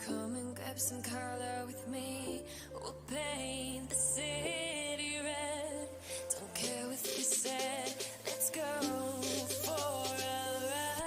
Come and grab some color with me. We'll paint the city red. Don't care what you said. Let's go for a ride.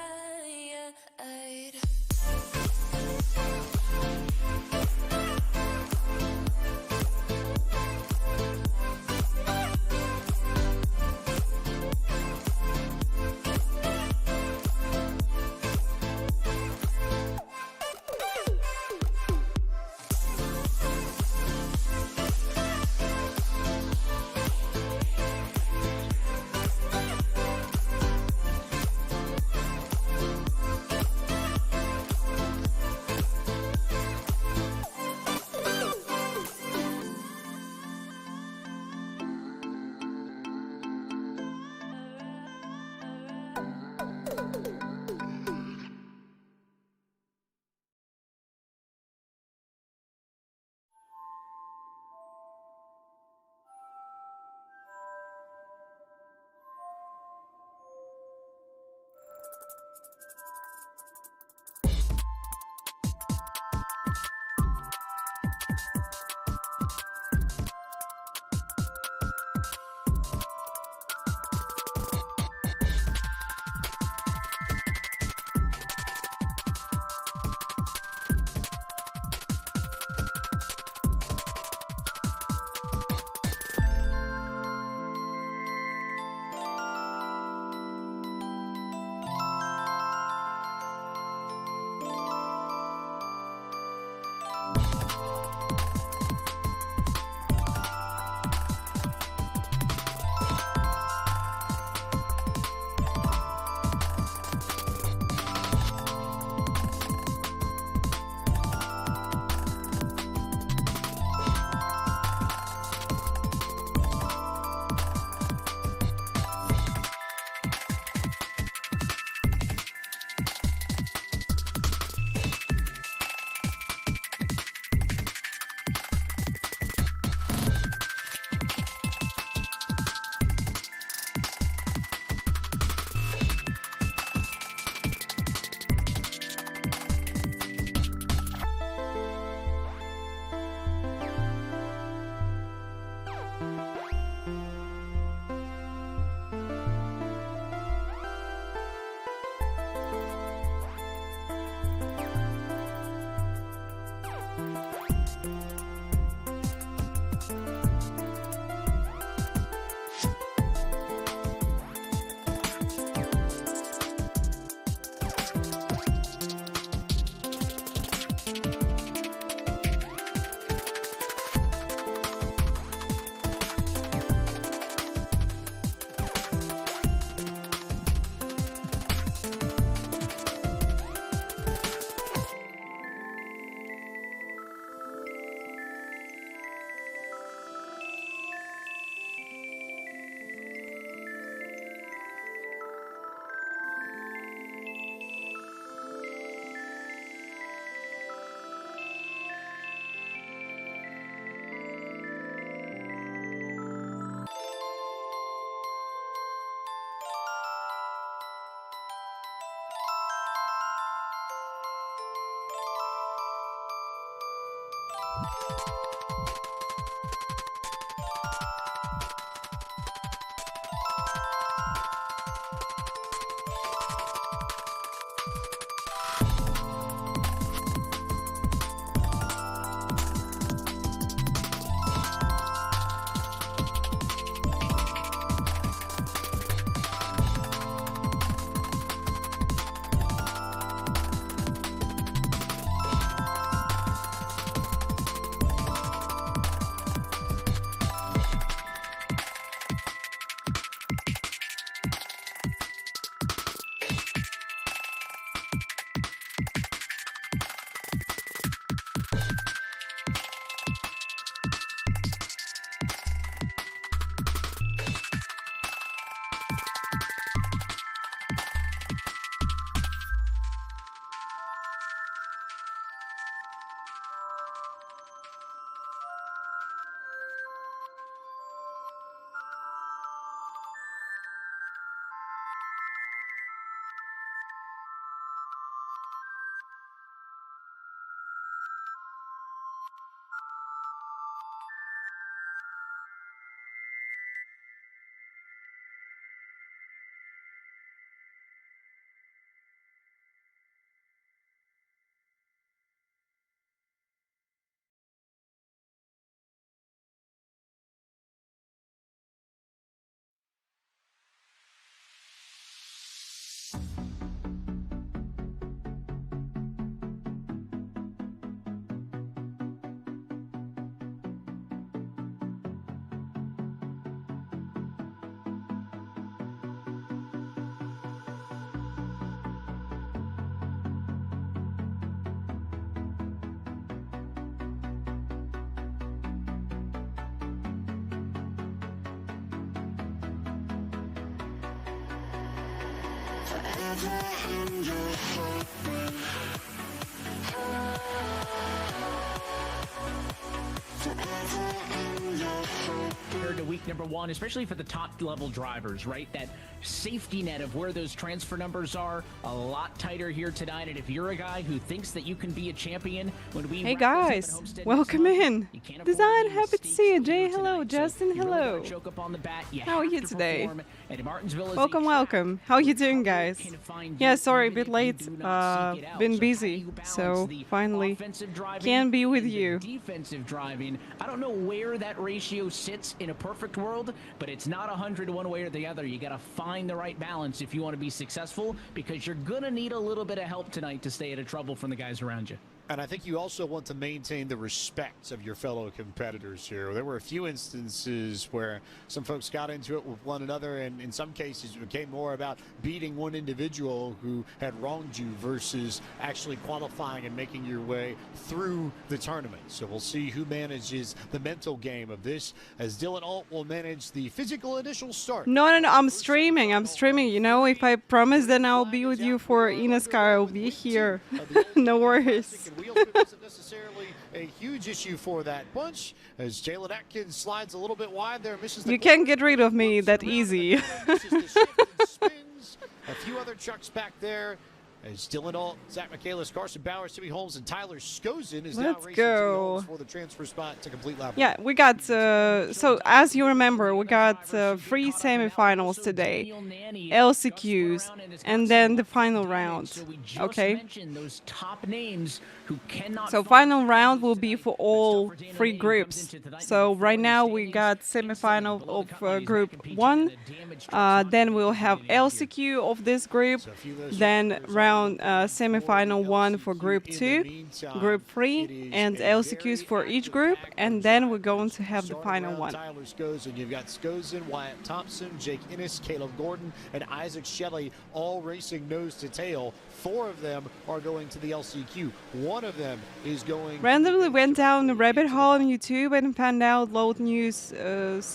Compared to week number 1, especially for the top level drivers, right? That safety net of where those transfer numbers are a lot tighter here tonight. And if you're a guy who thinks that you can be a champion when we Hey guys, welcome in. Design, happy to see you. Jay, hello. Justin, hello. How are you today? Welcome. How are you doing, guys? Yeah, sorry, a bit late. Been busy, so finally can be with you. Defensive driving. I don't know where that ratio sits in a perfect world, but it's not 100 one way or the other. You got to find the right balance if you want to be successful, because you're gonna need a little bit of help tonight to stay out of trouble from the guys around you. And I think you also want to maintain the respect of your fellow competitors here. There were a few instances where some folks got into it with one another, and in some cases it became more about beating one individual who had wronged you versus actually qualifying and making your way through the tournament. So we'll see who manages the mental game of this, as Dylan Alt will manage the physical initial start. No, I'm streaming. You know, if I promise, then I'll be with you for eNASCAR. I'll be here. No worries. Wheel fit isn't necessarily a huge issue for that bunch, as Jalen Atkins slides a little bit wide there, misses the You can't get rid of me that easy. A few other trucks back there, as Dylan Alt, Zach Michaelis, Carson Bowers, Timmy Holmes, and Tyler Skozen is now racing to for the transfer spot to complete lap. Yeah, we got, so as you remember, we got 3 semifinals today, LCQs, and then the final round, okay? So final round will be for all 3 groups. So right now we got semifinal of group 1, then we'll have LCQ of this group, then round semifinal 1 for group 2, group 3, and LCQs for each group, and then we're going to have the final one. Tyler Skozen, you've got Skozen, Wyatt Thompson, Jake Innes, Caleb Gordon, and Isaac Shelley all racing nose to tail. 4 of them are going to the LCQ. 1 of them is going. Randomly went down the rabbit hole on YouTube and found out Load News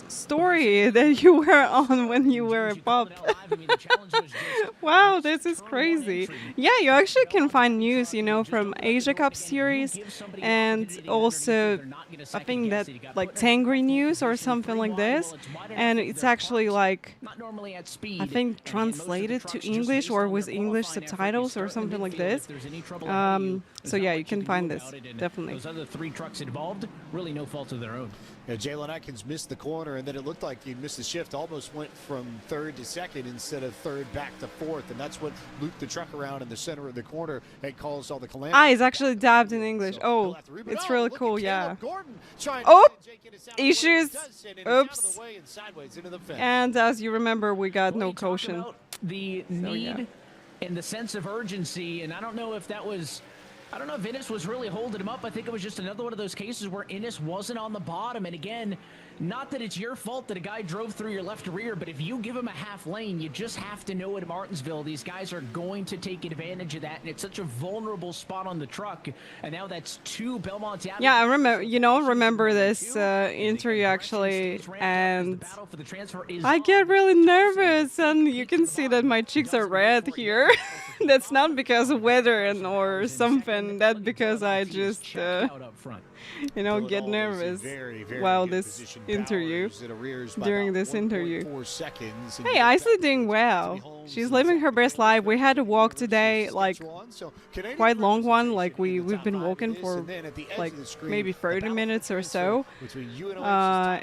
story that you were on when you were a pup. Wow, this is crazy. Yeah, you actually can find news, you know, from Asia Cup series, and also I think that like Tangri News or something like this, and it's actually like I think translated to English or with English subtitles or something like this. So yeah, you can find this, definitely. Those other 3 trucks involved, really no fault of their own. Yeah, Jalen Atkins missed the corner, and then it looked like he missed the shift, almost went from 3rd to 2nd instead of 3rd back to 4th, and that's what looped the truck around in the center of the corner and caused all the calamity. Ah, it's actually dubbed in English. Oh, it's really cool, yeah. Oh, issues. Oops. And as you remember, we got no caution. The need and the sense of urgency, and I don't know if Innes was really holding him up. I think it was just another one of those cases where Innes wasn't on the bottom. And again, not that it's your fault that a guy drove through your left rear, but if you give him a half lane, you just have to know at Martinsville, these guys are going to take advantage of that. And it's such a vulnerable spot on the truck. And now that's 2 Belmont. Yeah, I remember this interview actually, and I get really nervous, and you can see that my cheeks are red here. That's not because of weather or something. That's because I just, you know, get nervous while this interview, during this interview. Hey, Isley doing well. She's living her best life. We had to walk today, like quite long one. Like we've been walking for like maybe 30 minutes or so.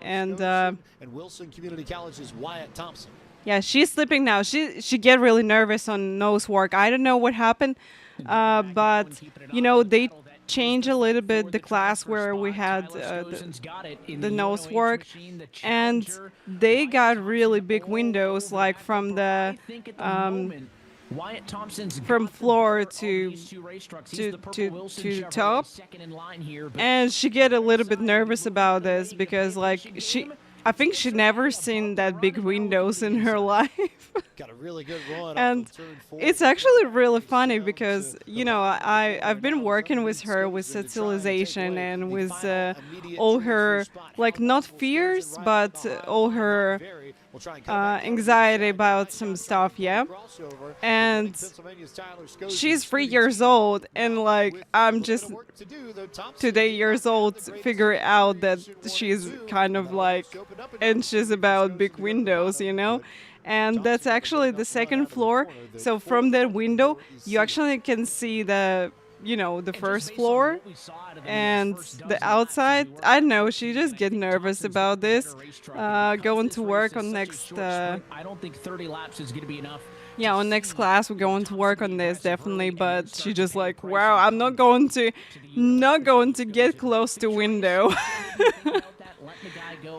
And Wilson Community College's Wyatt Thompson. Yeah, she's sleeping now. She get really nervous on nose work. I don't know what happened, but you know they change a little bit the class where we had the nose work, and they got really big windows, like from the from floor to top, and she get a little bit nervous about this because like I think she never seen that big windows in her life. Got a really good run. And it's actually really funny because, you know, I've been working with her with socialization and with all her, like, not fears, but all her anxiety about some stuff, yeah. And she's 3 years old, and like I'm just 2 years old, figure out that she's kind of like anxious about big windows, you know. And that's actually the second floor. So from that window, you actually can see the, you know, the first floor and the outside. I don't know, she just get nervous about this. Going to work on next. I don't think 30 laps is going to be enough. Yeah, on next class we're going to work on this definitely, but she just like, wow, I'm not going to get close to window.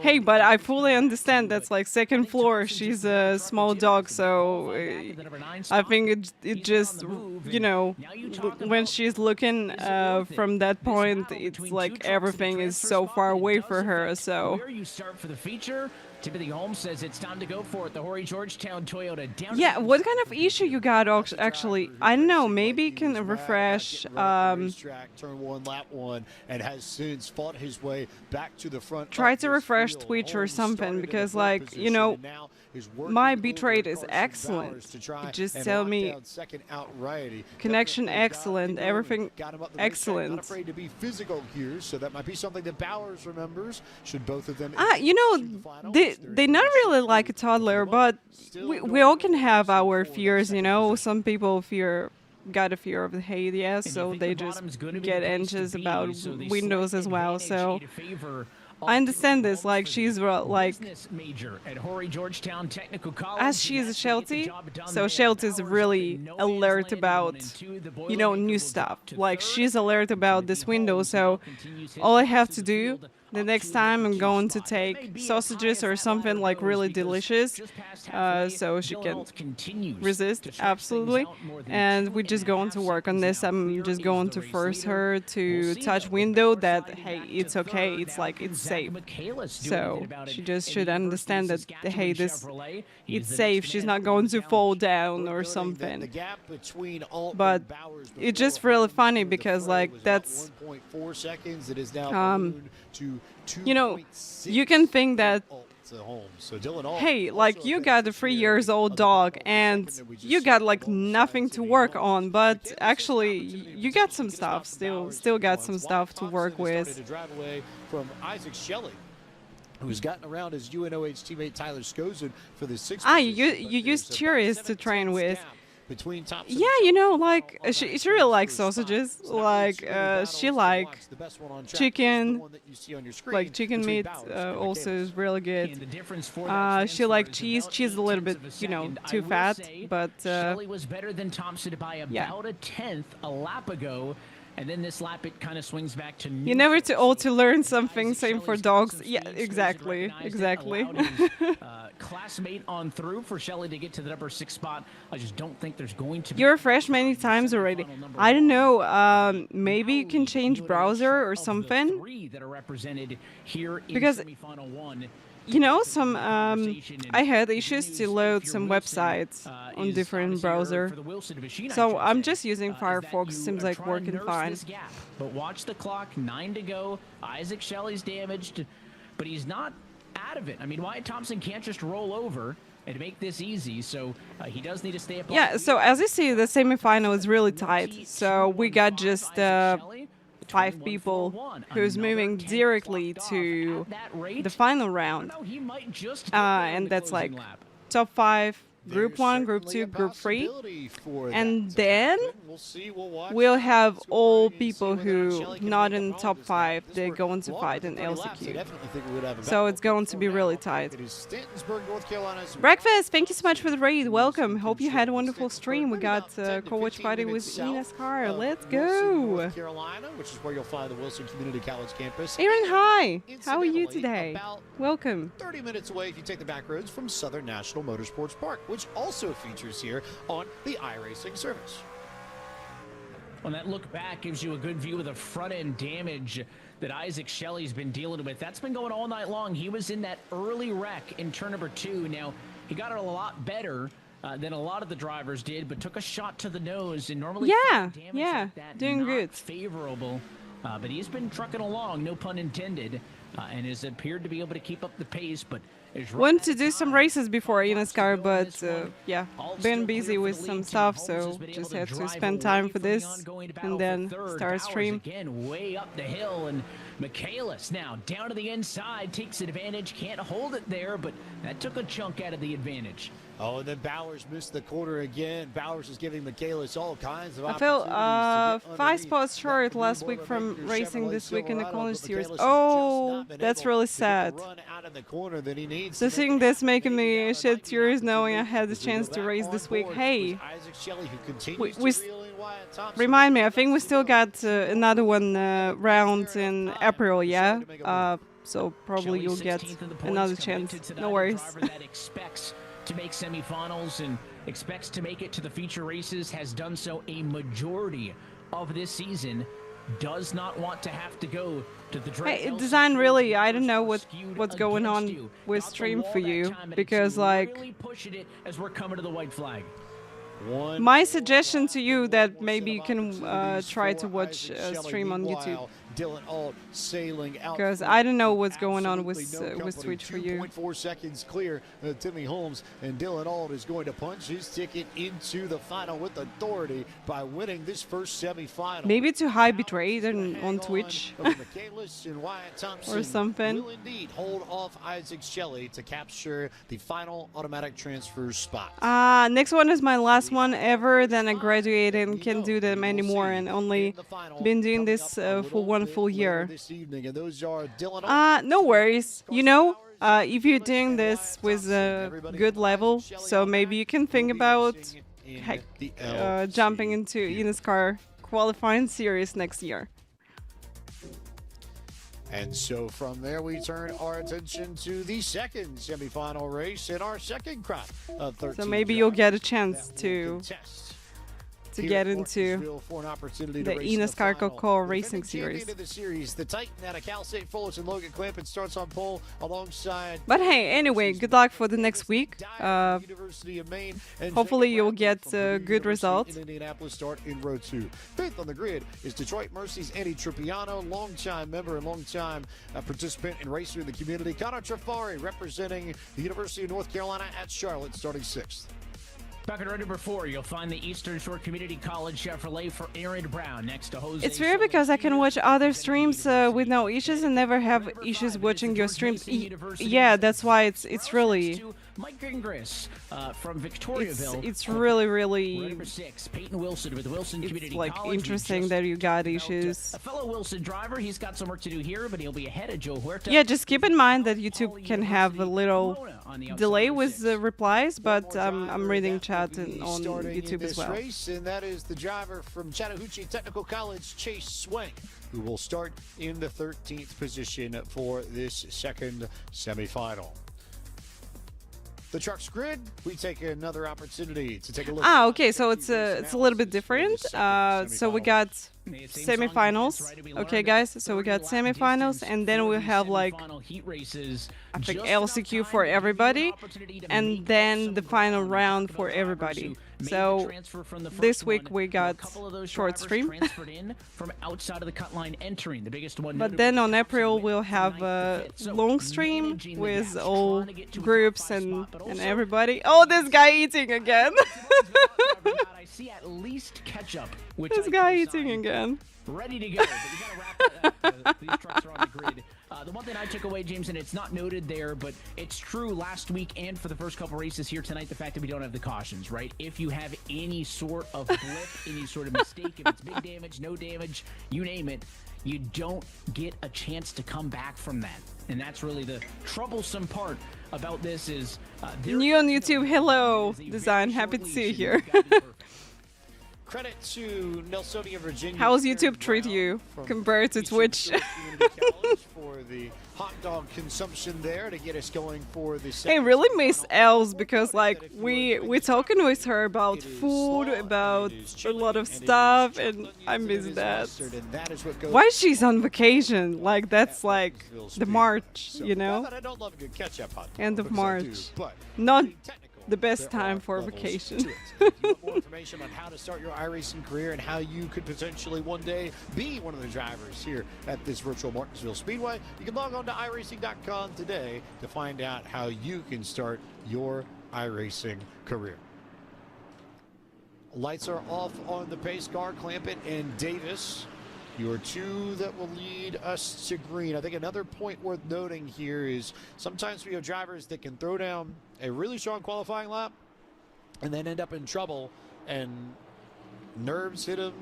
Hey, but I fully understand that's like second floor. She's a small dog, so I think it just, you know, when she's looking from that point, it's like everything is so far away for her. So. Where you start for the feature? Timothy Holmes says it's time to go for it. The Horry Georgetown Toyota. Yeah, what kind of issue you got actually? I don't know. Maybe you can refresh. Turn 1, lap 1, and has since fought his way back to the front. Try to refresh Twitch or something, because like, you know, my bitrate is excellent. It just tell me connection excellent, everything excellent. Not afraid to be physical here, so that might be something that Bowers remembers. Should both of them? You know, they're not really like a toddler, but we all can have our fears, you know. Some people got a fear of the hay, yeah, so they just get anxious about windows as well. So I understand this. Like she's like, as she's a Sheltie, so Sheltie's really alert about, you know, new stuff. Like she's alert about this window. So all I have to do the next time, I'm going to take sausages or something like really delicious, so she can resist, absolutely. And we're just going to work on this. I'm just going to force her to touch window that, hey, it's okay, it's like, it's safe. So she just should understand that, hey, it's safe, she's not going to fall down or something. But it's just really funny because, like, that's, you know, you can think that, hey, like you got a 3 years old dog and you got like nothing to work on, but actually you got some stuff, still got some stuff to work with. From Isaac Shelley, who's gotten around his UNOH teammate Tyler Skozen for the 6th. You used Cheerios to train with. Yeah, you know, like she really likes sausages. Like she like chicken, like chicken meat. Also is really good. She like cheese. Cheese a little bit, you know, too fat. But Shelley was better than Thompson by about a tenth a lap ago. And then this lap, it kind of swings back to you're never too old to learn something. Same for dogs. Yeah, exactly. Classmate on through for Shelley to get to the number 6 spot. I just don't think there's going to be. You refreshed many times already. I don't know. Maybe you can change browser or something. Because, you know, some I had issues to load some websites on different browser. So I'm just using Firefox. Seems like working fine. But watch the clock. 9 to go. Isaac Shelley's damaged, but he's not out of it. I mean, Wyatt Thompson can't just roll over and make this easy, so he does need to stay up. Yeah, so as you see, the semifinal is really tight. So we got just 5 people who's moving directly to the final round. And that's like top 5, Group 1, Group 2, Group 3. And then we'll have all people who not in the top 5, they're going to fight in LCQ. So it's going to be really tight. Breakfast, thank you so much for the raid. Welcome. Hope you had a wonderful stream. We got co-watch party with eNASCAR. Let's go. Aaron, hi. How are you today? Welcome. 30 minutes away if you take the back roads from Southern National Motorsports Park, which also features here on the iRacing service. Well, that look back gives you a good view of the front end damage that Isaac Shelley's been dealing with. That's been going all night long. He was in that early wreck in turn number 2. Now, he got it a lot better than a lot of the drivers did, but took a shot to the nose. And normally, yeah, like that, doing good. Favorable but he's been trucking along, no pun intended, and has appeared to be able to keep up the pace, but wanted to do some races before eNASCAR, but yeah, been busy with some stuff, so just had to spend time for this and then start stream. Again, way up the hill, and Michaelis now down to the inside, takes advantage, can't hold it there, but that took a chunk out of the advantage. Oh, and then Bowers missed the corner again. Bowers is giving Michaelis all kinds of I feel opportunities. 5 spots short last week from racing this week in the College Series. Oh, that's really sad. So seeing this making me shed tears knowing I had the chance to race this week. Hey, remind me, I think we still got another one round in April, yeah? So probably you'll get another chance. No worries. To make semifinals and expects to make it to the feature races, has done so a majority of this season, does not want to have to go to the Hey, design really, I don't know what's going on with stream for you, because like really pushing it as we're coming to the white flag. My suggestion to you that maybe you can try to watch stream on YouTube. Because I don't know what's going on with Twitch for you. 2.4 seconds clear. Timmy Holmes and Dylan Auld is going to punch his ticket into the final with authority by winning this first semifinal. Maybe to high bitrate on Twitch or something. Will indeed hold off Isaac Shelley to capture the final automatic transfer spot. Next one is my last one ever. Then I graduated and can't do them anymore, and only been doing this for one full year. No worries. You know, if you're doing this with a good level, so maybe you can think about jumping into eNASCAR qualifying series next year. And so from there, we turn our attention to the second semifinal race in our second crop of 13. So maybe you'll get a chance to get into the eNASCAR Coco Racing Series. The Titan out of Cal State Fullerton, Logan Clampett starts on pole alongside. But hey, anyway, good luck for the next week. Hopefully you'll get a good result. Indianapolis start in row 2. Fifth on the grid is Detroit Mercy's Andy Tripiano, longtime member and longtime participant and racer in the community. Connor Trafari representing the University of North Carolina at Charlotte, starting 6th. Back at row number 4, you'll find the Eastern Shore Community College Chevrolet for Aaron Brown next to Jose. It's weird because I can watch other streams with no issues and never have issues watching your streams. Yeah, that's why it's really. Mike Gingras from Victoriaville. It's really number 6, Peyton Wilson with Wilson Community like College. interesting that you got issues. A fellow Wilson driver, he's got some work to do here, but he'll be ahead of Joe Huerta. Yeah, just keep in mind that YouTube can have a little delay with the replies, but I'm reading chat on YouTube as well. Race, and that is the driver from Chattahoochee Technical College, Chase Swank, who will start in the 13th position for this second semifinal. The truck's grid, we take another opportunity to take a look. Okay, so it's a little bit different. So we got semifinals. Okay, guys, so we got semifinals, and then we'll have like I think LCQ for everybody, and then the final round for everybody. So this week we got short stream. From outside of the cut line entering the biggest one. But then on April we'll have a long stream with all groups and everybody. Oh, this guy eating again. I see at least ketchup. This guy eating again. Ready to go. But you gotta wrap that up. These trucks are on the grid. The one thing I took away, James, and it's not noted there, but it's true last week and for the first couple races here tonight, the fact that we don't have the cautions, right? If you have any sort of blip, any sort of mistake, if it's big damage, no damage, you name it, you don't get a chance to come back from that. And that's really the troublesome part about this is... New on YouTube, hello, Design, happy to see you here. Credit to Nelsonia, Virginia. How's YouTube treat you compared to Twitch? For the hot dog consumption there to get us going for the I really miss Els because like we're talking with her about food, about a lot of stuff, and I miss that. Why she's on vacation? Like that's like the March, you know? End of March. the best there time are for levels vacation. to it. If you want more information on how to start your iRacing career and how you could potentially one day be one of the drivers here at this virtual Martinsville Speedway, you can log on to iRacing.com today to find out how you can start your iRacing career. Lights are off on the pace car. Clampett and Davis, your two that will lead us to green. I think another point worth noting here is sometimes we have drivers that can throw down a really strong qualifying lap and then end up in trouble, and nerves hit them,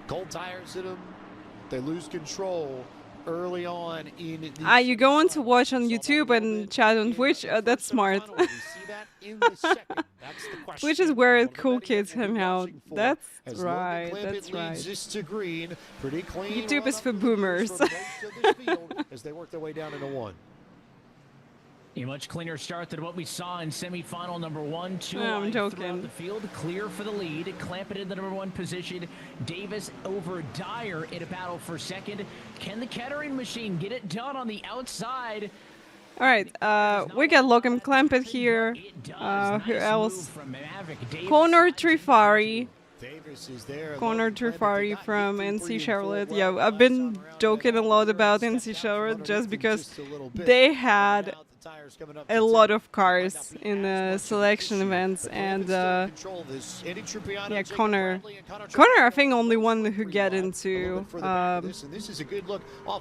cold tires hit them, they lose control early on in the You go on to watch on YouTube and chat on Twitch? That's smart. Twitch is where cool kids hang out. That's right, that's right. YouTube is for boomers. As they work their way down into one. A much cleaner start than what we saw in semifinal number 1. Two I'm lines joking. throughout the field, clear for the lead. Clampett in the number 1 position. Davis over Dyer in a battle for second. Can the Kettering machine get it done on the outside? All right, we got Logan Clampett here. Who else? Connor Trifari. Davis is there. Connor Trifari from NC Charlotte. Yeah, I've been joking a lot about NC Charlotte just because they had a lot of cars in the selection events, and yeah, Connor, I think only one who get into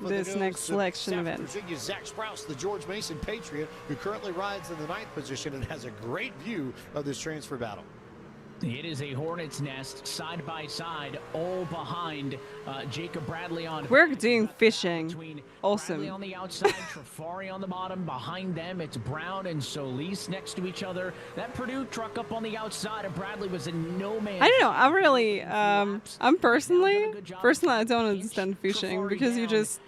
this next selection event. Virginia, Zach Sprouse, the George Mason Patriot, who currently rides in the 9th position and has a great view of this transfer battle. It is a hornet's nest, side by side, all behind Jacob Bradley on. We're doing fishing. Awesome. Bradley on the outside, Trifari on the bottom. Behind them, it's Brown and Solis next to each other. That Purdue truck up on the outside, and Bradley was in no man's. I don't know. I really, I'm personally, I don't understand fishing because you just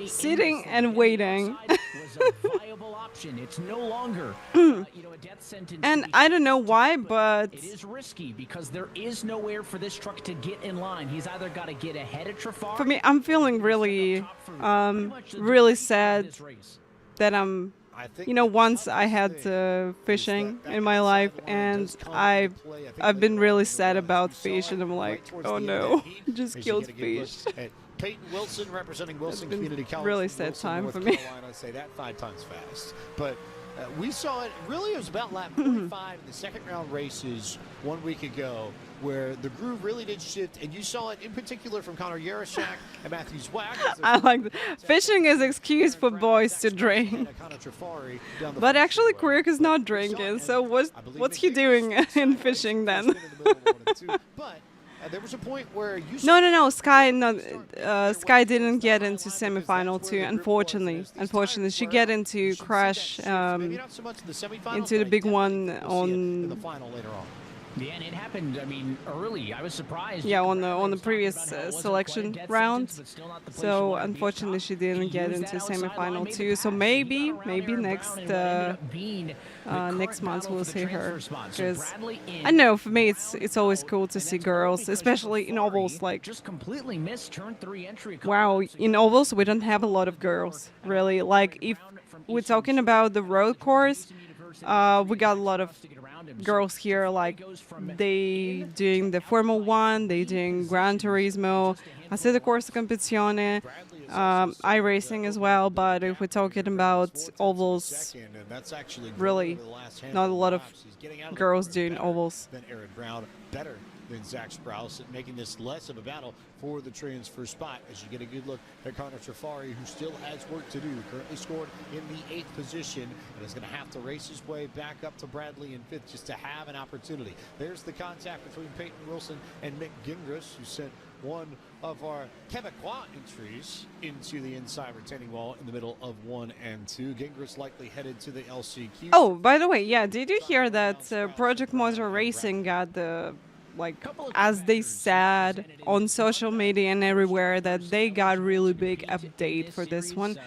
sitting and waiting. Was a viable option. It's no longer, a death sentence. And I don't know why, but it is risky because there is nowhere for this truck to get in line. He's either got to get ahead of Trifari. For me, I'm feeling really, really sad that I'm. Once I had fishing in my life, and I've been really sad about fish, and I'm like, oh no, just killed fish. Peyton Wilson representing Wilson Community College. Really sad time for me. I say that 5 times fast, but we saw it. Really, it was about lap 45 in the second round races 1 week ago, where the groove really did shift, and you saw it in particular from Connor Yarashak and Matthew Zwack. I like that. Fishing is an excuse for boys to drink. But actually, Quirk is not drinking, so what's he doing in fishing then? There was a point where you No. Sky didn't get into semifinal too. Unfortunately, she get into crash into the big one on the final later on. Yeah, and it happened, early. I was surprised. Yeah, on the previous selection round. So unfortunately, she didn't get into semifinal too. So maybe next month we'll see her. Because I know for me it's always cool to see girls, especially in ovals. Like just completely missed turn 3 entry. Wow, in ovals we don't have a lot of girls really. Like if we're talking about the road course, we got a lot of girls here, like they doing the Formula 1, they doing Gran Turismo, Assetto Corsa Competizione, iRacing as well, but if we're talking about ovals, really not a lot of girls doing ovals. Aaron Brown better than Zach Sprouse, making this less of a battle for the transfer spot as you get a good look at Connor Trifari, who still has work to do. Currently scored in the 8th position and is going to have to race his way back up to Bradley in 5th just to have an opportunity. There's the contact between Peyton Wilson and Mick Gingras, who sent one of our Quebecois entries into the inside retaining wall in the middle of 1 and 2. Gingras likely headed to the LCQ. Oh, by the way, yeah, did you hear that Project Motor Racing got the, as they said on social media and everywhere, that they got really big update for this one,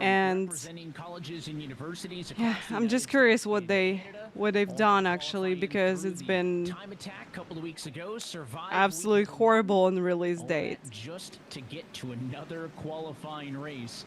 And representing colleges and universities yeah, across the I'm just United curious States what and they've Canada, done all actually, qualifying because through it's the been time attack a couple of weeks ago, survived absolutely week one, horrible on the release all date. that just to get to another qualifying race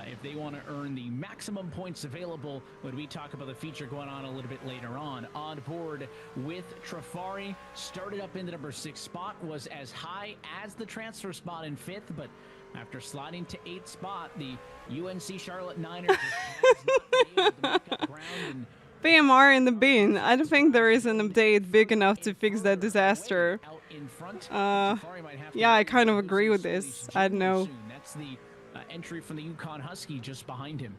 if they want to earn the maximum points available when we talk about the feature going on a little bit later on. On board with Trafari, started up in the number 6 spot, was as high as the transfer spot in 5th, but after sliding to 8th spot, the UNC Charlotte Niners has not been able to make up ground and PMR in the bin. I don't think there is an update big enough to fix that disaster. Yeah, I kind of agree with this. I don't know. That's the entry from the Yukon Husky just behind him.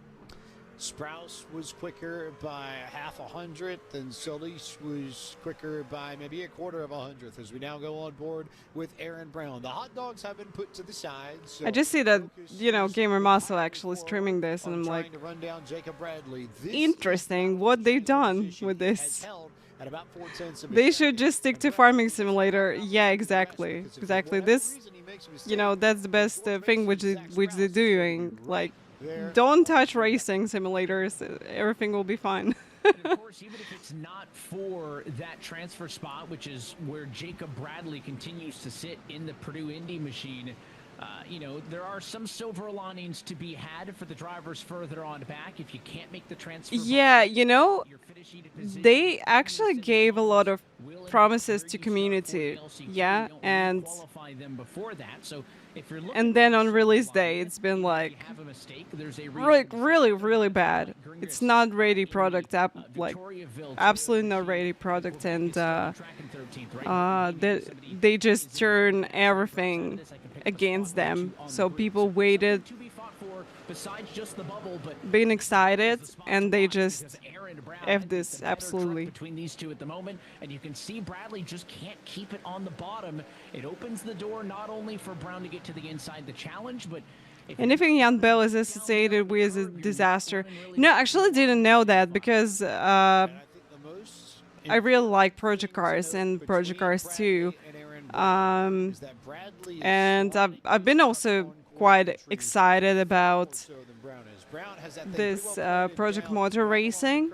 Sprouse was quicker by half a hundredth, and Solis was quicker by maybe a quarter of a hundredth as we now go on board with Aaron Brown. The hot dogs have been put to the side. So I just see that, you know, Gamer Muscle actually streaming this, and I'm like, to run down Jacob Bradley. interesting what they've done with this. They should just stick to Farming Simulator. Yeah, exactly. Exactly. This, you know, that's the best thing which they're doing. Like, don't touch racing simulators. Everything will be fine. And of course, even if it's not for that transfer spot, which is where Jacob Bradley continues to sit in the Purdue Indy machine, you know, there are some silver linings to be had for the drivers further on back. If you can't make the transfer, yeah, you know, they actually gave a lot of promises to community. Yeah, and then on release day, it's been like really bad. It's not ready product, like absolutely not ready product, and they just turn everything against them. So people waited, being excited, and they just F this absolutely. Between these two at the moment, and you can see Bradley just can't keep it on the bottom. It opens the door not only for Brown to get to the inside the challenge, but anything Jan Bell is associated with is a disaster. No, I actually didn't know that, because I really like Project Cars and Project Cars 2. And I've been also quite excited about this Project Motor Racing,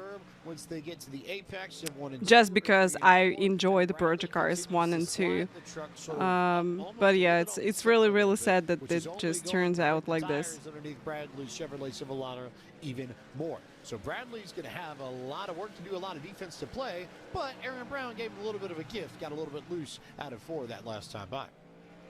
just because I enjoy the Project Cars 1 and 2. But yeah, it's really sad that it just turns out like this. Even more. So Bradley's going to have a lot of work to do, a lot of defense to play, but Aaron Brown gave him a little bit of a gift, got a little bit loose out of 4 that last time by.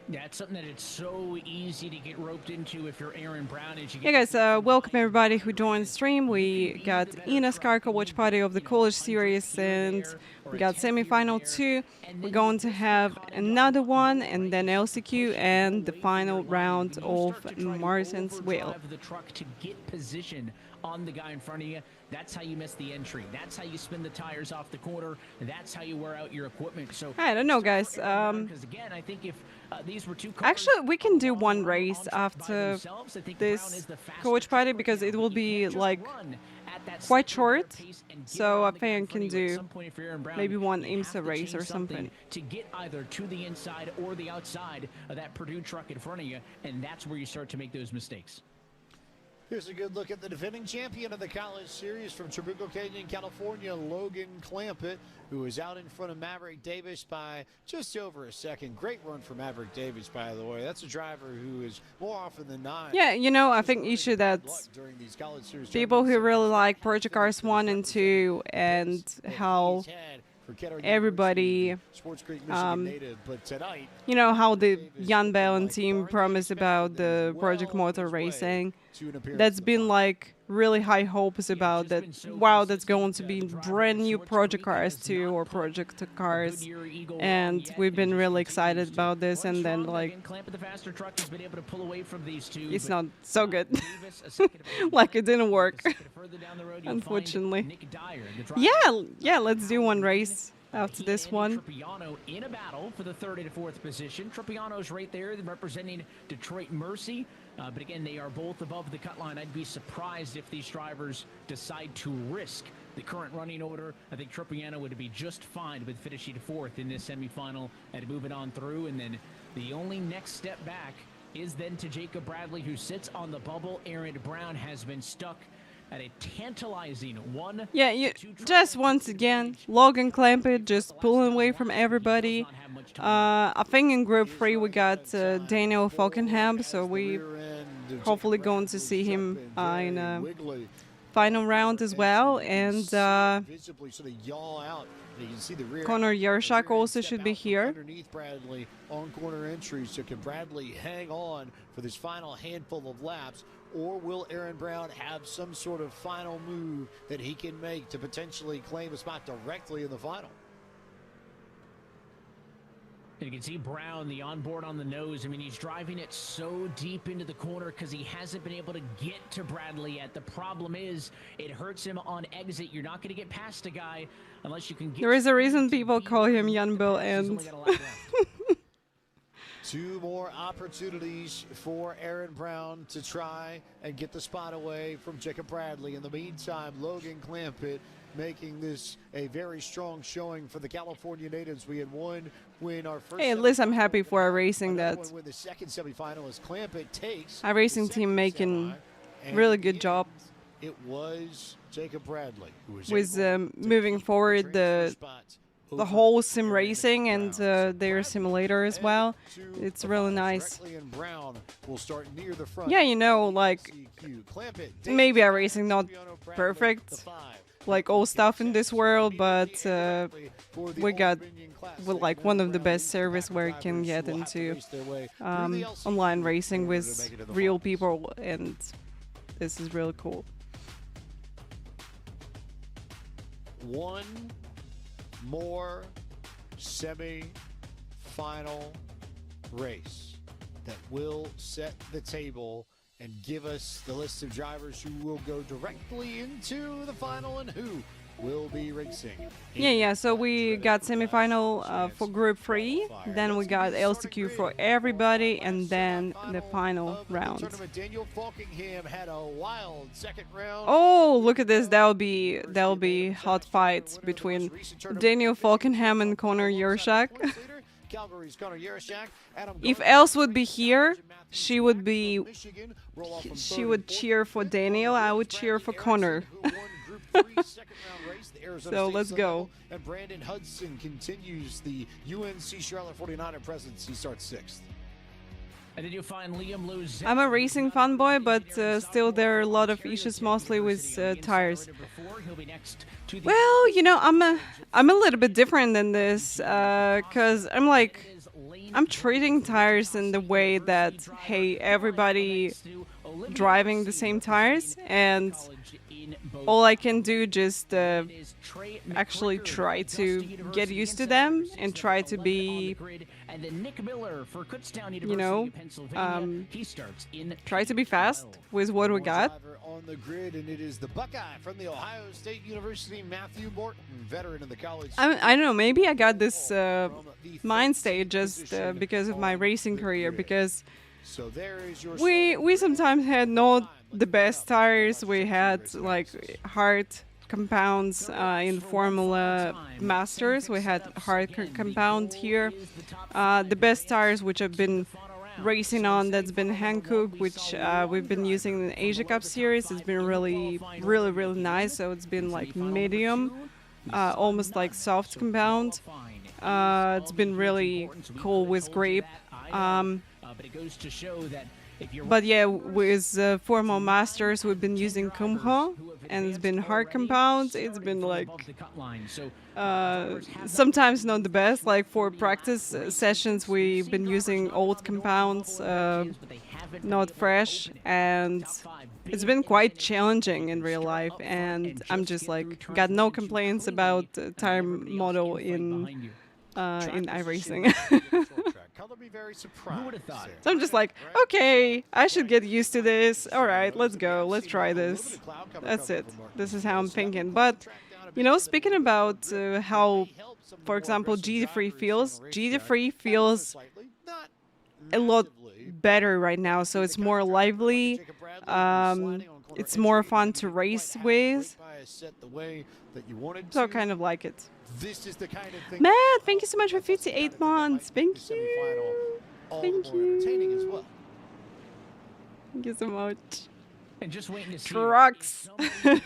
Yeah, it's something that it's so easy to get roped into if you're Aaron Brown. Hey guys, welcome everybody who joined the stream. We got eNASCAR watch party of the College Series, and we got semi-final 2. We're going to have another one, and then LCQ, and the final round of Martinsville. The truck to get position on the guy in front of you. That's how you miss the entry. That's how you spin the tires off the corner. That's how you wear out your equipment. So I don't know, guys. Because again, I think if these were two cars, actually, we can do one race after this coach party, because it will be like quite short. So I think I can do maybe one IMSA race or something to get either to the inside or the outside of that Purdue truck in front of you, and that's where you start to make those mistakes. Here's a good look at the defending champion of the College Series from Trabuco Canyon, California, Logan Clampett, who is out in front of Maverick Davis by just over a second. Great run for Maverick Davis, by the way. That's a driver who is more often than not. Yeah, you know, I think issue that people who really like Project Cars 1 and 2 and how everybody, you know, how the Jan Bell and team promised about the Project Motor Racing. That's been like really high hopes about that. Wow, that's going to be brand new Project Cars 2 or Project Cars, and we've been really excited about this, and then like it's not so good. Like it didn't work, unfortunately. Yeah, let's do one race after this one. Tropiano in a battle for the 3rd and 4th position. Tropiano's right there representing Detroit Mercy. But again, they are both above the cut line. I'd be surprised if these drivers decide to risk the current running order. I think Tropiano would be just fine with finishing 4th in this semifinal and moving on through. And then the only next step back is then to Jacob Bradley, who sits on the bubble. Aaron Brown has been stuck at a tantalizing 1. Yeah, just once again, Logan Clampett just pulling away from everybody. I think in Group 3 we got Daniel Falkenham, so we hopefully going to see him in a final round as well. And Connor Yershak also should be here. Underneath Bradley on corner entries. So can Bradley hang on for this final handful of laps? Or will Aaron Brown have some sort of final move that he can make to potentially claim a spot directly in the final? And you can see Brown, the onboard on the nose. I mean, he's driving it so deep into the corner because he hasn't been able to get to Bradley yet. The problem is it hurts him on exit. You're not going to get past a guy unless you can get... There is a reason people call him Jan Bill End. 2 more opportunities for Aaron Brown to try and get the spot away from Jacob Bradley. In the meantime, Logan Clampett making this a very strong showing for the California natives. We had one win our first. Hey, at least I'm happy for our racing that win the second semifinal as Clampett takes our racing team making really good job. It was Jacob Bradley who was moving forward the whole sim racing and their simulator as well. It's really nice. Yeah, you know, like, maybe our racing not perfect, like all stuff in this world, but we got like one of the best service where you can get into online racing with real people, and this is really cool. One more semi-final race that will set the table and give us the list of drivers who will go directly into the final and who will be racing. Yeah, so we got semi-final for Group 3, then we got LCQ for everybody, and then the final round. Daniel Falkingham had a wild second round. Oh, look at this. That'll be hot fights between Daniel Falkingham and Connor Yershak. If Els would be here, she would cheer for Daniel. I would cheer for Connor. So let's go. And Brandon Hudson continues the UNC Charlotte 49er presence. He starts 6th. And then you find Liam Luz. I'm a racing fanboy, but still there are a lot of issues, mostly with tires. Well, you know, I'm a little bit different than this, because I'm treating tires in the way that, hey, everybody driving the same tires, and all I can do just actually try to get used to them and try to be, you know, try to be fast with what we got. On the grid, and it is the Buckeye from the Ohio State University, Matthew Morton, veteran of the college. I don't know, maybe I got this mind state just because of my racing career, because we sometimes had not the best tires. We had like hard compounds in Formula Masters. We had hard compound here. The best tires which I've been racing on, that's been Hankook, which we've been using in the Asia Cup series. It's been really nice. So it's been like medium, almost like soft compound. It's been really cool with grape. But it goes to show that but yeah, with Formal Masters, we've been using Kumho, and it's been hard compounds. It's been like sometimes not the best. Like for practice sessions, we've been using old compounds, not fresh, and it's been quite challenging in real life. And I'm just like got no complaints about tire model in iRacing. Who would have thought? So I'm just like, okay, I should get used to this. All right, let's go. Let's try this. That's it. This is how I'm thinking. But, you know, speaking about how, for example, GT3 feels, GT3 feels a lot better right now. So it's more lively. It's more fun to race with. So I kind of like it. This is the kind of thing. Matt, thank you so much for 58 months. Thank you. Thank you. Entertaining as well. Thank you so much. And just waiting to see Trucks. to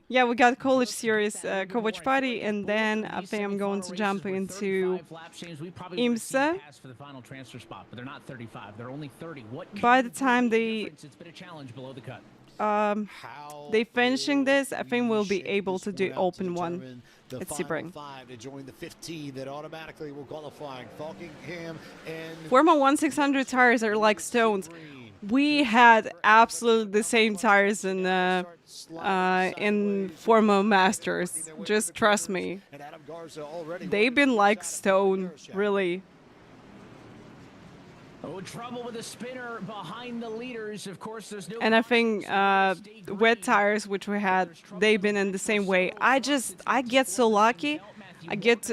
Yeah, we got college series coverage party, and then I think I'm going to jump into IMSA. for the final transfer spot, but they're not 35. They're only 30. What By the time it's been a challenge below the cut. they finishing this, I think we'll be able to do open one at Sebring. To join the 15 that automatically will qualify. Falkingham and Former 1600 tires are like stones. We had absolutely the same tires in Formo Masters. Just trust me. They've been like stone, really. Oh, trouble with the spinner behind the leaders. Of course, there's no. And I think wet tires, which we had, they've been in the same way. I get so lucky. I get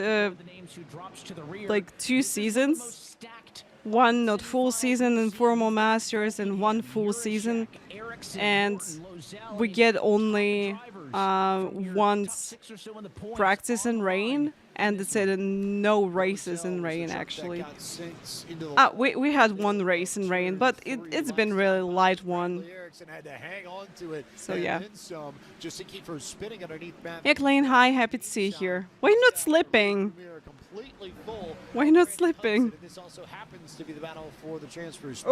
like 2 seasons. One not full season in Formal Masters and 1 full season, and we get only once practice in rain, and it's no races in rain actually. We had 1 race in rain, but it's been really light one. So yeah. Eklane, hi, happy to see you here. Why are you not slipping? Why not slipping? This also happens to be the battle for the transfers.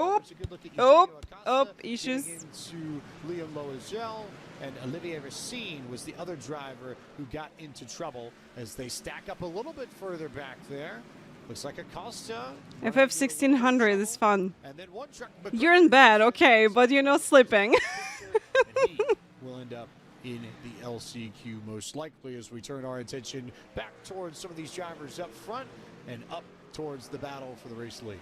Issues. Into Liam Loisel, and Olivier Racine was the other driver who got into trouble as they stack up a little bit further back there. Looks like Acosta. FF1600 is fun. And then one truck, You're in bed, okay, but you're not slipping. will end up in the LCQ most likely as we turn our attention back towards some of these drivers up front and up towards the battle for the race lead.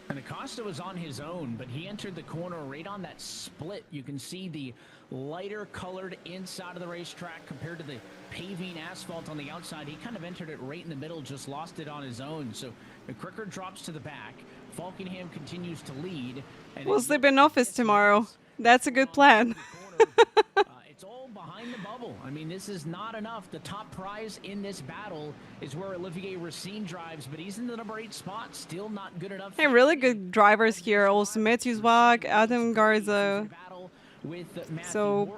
And Acosta was on his own, but he entered the corner right on that split. You can see the lighter colored inside of the racetrack compared to the paving asphalt on the outside. He kind of entered it right in the middle, just lost it on his own. So the Cricker drops to the back. Falkingham continues to lead. And We'll sleep in office tomorrow. That's a good plan. It's all behind the bubble. I mean, this is not enough. The top prize in this battle is where Olivier Racine drives, but he's in the number 8 spot. Still not good enough. Hey, really good drivers here. Also, Matthews Wag, Adam Garza. So,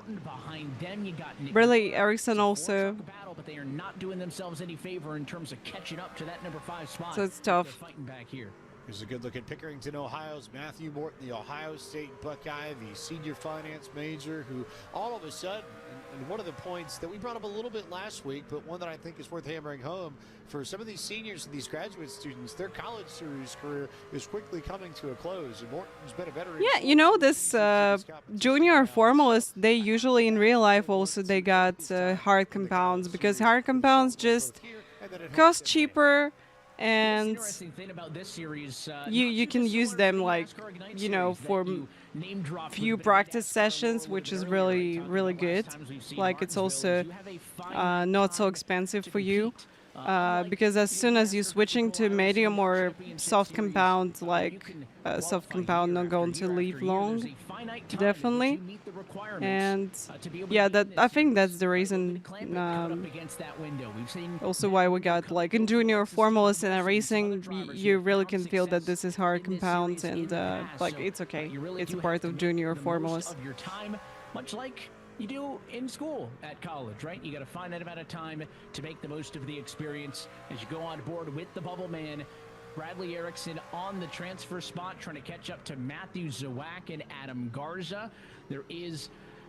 really, Ericsson also. But they are not doing themselves any favor in terms of catching up to that number 5 spot. So it's tough. They're fighting back here. Here's a good look at Pickerington, Ohio's Matthew Morton, the Ohio State Buckeye, the senior finance major, who all of a sudden, and one of the points that we brought up a little bit last week, but one that I think is worth hammering home, for some of these seniors and these graduate students, their college series career is quickly coming to a close. And Morton's been a veteran. Yeah, you know, this junior formalists, they usually in real life also, they got hard compounds, because hard compounds just cost cheaper. And you can use them like, you know, for few practice sessions, which is really, really good. Like, it's also not so expensive for you. Because as soon as you're switching to medium or soft compound, like soft compound not going to leave long, definitely. And yeah, that I think that's the reason. Also, why we got like in junior formalists and racing, you really can feel that this is hard compound, and like it's okay. It's a part of junior formalists. Much like you do in school at college, right? You got to find that amount of time to make the most of the experience as you go on board with the bubble man. Bradley Erickson on the transfer spot, trying to catch up to Matthew Zawak and Adam Garza. There is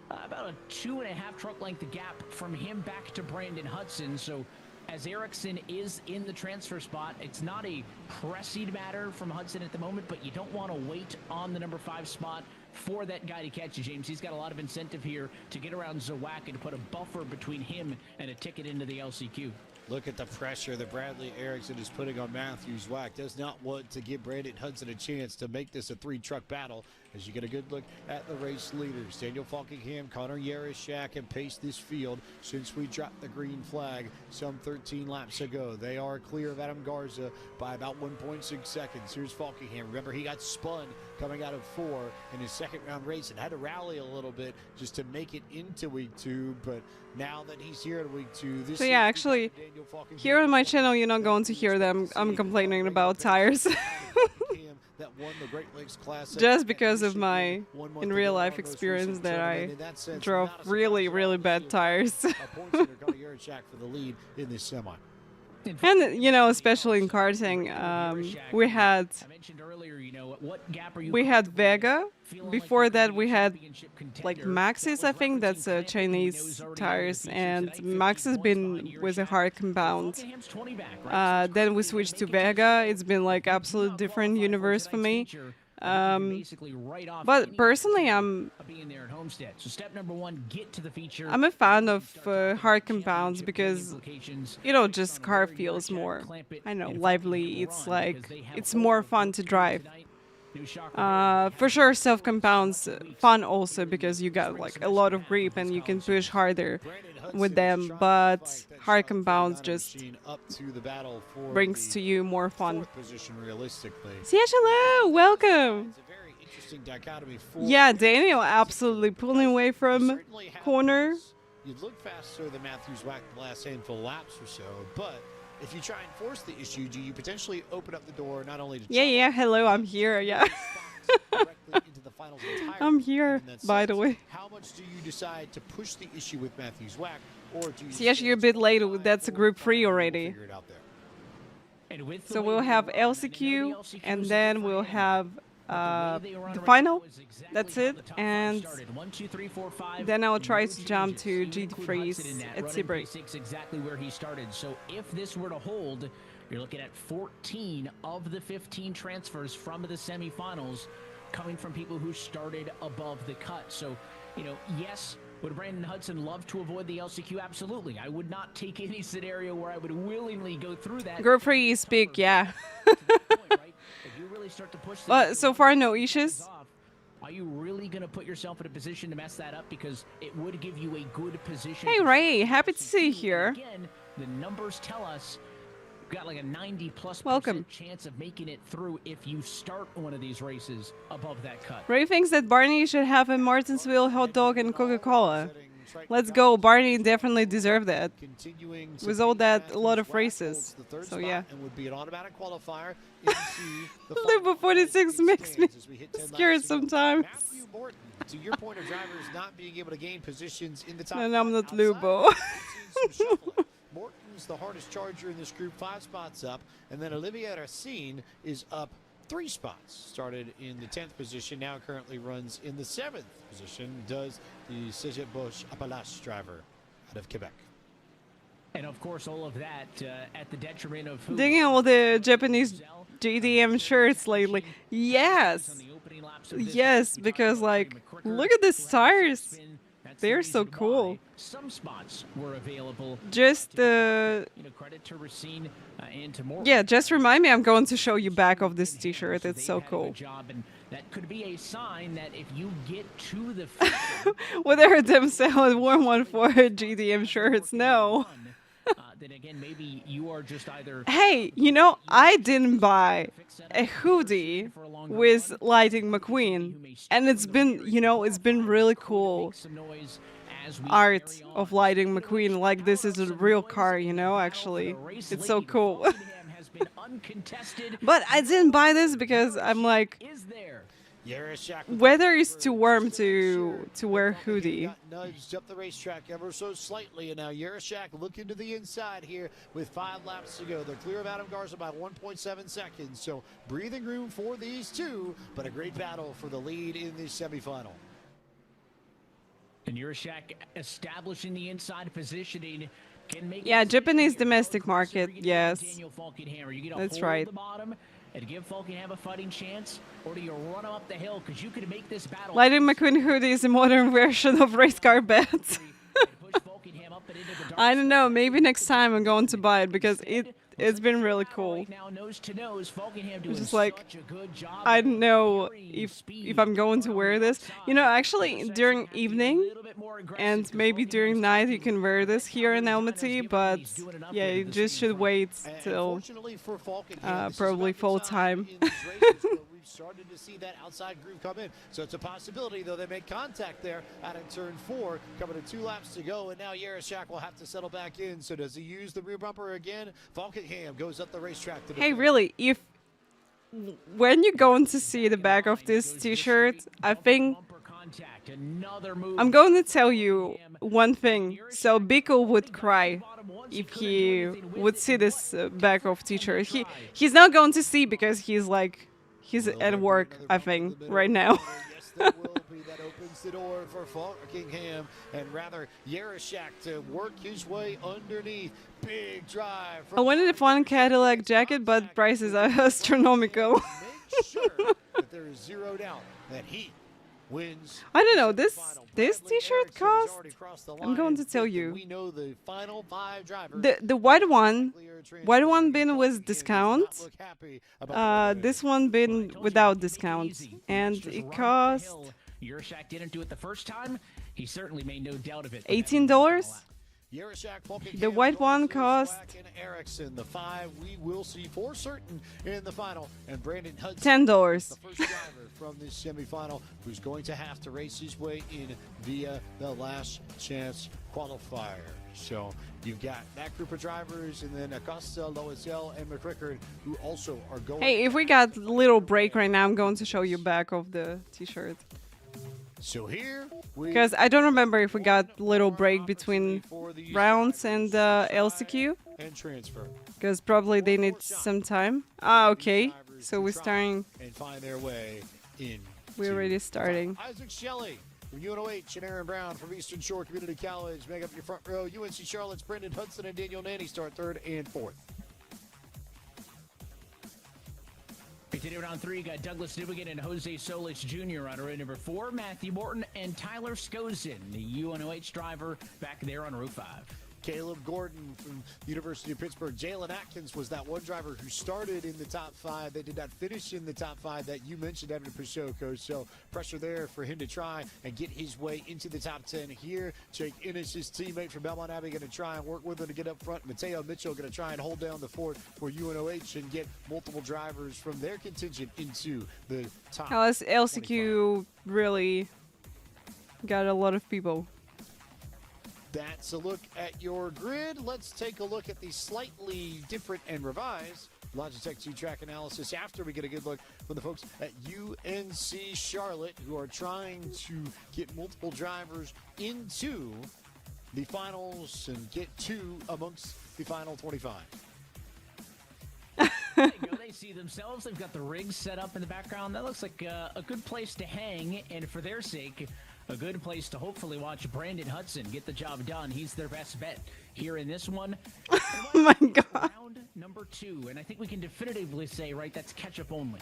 about a 2.5 truck length gap from him back to Brandon Hudson. So as Erickson is in the transfer spot, it's not a pressing matter from Hudson at the moment, but you don't want to wait on the number 5 spot for that guy to catch you, James. He's got a lot of incentive here to get around Zawak and to put a buffer between him and a ticket into the LCQ. Look at the pressure that Bradley Erickson is putting on Matthew Zawak. Does not want to give Brandon Hudson a chance to make this a 3-truck battle. As you get a good look at the race leaders, Daniel Falkingham, Connor Yarishak have paced this field since we dropped the green flag some 13 laps ago. They are clear of Adam Garza by about 1.6 seconds. Here's Falkingham. Remember, he got spun coming out of 4 in his second round race and had to rally a little bit just to make it into week 2. But now that he's here in week 2, this so yeah, actually, here on my channel, you're not going to hear them. I'm complaining about tires. that won the Great Lakes Classic. Just because of my in real life experience that I drove really, really bad tires. Points leader Connor Yurichak for the lead in this semi. And you know, especially in karting, we had Vega. Before that, we had like Maxis. I think that's Chinese tires, and Max has been with a hard compound. Then we switched to Vega. It's been like absolute different universe for me. But personally, I'm a fan of hard compounds because, you know, just car feels more, I know, lively. It's like, it's more fun to drive. For sure, self compounds fun also because you got like a lot of grip and you can push harder with them, but hard compounds just brings to you more fun. Siash, hello, welcome. Yeah, Daniel absolutely pulling away from corner. You'd look faster than Matthews whacked the last handful of laps or so, but if you try and force the issue, do you potentially open up the door not only to yeah, hello, I'm here, yeah. I'm here, by the way. How much do you decide to push the issue with Matthews whack, or do you See, actually, you're a bit late. That's a group 3 already. So we'll have LCQ, and then we'll have the final. That's it. And then I'll try to jump to GT3s at Sebring. Exactly where he started. So if this were to hold, you're looking at 14 of the 15 transfers from the semifinals coming from people who started above the cut. So, you know, yes, would Brandon Hudson love to avoid the LCQ? Absolutely. I would not take any scenario where I would willingly go through that. Group 3 is big, yeah. But so far, no issues. Are you really going to put yourself in a position to mess that up? Because it would give you a good position. Hey, Ray, happy to see you here. Again, the numbers tell us you've got like a 90+% Welcome. chance of making it through if you start one of these races above that cut. Ray thinks that Barney should have a Martinsville hot dog and Coca-Cola. Let's go. Barney definitely deserved that. With all that, a lot of races. So, yeah. LoveFortySix makes me scared sometimes. To your point of drivers not being able to gain positions in the top. And I'm not Lubo. Morton's the hardest charger in this group, 5 spots up, and then Olivia Racine is up 3 spots. Started in the 10th position, now currently runs in the 7th position, does the Cégep Bosch Appalache driver out of Quebec. And of course, all of that at the detriment of who? Digging all the Japanese JDM shirts lately. Yes. Yes, because like, look at the stars. They're so cool. Some spots were available. Just credit to Racine and to Morton. Yeah, just remind me I'm going to show you back of this t-shirt. It's so cool. That could be a sign that if you get to the future, whether them sell a warm one for GDM shirts, no. Then again, maybe you are just either. Hey, you know, I didn't buy a hoodie with Lightning McQueen, and it's been, you know, it's been really cool art of Lightning McQueen. Like, this is a real car, you know, actually. It's so cool. But I didn't buy this because I'm like, weather is too warm to wear hoodie. Nudged up the racetrack ever so slightly, and now Yerishak looking to the inside here with 5 laps to go. They're clear of Adam Garza by 1.7 seconds, so breathing room for these two, but a great battle for the lead in this semifinal. And Yerishak establishing the inside positioning. Yeah, Japanese domestic market, yes. That's right. And give Falkenham a fighting chance, or do you run up the hill? Because you could make this battle. Lightning McQueen hoodie is a modern version of race car bets. I don't know. Maybe next time I'm going to buy it because it's been really cool. Just like, I don't know if I'm going to wear this. You know, actually during evening and maybe during night you can wear this here in Almaty, but yeah, you just should wait till probably full time. Started to see that outside groove come in. So it's a possibility, though. They make contact there out of turn 4, coming to 2 laps to go, and now Yerishak will have to settle back in. So does he use the rear bumper again? Falkenham goes up the racetrack to hey, really, if when you're going to see the back of this T-shirt, I think I'm going to tell you one thing. So Biko would cry if he would see this back of T-shirt. He's not going to see because he's at work, I think, right now. There will be. That opens the door for Buckingham and rather Yarashak to work his way underneath. Big drive. I wanted a fun Cadillac jacket, but prices are astronomical. Make sure that there is zero doubt that he wins. I don't know, this T-shirt cost, I'm going to tell you. We know the final 5 drivers. The white one been with discount. This one been without discount, and it cost Yarashak didn't do it the first time. He certainly made no doubt of it. $18. The white one cost Erickson, the 5 we will see for certain in the final, and Brandon Hudson, $10. the first driver from this semifinal, who's going to have to race his way in via the last chance qualifier. So you've got that group of drivers, and then Acosta, Loisel, and McCrickard, who also are going. Hey, if we got a little break right now, I'm going to show you back of the T-shirt. So here we, because I don't remember if we got little break between rounds and LCQ. And transfer. Because probably they need some time. Ah, okay. So we're starting. And find their way in. We're already starting. Isaac Shelley from UNOH and Aaron Brown from Eastern Shore Community College make up your front row. UNC Charlotte's Brendan Hudson and Daniel Nanny start 3rd and 4th. Today round 3, you got Douglas Newbegin and Jose Solis Jr. on row number 4. Matthew Morton and Tyler Skozin, the UNOH driver, back there on row 5. Caleb Gordon from the University of Pittsburgh. Jalen Atkins was that one driver who started in the top 5. They did not finish in the top 5 that you mentioned, Evan Pashoko. So pressure there for him to try and get his way into the top 10 here. Jake Innes, his teammate from Belmont Abbey, going to try and work with him to get up front. Mateo Mitchell going to try and hold down the fort for UNOH and get multiple drivers from their contingent into the top. LCQ really got a lot of people. That's a look at your grid. Let's take a look at the slightly different and revised Logitech 2 track analysis after we get a good look from the folks at UNC Charlotte, who are trying to get multiple drivers into the finals and get 2 amongst the final 25. There you go. They see themselves. They've got the rigs set up in the background. That looks like a good place to hang, and for their sake, a good place to hopefully watch Brandon Hudson get the job done. He's their best bet here in this one. Oh my God. Round number 2, and I think we can definitively say, right, that's catch-up only.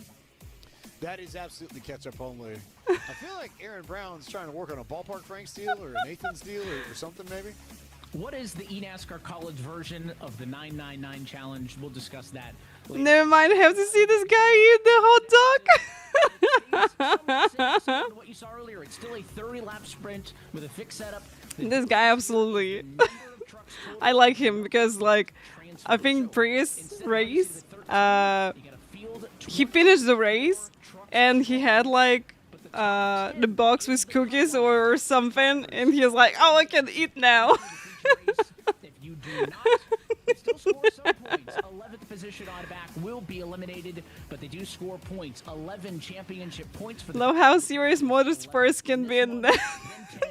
That is absolutely catch-up only. I feel like Aaron Brown's trying to work on a Ballpark Franks deal or a Nathan's deal or something maybe. What is the eNASCAR college version of the 999 challenge? We'll discuss that later. Never mind, I have to see this guy eat the hot dog. What you saw earlier, it's still a 30-lap sprint with a fixed setup. This guy absolutely. I like him because, like, I think previous race, he finished the race and he had like the box with cookies or something, and he was like, "Oh, I can eat now." If you do not, they still score some points. 11th position on back will be eliminated, but they do score points. 11 championship points for the. Love how serious motorsports can be. In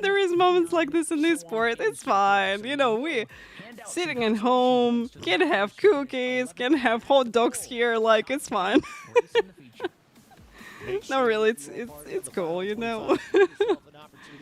there is moments like this in this sport. It's fine, you know. We sitting at home can have cookies, can have hot dogs here. Like it's fine. No, really, it's cool, you know.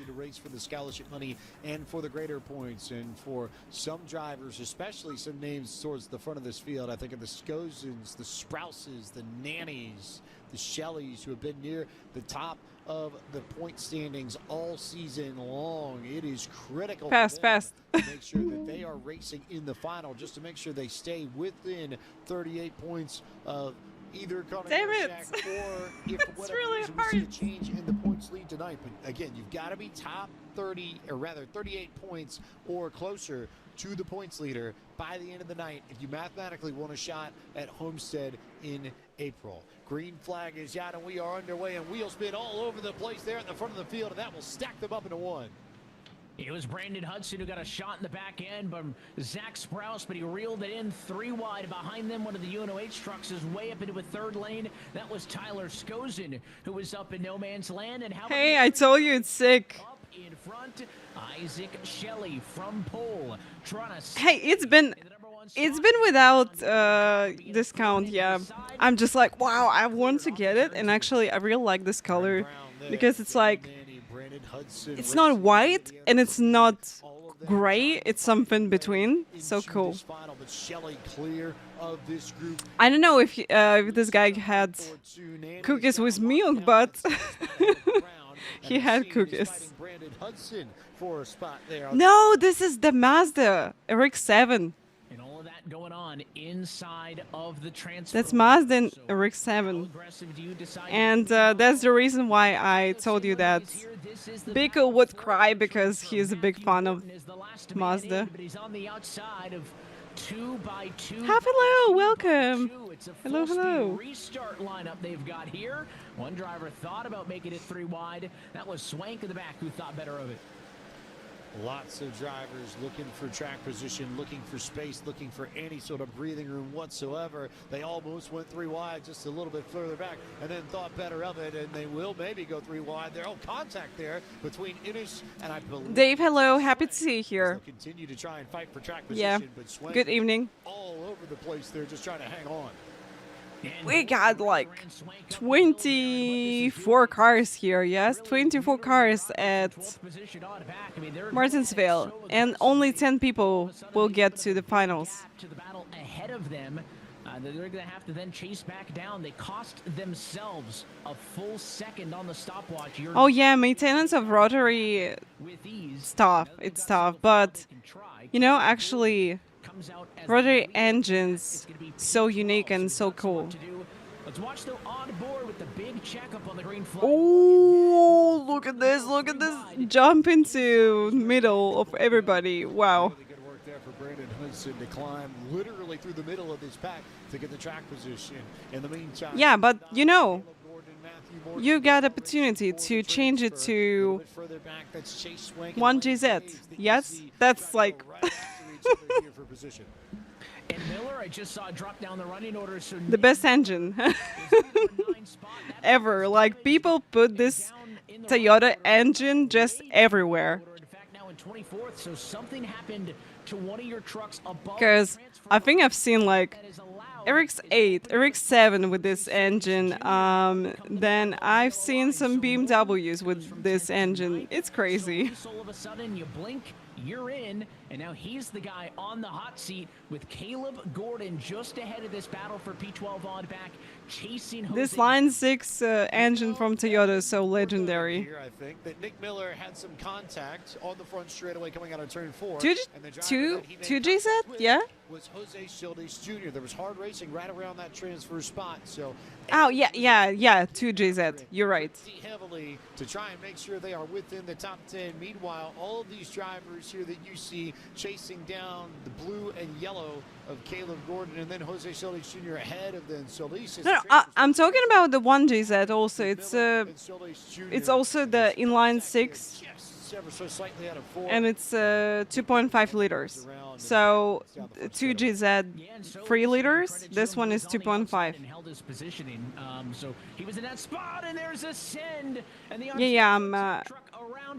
To race for the scholarship money and for the greater points, and for some drivers, especially some names towards the front of this field. I think of the Skozins, the Sprouses, the Nannies, the Shelleys, who have been near the top of the point standings all season long. It is critical fast to make sure that they are racing in the final, just to make sure they stay within 38 points of either Connor Yarashak or if for whatever really reason hard. we see a change in the points lead tonight. But again, you've got to be top 30, or rather 38 points or closer to the points leader by the end of the night if you mathematically want a shot at Homestead in April. Green flag is out and we are underway, and wheel spin all over the place there at the front of the field, and that will stack them up into one. It was Brandon Hudson who got a shot in the back end from Zach Sprouse, but he reeled it in 3 wide. Behind them, one of the UNOH trucks is way up into a 3rd lane. That was Tyler Skozen, who was up in no man's land. And how Hey, I told you it's sick. Up in front, Isaac Shelley from pole. Hey, it's been without discount, yeah. I'm just like, wow, I want to get it, and actually I really like this color because it's like, it's not white and it's not gray, it's something between. So cool. I don't know if this guy had cookies with milk, but he had cookies. No, this is the Mazda RX-7. And all of that going on inside of the transfer. That's Mazda and RX-7. And that's the reason why I told you that Biko would cry because he's a big fan of Mazda. Hello, welcome. Hello, hello. Restart lineup they've got here. One driver thought about making it 3 wide. That was Swank in the back who thought better of it. Lots of drivers looking for track position, looking for space, looking for any sort of breathing room whatsoever. They almost went 3 wide, just a little bit further back, and then thought better of it, and they will maybe go 3 wide. Their own contact there between Ineos and I believe Dave, hello, happy to see you here. Continue to try and fight for track position, but Swank good evening. all over the place there, just trying to hang on. We got like 24 cars here, yes? 24 cars at Martinsville, and only 10 people will get to the finals. To the battle ahead of them, they're going to have to then chase back down. They cost themselves a full second on the stopwatch. Oh yeah, maintenance of rotary stuff, it's tough, but you know, actually rotary engines, so unique and so cool. Let's watch the on board with the big checkup on the green flag. Oh, look at this jump into middle of everybody. Wow. Really good work there for Brandon Hudson to climb literally through the middle of this pack to get the track position. In the meantime, yeah, but you know, you got opportunity to change it to 1GZ. Yes, that's like And Miller, I just saw drop down the running order. So the best engine ever. Like, people put this Toyota engine just everywhere. In fact, now in 24th, so something happened to one of your trucks above. Because I think I've seen like RX-8, RX-7 with this engine. Then I've seen some BMWs with this engine. It's crazy. All of a sudden, you blink, you're in, and now he's the guy on the hot seat with Caleb Gordon just ahead of this battle for P12 on back, chasing Jose. This Line 6 engine from Toyota is so legendary. Here, I think that Nick Miller had some contact on the front straightaway coming out of turn 4. 2GZ? Yeah? Was Jose Schildes Jr. There was hard racing right around that transfer spot. So oh, yeah, 2GZ. You're right. Heavily to try and make sure they are within the top 10. Meanwhile, all of these drivers here that you see chasing down the blue and yellow of Caleb Gordon, and then Jose Schildes Jr. ahead of them. So no, I'm talking about the 1GZ also. It's also the inline 6. Ever so slightly out of 4. And it's 2.5 liters. So 2GZ 3 liters. This one is 2.5. Held his positioning. So he was in that spot, and there's a send. And the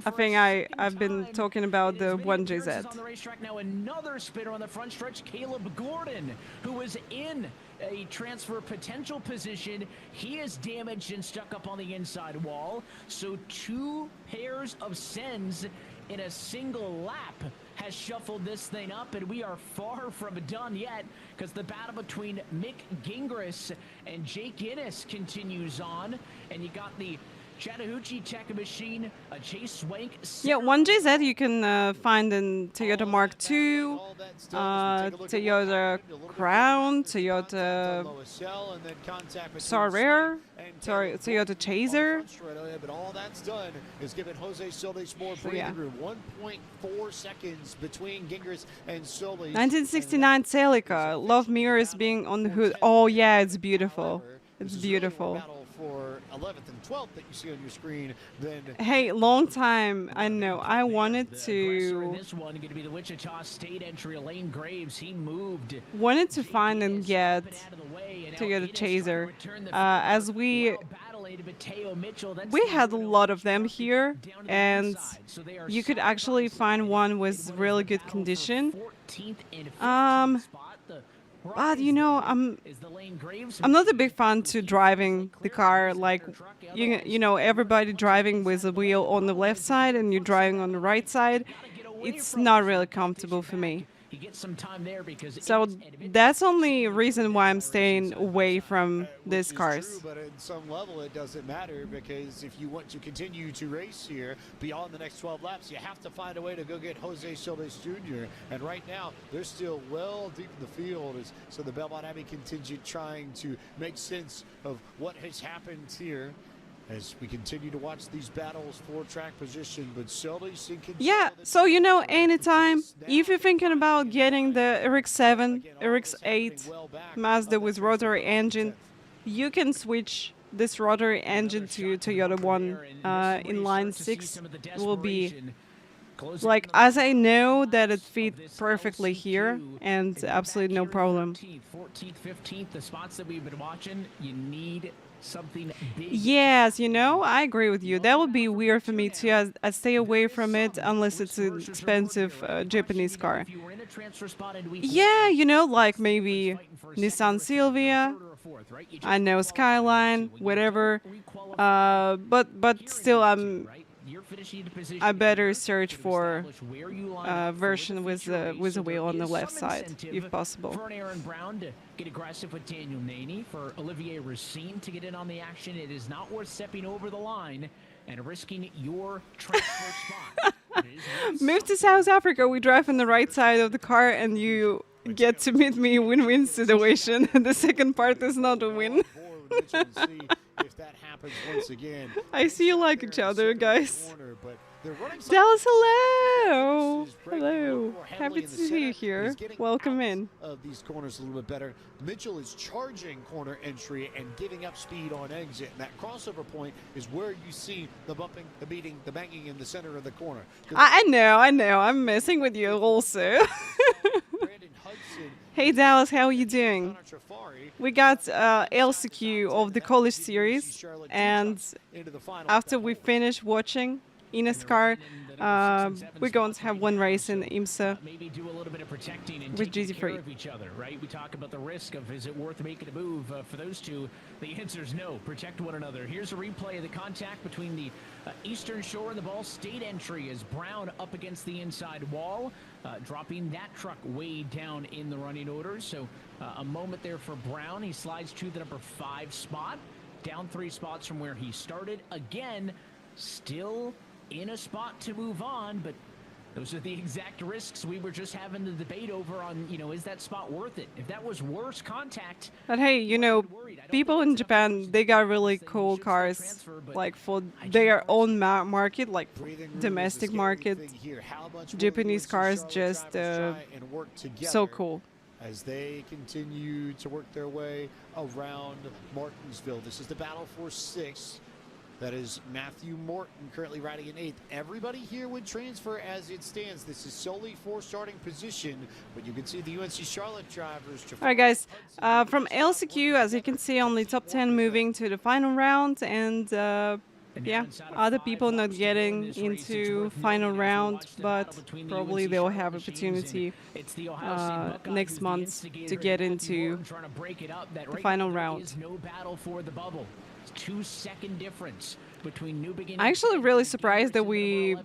I think I've been talking about the 1GZ. On the racetrack now, another spinner on the front stretch, Caleb Gordon, who was in a transfer potential position. He is damaged and stuck up on the inside wall. So 2 pairs of sends in a single lap has shuffled this thing up, and we are far from done yet, because the battle between Mick Gingras and Jake Innes continues on, and you got the Chattahoochee Tech Machine, a Chase Swank. Yeah, 1GZ you can find in Toyota Mark II, Toyota Crown, Toyota Sorare, Toyota Chaser. But all that's done is giving Jose Schildes more breathing room. 1.4 seconds between Gingras and Schildes. 1969 Celica. Love mirrors being on the hood. Oh yeah, it's beautiful. It's beautiful. for 11th and 12th that you see on your screen, then Hey, long time. I know. I wanted In to this one, going to be the Wichita State entry, Elaine Graves. He moved. find and get a chaser. As we had a lot of them here, and you could actually find one with really good condition. But you know, I'm not a big fan to driving the car like you know everybody driving with a wheel on the left side and you're driving on the right side. It's not really comfortable for me. So that's only reason why I'm staying away from these cars. True, but at some level it doesn't matter, because if you want to continue to race here beyond the next 12 laps, you have to find a way to go get Jose Solis Jr. And right now they're still well deep in the field, so the Belmont Abbey contingent trying to make sense of what has happened here as we continue to watch these battles for track position. But Solis in control. Yeah, so you know, anytime if you're thinking about getting the RX-7, RX-8 Mazda with rotary engine, you can switch this rotary engine to Toyota one in line 6. It will be like, as I know that it fits perfectly here and absolutely no problem. 14th, 15th, the spots that we've been watching, you need something big. Yes, you know, I agree with you. That would be weird for me too. I stay away from it unless it's an expensive Japanese car. Yeah, you know, like maybe Nissan Silvia, I know Skyline, whatever. But still, I better search for a version with a wheel on the left side, if possible. For Aaron Brown to get aggressive with Daniel Naney, for Olivier Racine to get in on the action, it is not worth stepping over the line and risking your transfer spot. Move to South Africa. We drive on the right side of the car, and you get to meet me win-win situation. The second part is not a win. If that happens once again. I see you like each other, guys. Dallas, hello! Hello. Happy to see you here. Welcome in. Of these corners a little bit better. Mitchell is charging corner entry and giving up speed on exit. And that crossover point is where you see the bumping, the beating, the banging in the center of the corner. I know. I'm messing with you also. Hey Dallas, how are you doing? We got LCQ of the college series, and after we finish watching eNASCAR, we're going to have one race in IMSA with GT3. Right? We talk about the risk of, is it worth making a move for those two? The answer is no. Protect one another. Here's a replay of the contact between the Eastern Shore and the Ball State entry as Brown up against the inside wall, dropping that truck way down in the running order. So a moment there for Brown. He slides to the number 5 spot, down 3 spots from where he started. Again, still in a spot to move on, but those are the exact risks we were just having the debate over on, you know, is that spot worth it? If that was worse contact. But hey, you know, people in Japan, they got really cool cars, like for their own market, like domestic market. Japanese cars just so cool. As they continue to work their way around Martinsville. This is the battle for 6th. That is Matthew Morton currently riding in 8th. Everybody here would transfer as it stands. This is solely for starting position, but you can see the UNC Charlotte drivers. All right, guys. From LCQ, as you can see, only top 10 moving to the final round, and yeah, other people not getting into final round, but probably they'll have opportunity next month to get into the final round. 2-second difference between new beginning. I'm actually really surprised that we've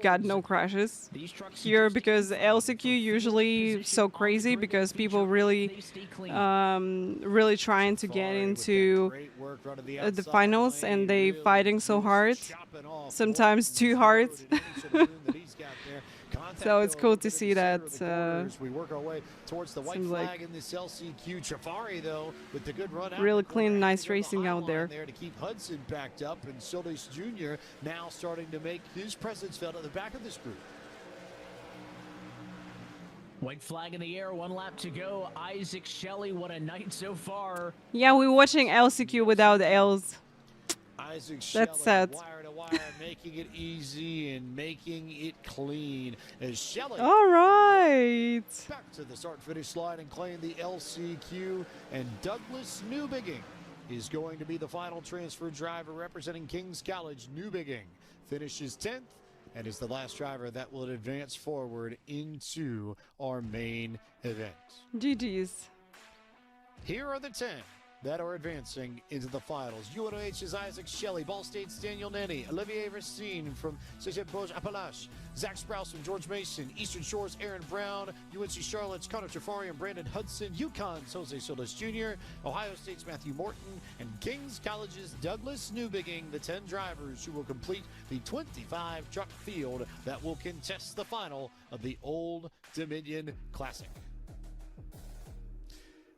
got no crashes here, because LCQ usually so crazy because people really trying to get into the finals, and they fighting so hard, sometimes too hard. So it's cool to see that. We work our way towards the white flag in this LCQ. Trafari, though, with the good run, really clean, nice racing out there. To keep Hudson backed up, and Solis Jr. now starting to make his presence felt at the back of this group. White flag in the air, 1 lap to go. Isaac Shelley, what a night so far. Yeah, we're watching LCQ without L's. Isaac That's Shelley, sad. wire to wire, making it easy and making it clean. As Shelley All right. back to the start-finish line and claim the LCQ. And Douglas Newbigging is going to be the final transfer driver representing Kings College. Newbigging finishes 10th and is the last driver that will advance forward into our main event. GG's. Here are the 10 that are advancing into the finals. UNOH's Isaac Shelley, Ball State's Daniel Nenny, Olivier Racine from Cégep Bauge Appalache, Zach Sprouse from George Mason, Eastern Shore's Aaron Brown, UNC Charlotte's Connor Trafari and Brandon Hudson, UConn's Jose Solis Jr., Ohio State's Matthew Morton, and Kings College's Douglas Newbigging, the 10 drivers who will complete the 25 truck field that will contest the final of the Old Dominion Classic.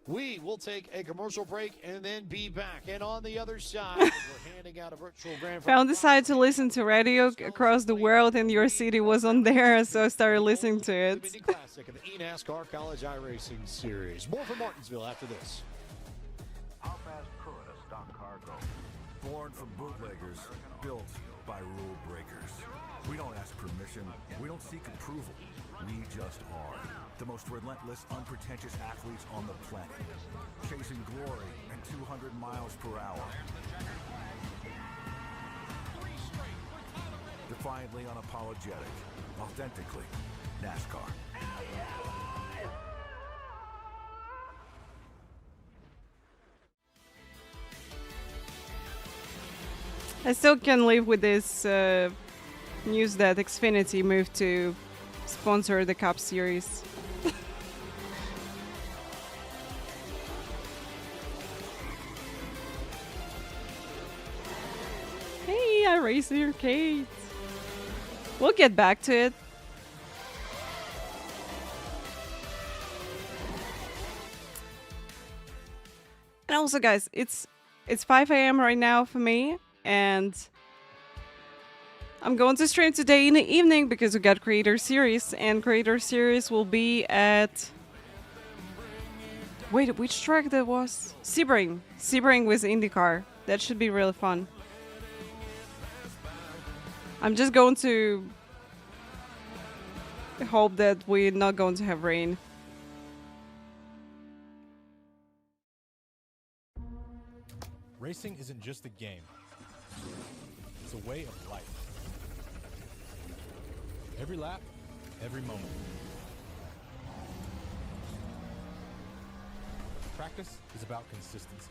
We will take a commercial break and then be back. And on the other side, we're handing out a virtual grand Found decided to listen to radio across the world, and your city was on there, so I started listening to it. Mini Classic of the eNASCAR College iRacing Series. More from Martinsville after this. How fast could a stock car go? Born from bootleggers, built by rule breakers. We don't ask permission. We don't seek approval. We just are. The most relentless, unpretentious athletes on the planet. Chasing glory at 200 miles per hour. Defiantly unapologetic. Authentically NASCAR. I still can live with this news that Xfinity moved to sponsor the Cup Series. Hey, iRacing Arcade. We'll get back to it. And also, guys, it's 5 a.m. right now for me, and I'm going to stream today in the evening because we got Creator Series, and Creator Series will be at... Wait, which track that was? Sebring. Sebring with IndyCar. That should be really fun. I'm just going to hope that we're not going to have rain. Racing isn't just a game. It's a way of life. Every lap, every moment. Practice is about consistency.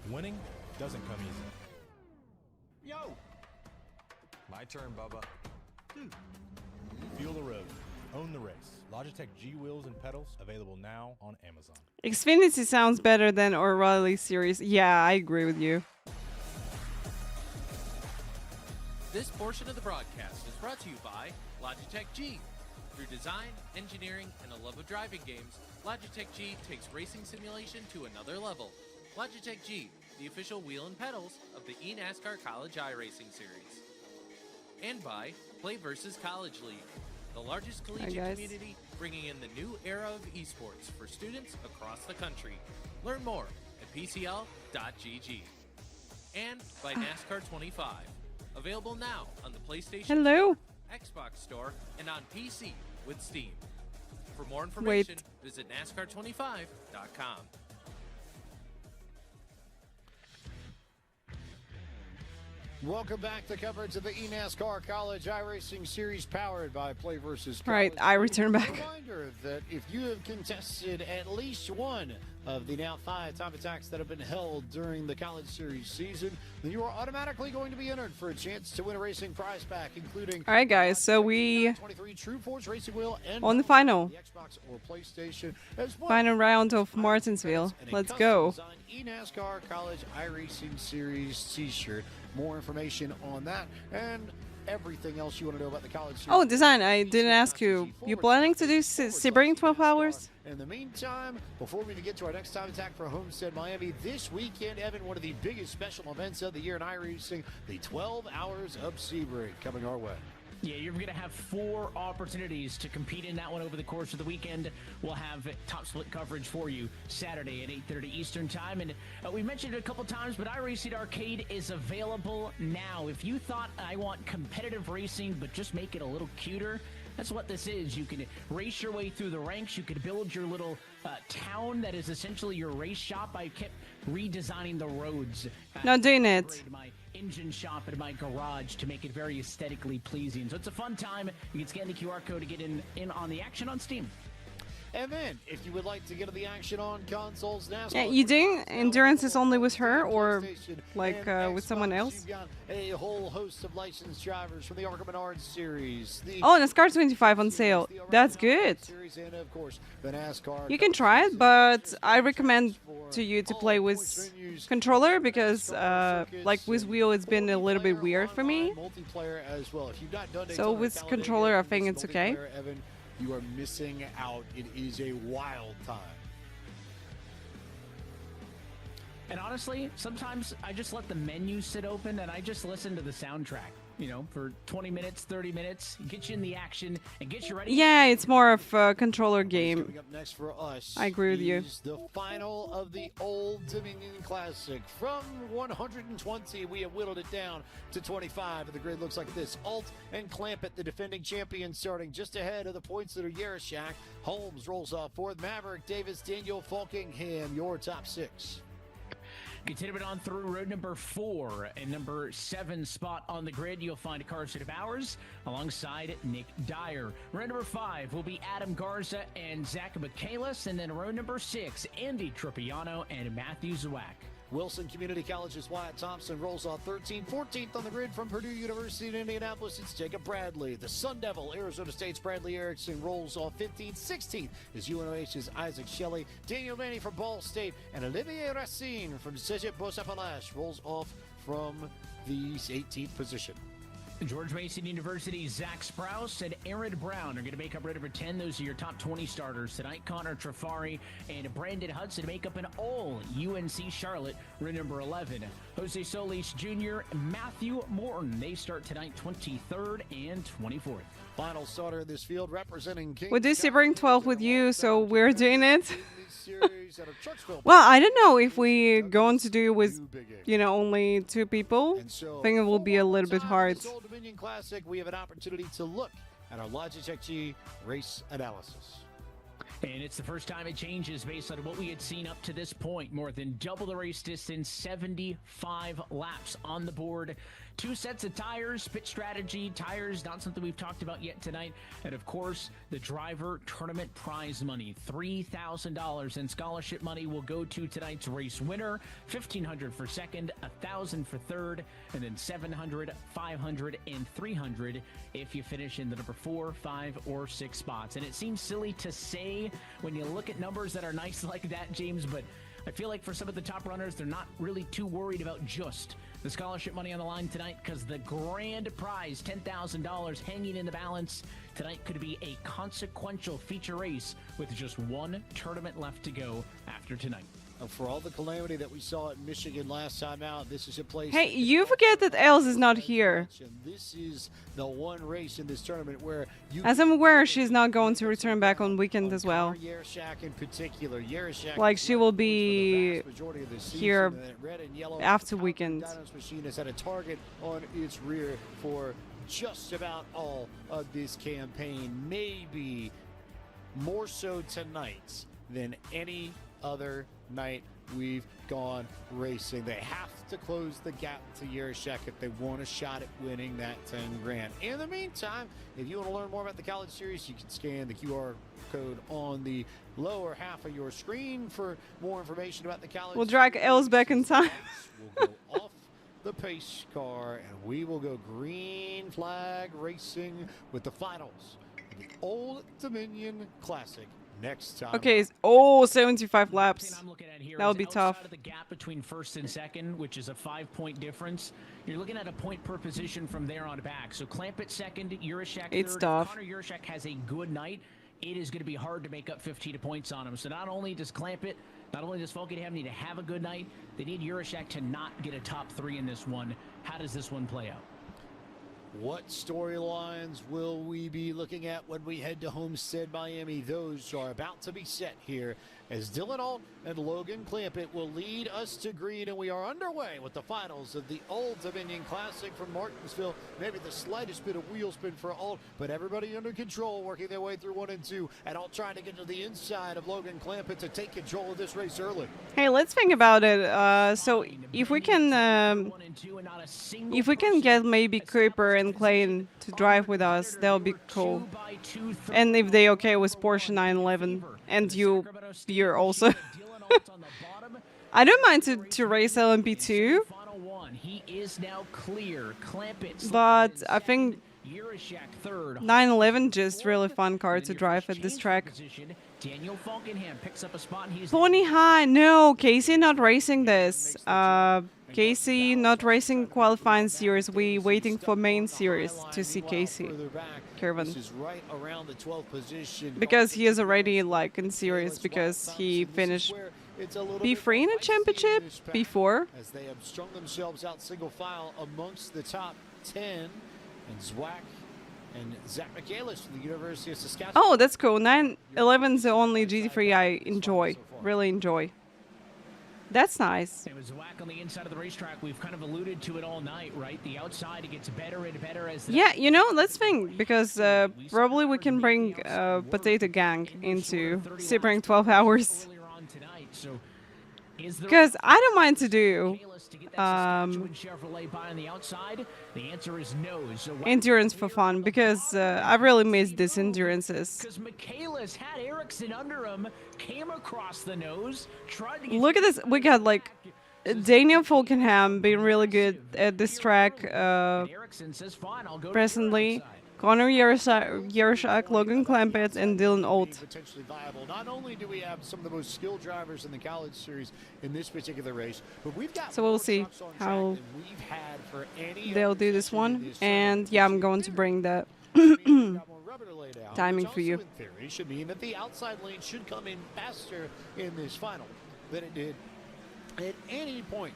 Winning doesn't come easy. Yo! My turn, Bubba. Feel the road. Own the race. Logitech G wheels and pedals available now on Amazon. Xfinity sounds better than O'Reilly Series. Yeah, I agree with you. This portion of the broadcast is brought to you by Logitech G. Through design, engineering, and a love of driving games, Logitech G takes racing simulation to another level. Logitech G, the official wheel and pedals of the eNASCAR College iRacing Series. And by Play vs. College League, the largest collegiate community bringing in the new era of esports for students across the country. Learn more at pcl.gg. And by NASCAR 25, available now on the PlayStation 4, Xbox Store, and on PC with Steam. For more information, visit NASCAR25.com. Welcome back to coverage of the eNASCAR College iRacing Series powered by Play vs. College. Right, I return back. Reminder that if you have contested at least one of the now 5 time attacks that have been held during the College Series season, then you are automatically going to be entered for a chance to win a racing prize pack, including... All right, guys, so we... 23 True Force Racing Wheel and on the final. The Xbox or PlayStation, as well. Final round of Martinsville. Let's go. eNASCAR College iRacing Series t-shirt. More information on that and everything else you want to know about the College Series. Oh, design, I didn't ask you. You planning to do Sebring 12 hours? In the meantime, before we get to our next time attack for Homestead Miami, this weekend, Evan, one of the biggest special events of the year in iRacing, the 12 Hours of Sebring coming our way. Yeah, you're going to have 4 opportunities to compete in that one over the course of the weekend. We'll have top split coverage for you Saturday at 8:30 Eastern Time. And we mentioned it a couple times, but iRacing Arcade is available now. If you thought I want competitive racing, but just make it a little cuter, that's what this is. You can race your way through the ranks. You could build your little town that is essentially your race shop. I kept redesigning the roads. Not doing it. My engine shop in my garage to make it very aesthetically pleasing. So it's a fun time. You can scan the QR code to get in on the action on Steam. And then, if you would like to get to the action on consoles, NASCAR. Yeah, you doing endurance is only with her or like with someone else? You've got a whole host of licensed drivers from the Arkham Menards series. Oh, NASCAR 25 on sale. That's good. And of course, the NASCAR. You can try it, but I recommend to you to play with controller because like with wheel it's been a little bit weird for me. Multiplayer as well. If you've not done So with controller I think it's okay. Evan, you are missing out. It is a wild time. And honestly, sometimes I just let the menu sit open and I just listen to the soundtrack, you know, for 20 minutes, 30 minutes, get you in the action and get you ready. Yeah, it's more of a controller game. Coming up next for us, I agree with you. is the final of the Old Dominion Classic. From 120, we have whittled it down to 25. And the grid looks like this. Alt and Clampett, the defending champions, starting just ahead of the points that are Yarashak. Holmes rolls off fourth. Maverick, Davis, Daniel, Falkingham, your top 6. Continuing on through road number 4 and number 7 spot on the grid, you'll find Carson Bowers alongside Nick Dyer. Road number 5 will be Adam Garza and Zach Michaelis, and then road number 6, Andy Tripiano and Matthew Zawak. Wilson Community College's Wyatt Thompson rolls off 13th. 14th on the grid from Purdue University in Indianapolis, it's Jacob Bradley. The Sun Devil, Arizona State's Bradley Erickson, rolls off 15th. 16th is UNOH's Isaac Shelley. Daniel Manny from Ball State, and Olivier Racine from Cégep Beauce-Appalaches rolls off from the 18th position. George Mason University's Zach Sprouse and Aaron Brown are going to make up road number 10. Those are your top 20 starters tonight. Connor Trafari and Brandon Hudson make up an all UNC Charlotte road number 11. Jose Solis Jr., Matthew Morton, they start tonight 23rd and 24th. Final starter in this field representing King. We do Sebring 12 with you, so we're doing it. Well, I don't know if we going to do with, you know, only 2 people. I think it will be a little bit hard. Old Dominion Classic, we have an opportunity to look at our Logitech G race analysis. And it's the first time it changes based on what we had seen up to this point. More than double the race distance, 75 laps on the board. 2 sets of tires, pit strategy, tires, not something we've talked about yet tonight. And of course, the driver tournament prize money, $3,000 in scholarship money will go to tonight's race winner. $1,500 for second, $1,000 for third, and then $700, $500, and $300 if you finish in the number 4, 5, or 6 spots. And it seems silly to say when you look at numbers that are nice like that, James, but I feel like for some of the top runners, they're not really too worried about just the scholarship money on the line tonight because the grand prize, $10,000 hanging in the balance tonight, could be a consequential feature race with just 1 tournament left to go after tonight. For all the calamity that we saw at Michigan last time out, this is a place. Hey, you forget that Els is not here. This is the one race in this tournament where you. As I'm aware, she's not going to return back on weekend as well. Yarashak in particular. Yarashak, like she will be here after weekend. Dynos Machine has had a target on its rear for just about all of this campaign. Maybe more so tonight than any other night we've gone racing. They have to close the gap to Yarashak if they want a shot at winning that 10 grand. In the meantime, if you want to learn more about the college series, you can scan the QR code on the lower half of your screen for more information about the college. We'll drag Els back in time. We'll go off the pace car and we will go green flag racing with the finals of the Old Dominion Classic next time. Okay, 75 laps. That would be tough. Outside of the gap between first and second, which is a 5-point difference, you're looking at a point per position from there on back. So Clampett second, Yarashak it's third. tough. If Connor Yarashak has a good night, it is going to be hard to make up 15 points on him. So not only does Clampett, not only does Falkenham need to have a good night, they need Yarashak to not get a top 3 in this one. How does this one play out? What storylines will we be looking at when we head to Homestead, Miami? Those are about to be set here as Dylan Alt and Logan Clampett will lead us to green, and we are underway with the finals of the Old Dominion Classic from Martinsville. Maybe the slightest bit of wheel spin for Alt, but everybody under control, working their way through 1 and 2, and Alt trying to get to the inside of Logan Clampett to take control of this race early. Hey, let's think about it. So if we can get maybe Cooper and Clayton to drive with us, that would be cool. And if they okay with Porsche 911 and you're also. I don't mind to race LMP2, but I think 911 just really fun car to drive at this track. Pony High, no, Casey not racing this. Casey not racing qualifying series. We waiting for main series to see Casey. Kevin. Because he is already like in series because he finished P3 in a championship before. As they have strung themselves out single file amongst the top 10, and Zwack and Zach Michaelis from the University of Saskatchewan. Oh, that's cool. 911 is the only GT3 I enjoy, really enjoy. That's nice. It was whack on the inside of the racetrack. We've kind of alluded to it all night, right? The outside, it gets better and better as the let's think, because probably we can bring Potato Gang into Sebring 12 hours. Because I don't mind to do endurance for fun, because I really miss these endurances. Because Michaelis had Ericsson under him, came across the nose, tried to get. Look at this. We got like Daniel Falkenham being really good at this track presently. Connor Yershak, Logan Clampett, and Dylan Alt. Potentially viable. Not only do we have some of the most skilled drivers in the college series in this particular race, but we've got so we'll see how they'll do this one. And yeah, I'm going to bring that timing for you. In theory, should mean that the outside lane should come in faster in this final than it did at any point.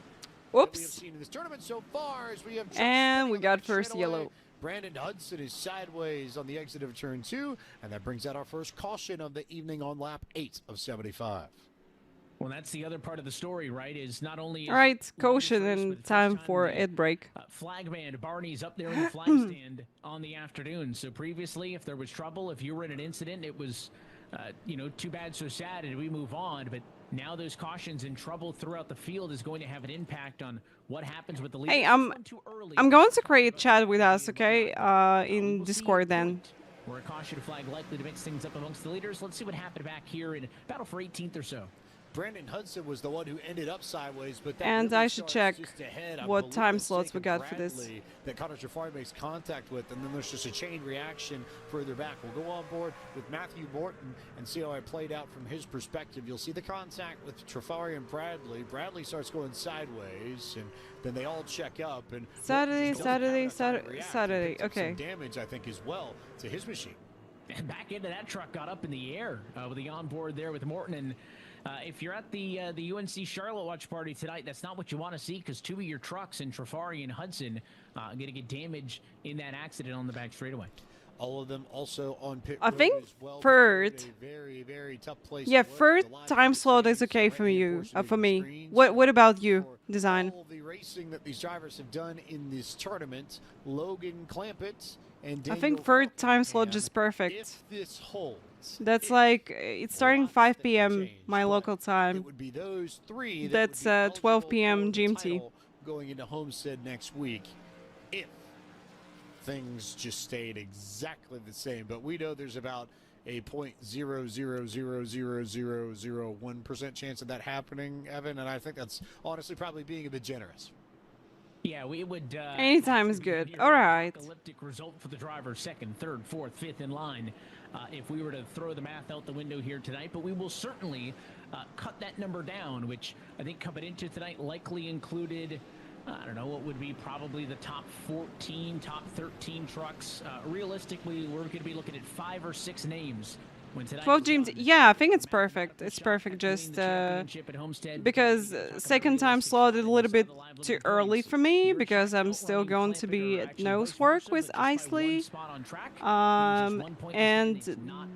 Whoops. We have seen in this tournament so far, as we have and we got first yellow. Brandon Hudson is sideways on the exit of turn 2, and that brings out our first caution of the evening on lap 8 of 75. Well, that's the other part of the story, right? Is not only all right, caution and time for ad break. Flag band Barney's up there in the flag stand on the afternoon. So previously, if there was trouble, if you were in an incident, it was, too bad, so sad, and we move on. But now those cautions and trouble throughout the field is going to have an impact on what happens with the lead. Hey, I'm going to create chat with us, okay, in Discord then. Where a caution flag likely to mix things up amongst the leaders. Let's see what happened back here in battle for 18th or so. Brandon Hudson was the one who ended up sideways, but that and really I should check what time slots we got for this. That Connor Jafari makes contact with, and then there's just a chain reaction further back. We'll go on board with Matthew Morton and see how it played out from his perspective. You'll see the contact with Trafari and Bradley. Bradley starts going sideways, and then they all check up. And Saturday. Okay. Some damage, I think, as well to his machine. And back into that truck, got up in the air with the onboard there with Morton. And if you're at the UNC Charlotte watch party tonight, that's not what you want to see, because two of your trucks in Trafari and Hudson are going to get damaged in that accident on the back straightaway. All of them also on pit I road think as well. third. Very, very tough place Yeah, to work. third The line time is slot is changed okay for slightly, you, unfortunately, for the me. screens What about you, for Design? all the racing that these drivers have done in this tournament, Logan Clampett and Daniel I think third time slot Falkenham, just perfect. If this holds, That's like, it's starting 5 p.m. my local it time. would be those three. That's, that would be 12 eligible p.m. for the GMT. title going into Homestead next week, if things just stayed exactly the same. But we know there's about a 0.0000001% chance of that happening, Evan, and I think that's honestly probably being a bit generous. Yeah, we would. Anytime is good. All right. Elliptic result for the driver, second, third, fourth, fifth in line. If we were to throw the math out the window here tonight, but we will certainly cut that number down, which I think coming into tonight likely included, I don't know, what would be probably the top 14, top 13 trucks. Realistically, we're going to be looking at 5 or 6 names 12 GMT. Yeah, I think it's perfect. It's perfect just because second time slot is a little bit too early for me because I'm still going to be at nose work with Isley. And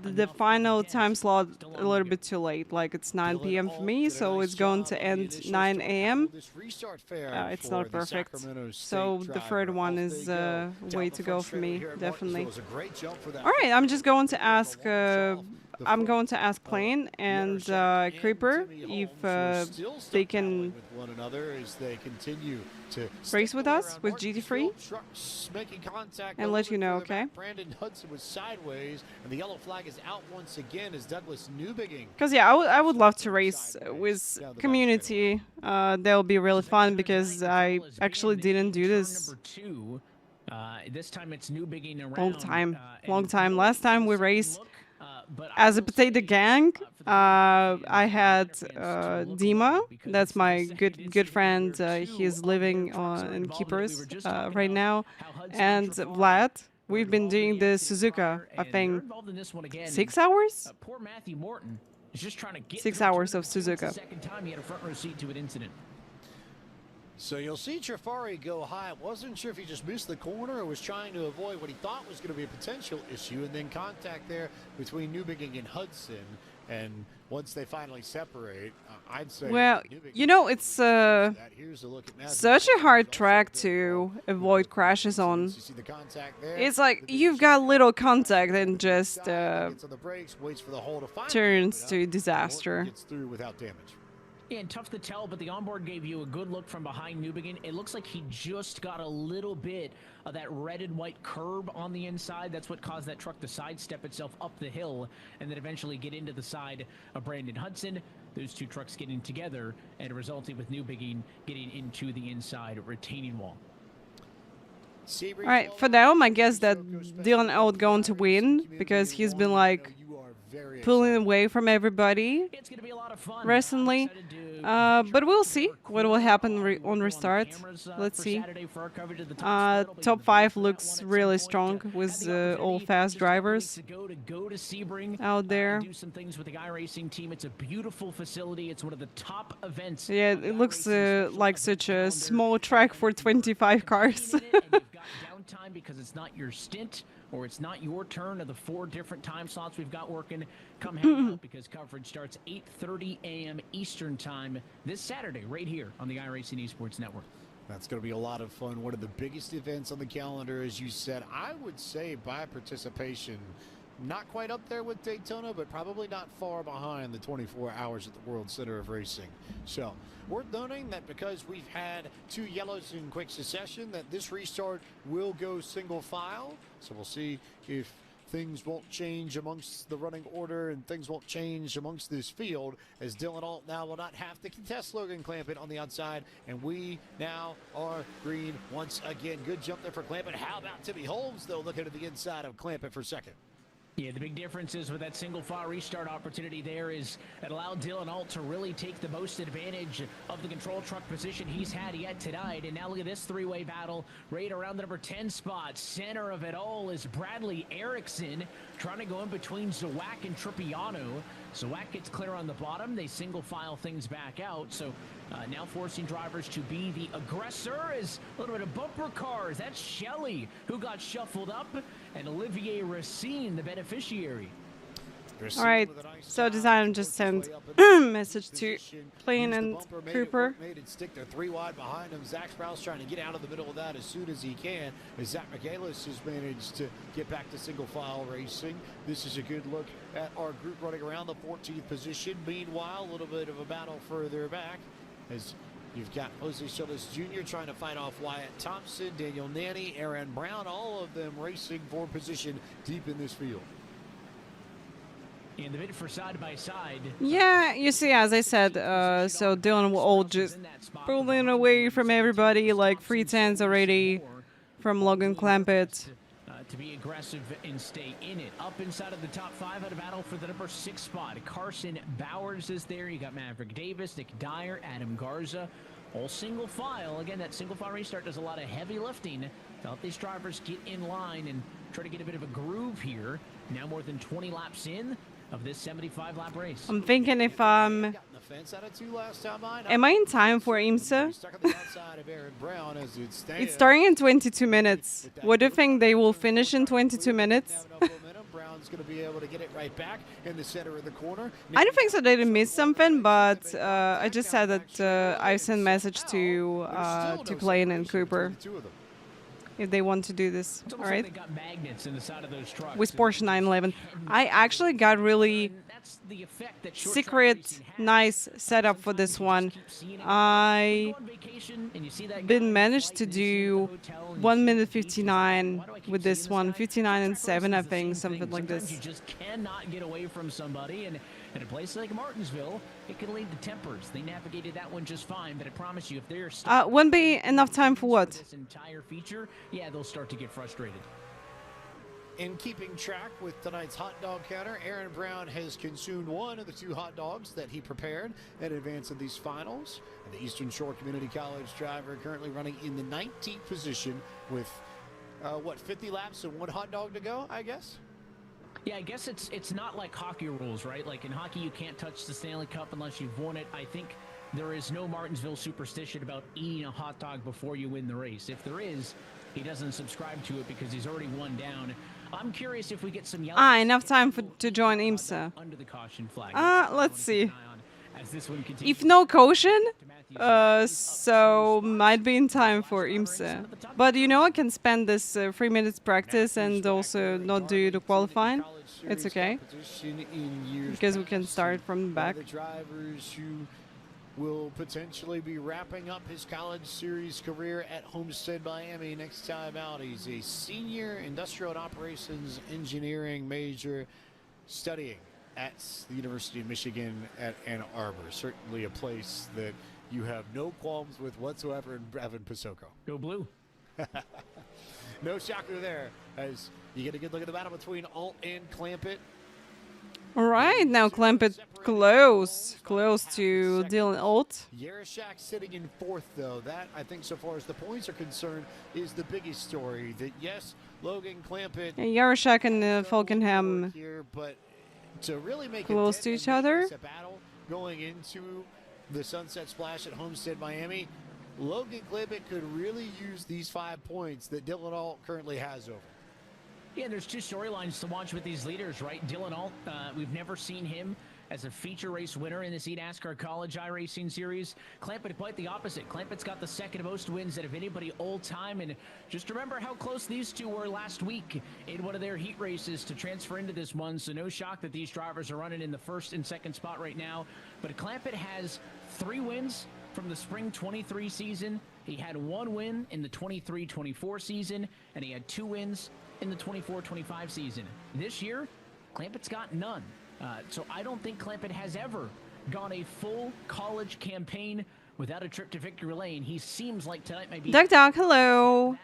the final time slot a little bit too late. Like it's 9 p.m. for me, so it's going to end 9 a.m. It's not perfect. So the third one is way to go for me, definitely. All right, I'm just going to ask. I'm going to ask Plain and Creeper if they can race with us with GT3 and let you know, okay? Brandon Hudson was sideways, and the yellow flag is out once again as Douglas Newbigging. Because yeah, I would love to race with community. That would be really fun because I actually didn't do this. This time it's Newbigging around. Long time. Last time we raced as a potato gang. I had Dima. That's my good friend. He's living in Keepers right now, and Vlad. We've been doing the Suzuka, I think, 6 hours. Poor Matthew Morton is just trying to get 6 hours of Suzuka. Second time he had a front row seat to an incident. So you'll see Trifari go high. I wasn't sure if he just missed the corner or was trying to avoid what he thought was going to be a potential issue, and then contact there between Newbigging and Hudson. And once they finally separate, I'd say... Well, you know, it's such a hard track to avoid crashes on. It's like you've got little contact and just turns to disaster. Gets through without damage. Yeah, and tough to tell, but the onboard gave you a good look from behind Newbigging. It looks like he just got a little bit of that red and white curb on the inside. That's what caused that truck to sidestep itself up the hill and then eventually get into the side of Brandon Hudson. Those two trucks getting together and resulting with Newbigging getting into the inside retaining wall. All right, for now, I guess that Dylan Old going to win because he's been like pulling away from everybody recently. But we'll see what will happen on restart. Let's see. Top 5 looks really strong with all fast drivers out there. Do some things with the iRacing team. It's a beautiful facility. It's one of the top events. Yeah, it looks like such a small track for 25 cars. Time because it's not your stint or it's not your turn of the 4 different time slots we've got working. Come hang out because coverage starts 8:30 a.m. Eastern time this Saturday right here on the iRacing Esports Network. That's going to be a lot of fun. One of the biggest events on the calendar, as you said. I would say by participation, not quite up there with Daytona, but probably not far behind the 24 hours at the World Center of Racing. So worth noting that because we've had 2 yellows in quick succession, that this restart will go single file. So we'll see if things won't change amongst the running order and things won't change amongst this field, as Dylan Alt now will not have to contest Logan Clampett on the outside, and we now are green once again. Good jump there for Clampett. How about Timmy Holmes, though, looking at the inside of Clampett for second? Yeah, the big difference is with that single file restart opportunity there is it allowed Dylan Alt to really take the most advantage of the control truck position he's had yet tonight. And now look at this 3-way battle right around the number 10 spot. Center of it all is Bradley Erickson trying to go in between Zawak and Trippiano. Zawak gets clear on the bottom. They single file things back out. So now forcing drivers to be the aggressor is a little bit of bumper cars. That's Shelley who got shuffled up and Olivier Racine the beneficiary. All right, so Design just sent message to Plain and Cooper. Made it stick. They're 3 wide behind him. Zach Sprouse trying to get out of the middle of that as soon as he can, as Zach Michaelis has managed to get back to single file racing. This is a good look at our group running around the 14th position. Meanwhile, a little bit of a battle further back as you've got Jose Solis Jr. trying to fight off Wyatt Thompson, Daniel Nanny, Aaron Brown, all of them racing for position deep in this field. In the bid for side by side. Yeah, you see, as I said, so Dylan will all just pulling away from everybody, like 310s already from Logan Clampett. To be aggressive and stay in it. Up inside of the top 5 at a battle for the number 6 spot. Carson Bowers is there. You got Maverick Davis, Nick Dyer, Adam Garza. All single file. Again, that single file restart does a lot of heavy lifting to help these drivers get in line and try to get a bit of a groove here. Now more than 20 laps in. of this 75-lap race. I'm thinking if am I in time for IMSA? It's starting in 22 minutes. What do you think they will finish in 22 minutes? I don't think so. They didn't miss something, but I just said that I sent a message to Clayton and Cooper if they want to do this. All right. They got magnets in the side of those trucks. With Porsche 911, I actually got really secret nice setup for this one. I been managed to do 1 minute 59 with this one, 59 and 7, I think, something like this. You just cannot get away from somebody, and in a place like Martinsville, it can lead to tempers. They navigated that one just fine, but I promise you, if they're won't be enough time for what? This entire feature, yeah, they'll start to get frustrated. In keeping track with tonight's hot dog counter, Aaron Brown has consumed one of the 2 hot dogs that he prepared in advance of these finals. And the Eastern Shore Community College driver currently running in the 19th position with, 50 laps and 1 hot dog to go, I guess? Yeah, I guess it's not like hockey rules, right? Like in hockey, you can't touch the Stanley Cup unless you've won it. I think there is no Martinsville superstition about eating a hot dog before you win the race. If there is, he doesn't subscribe to it because he's already won down. I'm curious if we get some yellow. Enough time to join IMSA. Under the caution flag. Let's see. As this one if no caution, so might be in time for IMSA. But you know, I can spend this 3 minutes practice and also not do the qualifying. It's okay because we can start from the back. Drivers who will potentially be wrapping up his college series career at Homestead, Miami next time out. He's a senior industrial and operations engineering major studying at the University of Michigan at Ann Arbor. Certainly a place that you have no qualms with whatsoever in Evan Pasoko. Go blue. No shocker there, as you get a good look at the battle between Alt and Clampett. All right, now Clampett close to Dylan Alt. Yarashak sitting in 4th, though. That, I think, so far as the points are concerned, is the biggest story. That, yes, Logan Clampett... And Yarashak and Falkenham here, but to really make close to each other. A battle going into the Sunset Splash at Homestead, Miami, Logan Clampett could really use these 5 points that Dylan Alt currently has over. Yeah, there's 2 storylines to watch with these leaders, right? Dylan Alt, we've never seen him as a feature race winner in this eNASCAR College iRacing Series. Clampett quite the opposite. Clampett's got the 2nd most wins out of anybody all time, and just remember how close these 2 were last week in one of their heat races to transfer into this one, so no shock that these drivers are running in the 1st and 2nd spot right now. But Clampett has 3 wins from the spring 23 season. He had 1 win in the 23-24 season, and he had 2 wins in the 24-25 season. This year, Clampett's got none. So I don't think Clampett has ever gone a full college campaign without a trip to victory lane. He seems like tonight might be... Doc, hello.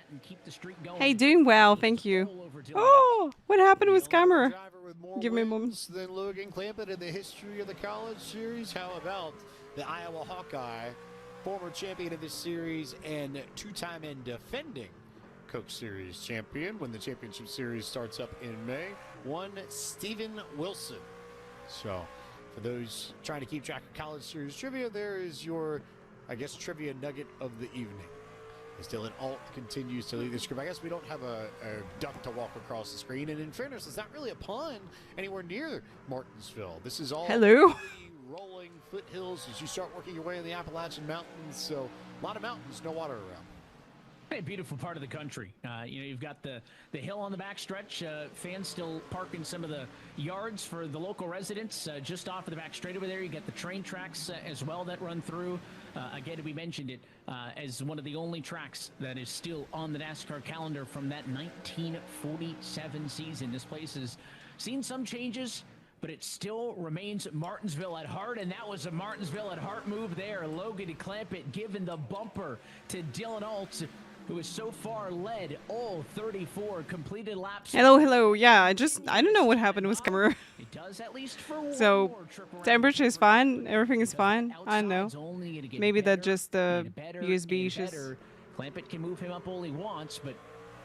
Hey, doing well, thank you. Oh, what happened with camera? Give me a moment. Than Logan Clampett in the history of the college series. How about the Iowa Hawkeye, former champion of this series and 2-time and defending Coke Series champion when the championship series starts up in May, one Steven Wilson. So for those trying to keep track of college series trivia, there is your, I guess, trivia nugget of the evening. As Dylan Alt continues to lead this group. I guess we don't have a duck to walk across the screen, and in fairness, it's not really a pond anywhere near Martinsville. This is all rolling foothills as you start working your way in the Appalachian Mountains, so a lot of mountains, no water around. Hey, beautiful part of the country. You've got the hill on the backstretch. Fans still parking some of the yards for the local residents just off of the back straight over there. You got the train tracks as well that run through. Again, we mentioned it as one of the only tracks that is still on the NASCAR calendar from that 1947 season. This place has seen some changes, but it still remains Martinsville at heart, and that was a Martinsville at heart move there. Logan Clampett giving the bumper to Dylan Alt, who has so far led all 34 completed laps. Hello. Yeah, I don't know what happened with camera. It does at least for so temperature is fine, everything is fine. I don't know. Maybe that just the USB issues. Clampett can move him up all he wants, but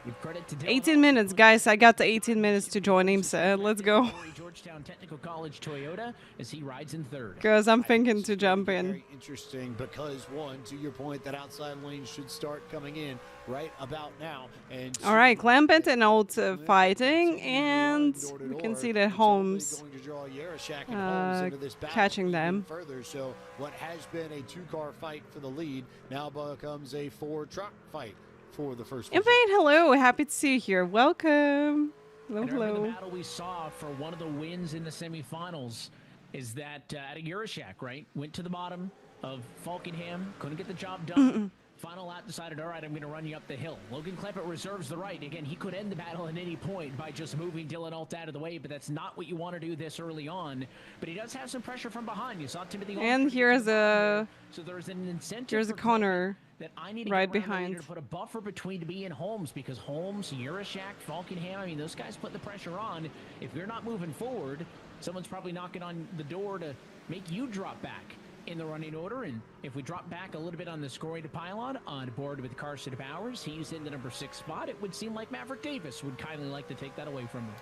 Give credit to 18 minutes, guys. I got the 18 minutes to join IMSA. Let's go. Georgetown Technical College Toyota as he rides in third. Because I'm thinking to jump in. Very interesting because, one, to your point, that outside lane should start coming in right about now. And All right, Clampett and Old fighting, and we can see that Holmes catching them. Further, so what has been a two-car fight for the lead now becomes a four-truck fight for the first. Invade, hello. Happy to see you here. Welcome. Hello, hello. The battle we saw for one of the wins in the semifinals is that at a Euroshack, right? Went to the bottom of Falkenham, couldn't get the job done. Final lap decided, all right, I'm going to run you up the hill. Logan Clampett reserves the right. Again, he could end the battle at any point by just moving Dylan Alt out of the way, but that's not what you want to do this early on. But he does have some pressure from behind. You saw Timothy. And here's a corner. That I need to right behind. To put a buffer between me and Holmes, because Holmes, Euroshack, Falkenham, I mean, those guys put the pressure on. If you're not moving forward, someone's probably knocking on the door to make you drop back in the running order. And if we drop back a little bit on the scoring pylon on board with Carson Powers, he's in the number 6 spot. It would seem like Maverick Davis would kindly like to take that away from him.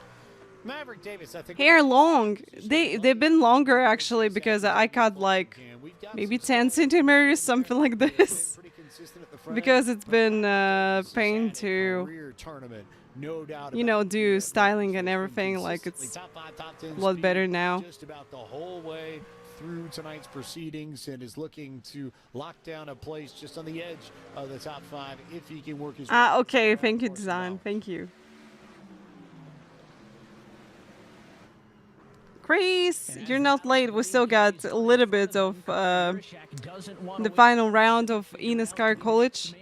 Maverick Davis, I think. Hair long. They've been longer actually, because I cut like maybe 10 centimeters, something like this. Because it's been pain to, you know, do styling and everything. Like, it's a lot better now. Just about the whole way through tonight's proceedings, and is looking to lock down a place just on the edge of the top 5 if he can work his. Okay. Thank you, Design. Thank you. Chris, you're not late. We still got a little bit of the final round of eNASCAR College.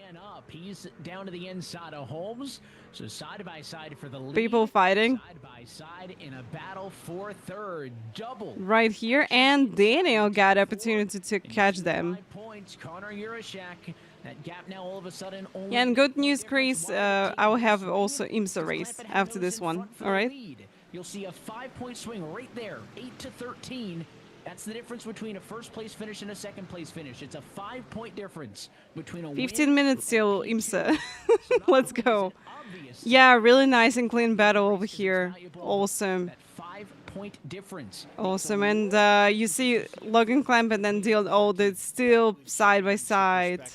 He's down to the inside of Holmes, so side by side for the lead. People fighting. Side by side in a battle for third. Double. Right here, and Daniel got opportunity to catch them. 5 points. Connor Euroshack. That gap now all of a sudden only. Yeah, and good news, Chris. I will have also IMSA race after this one. All right. You'll see a 5-point swing right there, 8-13. That's the difference between a first-place finish and a second-place finish. It's a 5-point difference between a 15 minutes till IMSA. Let's go. Yeah, really nice and clean battle over here. Awesome. That 5-point difference. Awesome. And you see Logan Clampett and Dylan Old, it's still side by side.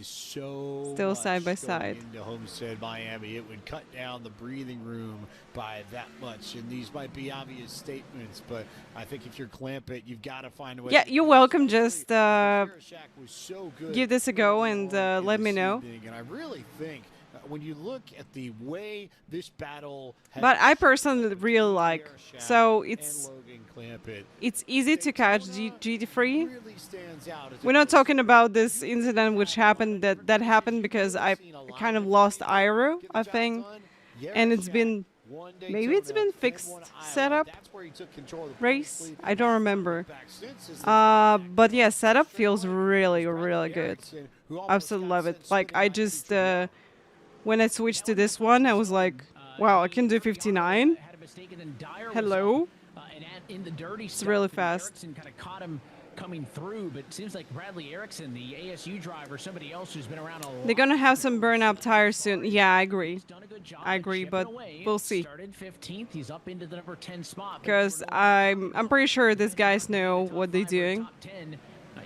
Still side by side. Into Homestead, Miami, it would cut down the breathing room by that much. And these might be obvious statements, but I think if you're Clampett, you've got to find a way. Yeah, you're welcome. Just give this a go and let me know. And I really think when you look at the way this battle has, but I personally really like, so it's easy to catch GT3. We're not talking about this incident which happened that happened because I kind of lost Iro, I think, and it's been maybe it's been fixed setup race. I don't remember. But yeah, setup feels really good. Absolutely love it. Like I just when I switched to this one, I was like, wow, I can do 59. Hello. It's really fast. Coming through, but it seems like Bradley Erickson, the ASU driver, somebody else who's been around a lot. They're gonna have some burn-up tires soon. Yeah, I agree. I agree, but we'll see. Started 15th. He's up into the number 10 spot. Because I'm pretty sure these guys know what they're doing.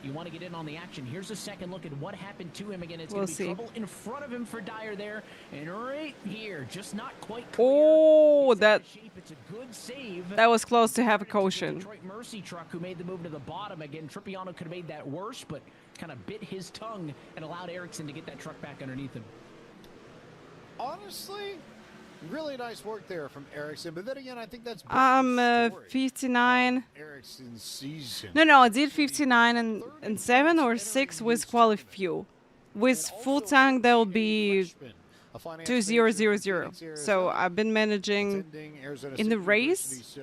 You want to get in on the action. Here's a second look at what happened to him again. It's we'll going to be see. Trouble in front of him for Dyer there, and right here, just not quite clear. Oh, that it's a good save. That was close to have a caution. Detroit Mercy truck who made the move to the bottom again. Trippiano could have made that worse, but kind of bit his tongue and allowed Erickson to get that truck back underneath him. Honestly, really nice work there from Erickson, but then again, I think that's 59. Erickson's season. No, I did 59 and 7 or 6 with quality fuel. With full tank, that will be 2000. So I've been managing in the race.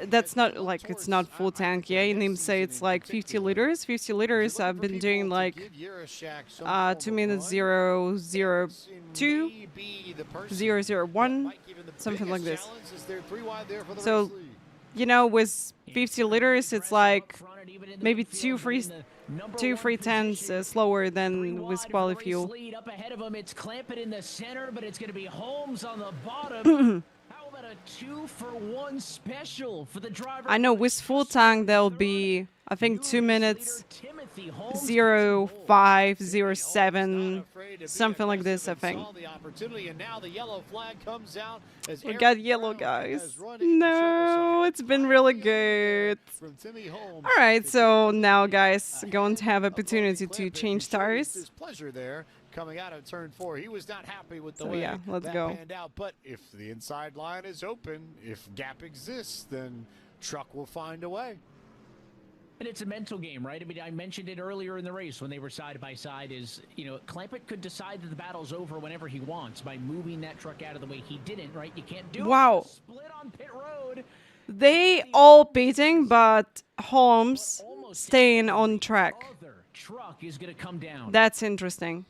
That's not like it's not full tank. Yeah, in IMSA it's like 50 liters. 50 liters. I've been doing like 2 minutes 002, 001, something like this. So, you know, with 50 liters, it's like maybe 2 2 free tenths slower than with quali fuel. Lead up ahead of him. It's Clampett in the center, but it's going to be Holmes on the bottom. How about a 2-for-1 special for the driver? I know with full tank there'll be, I think, 2 minutes, 0.507, something like this, I think. We got yellow, guys. No, it's been really good. All right, so now, guys, going to have opportunity to change tires. Coming out of turn 4, he was not happy with the way yeah, let's that go. panned out. But if the inside line is open, if gap exists, then truck will find a way. And it's a mental game, right? I mean, I mentioned it earlier in the race when they were side by side. Is Clampett could decide that the battle's over whenever he wants by moving that truck out of the way. He didn't, right? You can't do it. Split on pit road. They all beating, but Holmes staying on track. Truck is going to come down. That's interesting.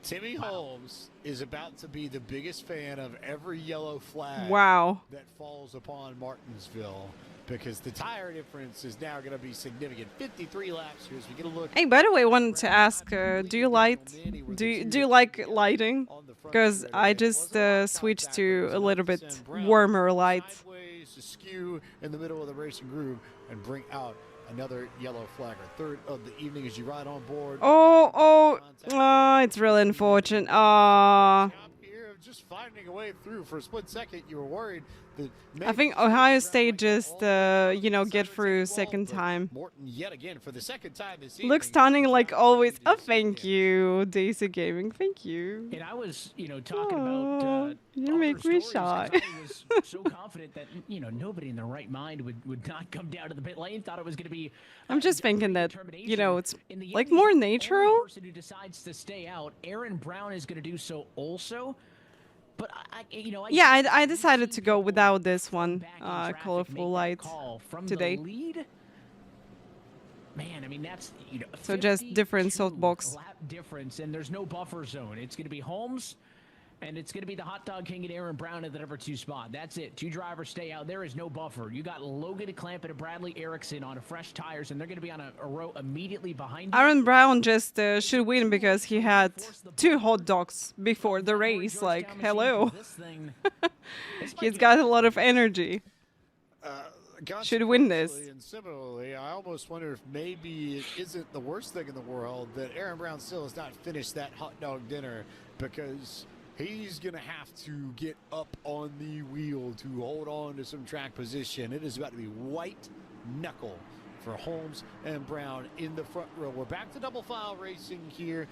Timmy Holmes is about to be the biggest fan of every yellow flag that falls upon Martinsville, because the tire difference is now going to be significant. 53 laps here as we get a look. Hey, by the way, I wanted to ask, do you like lighting? Because I just switched to a little bit warmer light. To skew in the middle of the racing groove and bring out another yellow flag, or third of the evening as you ride on board. Oh, it's really unfortunate. Just finding a way through. For a split second, you were worried that I think Ohio State just, get through second time. Morton yet again for the second time this Looks stunning like always. Oh, thank you, Daisy Gaming. Thank you. And I was, talking about. You make me shy. I was so confident that nobody in their right mind would not come down to the pit lane. Thought it was going to be. I'm just thinking that it's like more Nitro. Person who decides to stay out, Aaron Brown is going to do so also. But I decided to go without this one colorful light today. Man, I mean that's so just different softbox. Lap difference, and there's no buffer zone. It's going to be Holmes, and it's going to be the hot dog king and Aaron Brown at the number 2 spot. That's it. 2 drivers stay out. There is no buffer. You got Logan Clampett and Bradley Erickson on fresh tires, and they're going to be on a row immediately behind you. Aaron Brown just should win because he had 2 hot dogs before the race. Like, hello. He's got a lot of energy. Should win this. And similarly, I almost wonder if maybe it isn't the worst thing in the world that Aaron Brown still has not finished that hot dog dinner, because he's going to have to get up on the wheel to hold on to some track position. It is about to be white knuckle for Holmes and Brown in the front row. We're back to double file racing here.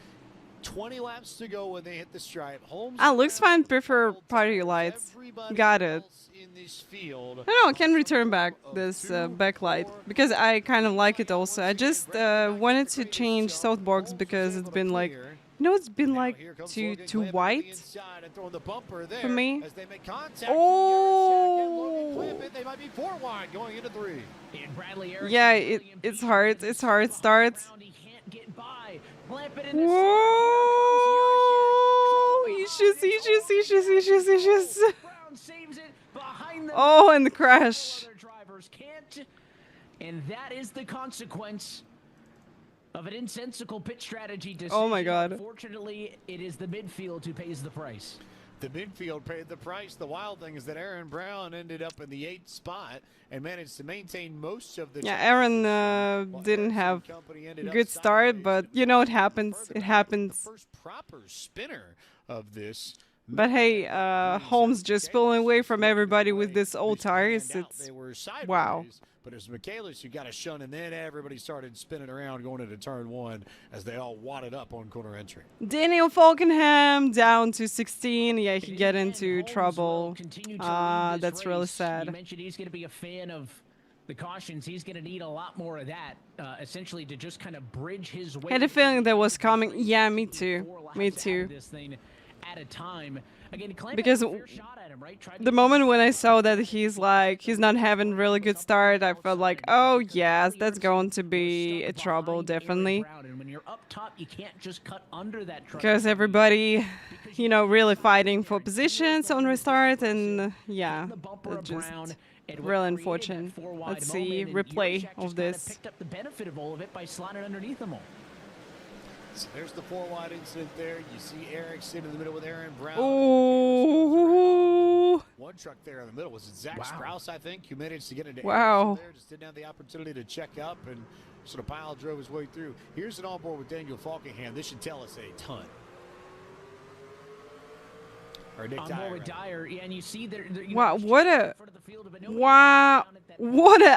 20 laps to go when they hit the stripe. Holmes looks fine. Prefer party lights. Got it. No, I can return back this backlight because I kind of like it also. I just wanted to change softbox because it's been like, it's been like too white for me. Oh! Yeah, it's hard. It's hard. Starts. Whoa! Issues. Oh, and the crash. And that is the consequence of an insensical pit strategy decision. Oh my God. Unfortunately, it is the midfield who pays the price. The midfield paid the price. The wild thing is that Aaron Brown ended up in the 8th spot and managed to maintain most of the. Yeah, Aaron didn't have a good start, but it happens. It happens. First proper spinner of this. But hey, Holmes just pulling away from everybody with this old tires. It's wow. But it was Michaelis who got a shun, and then everybody started spinning around going into turn 1 as they all wadded up on corner entry. Daniel Falkenham down to 16. Yeah, he get into trouble. That's really sad. You mentioned he's going to be a fan of the cautions. He's going to need a lot more of that, essentially, to just kind of bridge his way. Had a feeling that was coming. Yeah, me too. Me too. This thing at a time. Again, because the moment when I saw that he's not having really good start, I felt like, oh yes, that's going to be a trouble, definitely. Because everybody, really fighting for positions on restart, and yeah, that just Real unfortunate. Let's see replay of this. Picked up the benefit of all of it by sliding underneath them all. So there's the 4-wide incident there. You see Ericsson in the middle with Aaron Brown. Oh. One truck there in the middle was Zach Strauss, I think, who managed to get into Wow. there. Just didn't have the opportunity to check up and sort of pile drove his way through. Here's an onboard with Daniel Falkenham. This should tell us a ton. Or Nick on board with Dyer, yeah, and you see there. Wow, what a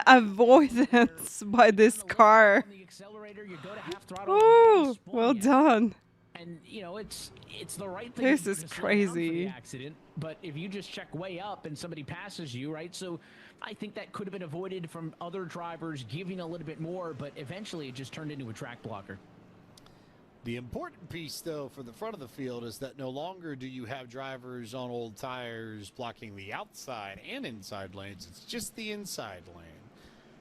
avoidance by this car. Oh, well done. And you know it's the right thing. This is crazy. For the accident, but if you just check way up and somebody passes you, right? So I think that could have been avoided from other drivers giving a little bit more, but eventually it just turned into a track blocker. The important piece, though, for the front of the field is that no longer do you have drivers on old tires blocking the outside and inside lanes. It's just the inside lane.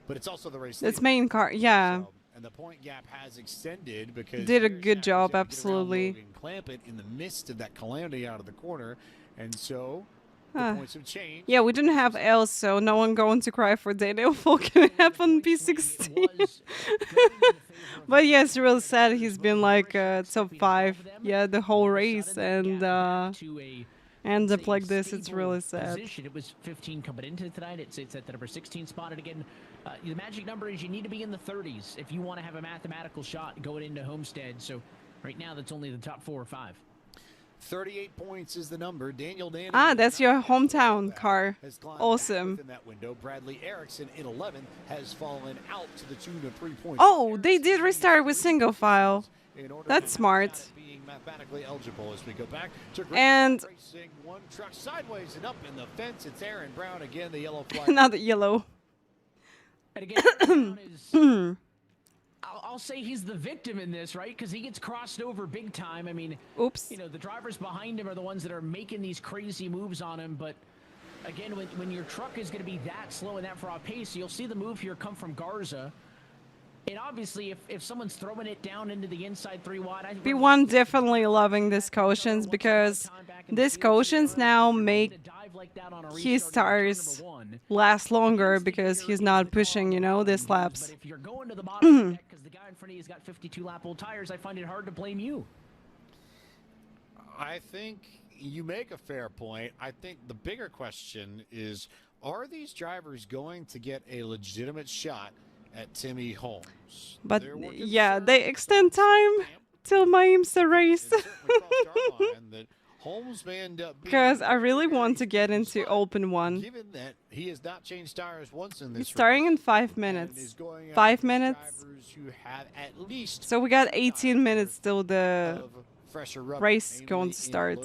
But it's also the race. It's main car, yeah. So, and the point gap has extended because did a good job, absolutely. Clamp it in the midst of that calamity out of the corner, and so the points have changed. Yeah, we didn't have L, so no one going to cry for Daniel Falkenham on P16. But yeah, it's real sad. He's been like top 5, yeah, the whole race, and ends up like this. It's really sad. It was 15 coming into tonight. It's at the number 16 spot. And again, the magic number is you need to be in the 30s if you want to have a mathematical shot going into Homestead. So right now, that's only the top 4 or 5. 38 points is the number. Daniel Danny. That's your hometown car. Awesome. In that window, Bradley Erickson in 11th has fallen out to the tune of 3 points. Oh, they did restart with single file. That's smart. Being mathematically eligible as we go back to and racing. One truck sideways and up in the fence. It's Aaron Brown again. The yellow flag. Not the yellow. And again, I'll say he's the victim in this, right? Because he gets crossed over big time. I mean, oops. You know, the drivers behind him are the ones that are making these crazy moves on him. But again, when your truck is going to be that slow and that far off pace, you'll see the move here come from Garza. And obviously, if someone's throwing it down into the inside 3 wide, P1 definitely loving these cautions because these cautions now make his tires last longer because he's not pushing, you know, these laps. But if you're going to the bottom because the guy in front of you has got 52 lap old tires, I find it hard to blame you. I think you make a fair point. I think the bigger question is, are these drivers going to get a legitimate shot at Timmy Holmes? But yeah, they extend time till my IMSA race. Because I really want to get into open one. Given that he has not changed tires once in this it's starting in 5 minutes. 5 minutes. So we got 18 minutes till the race going to start.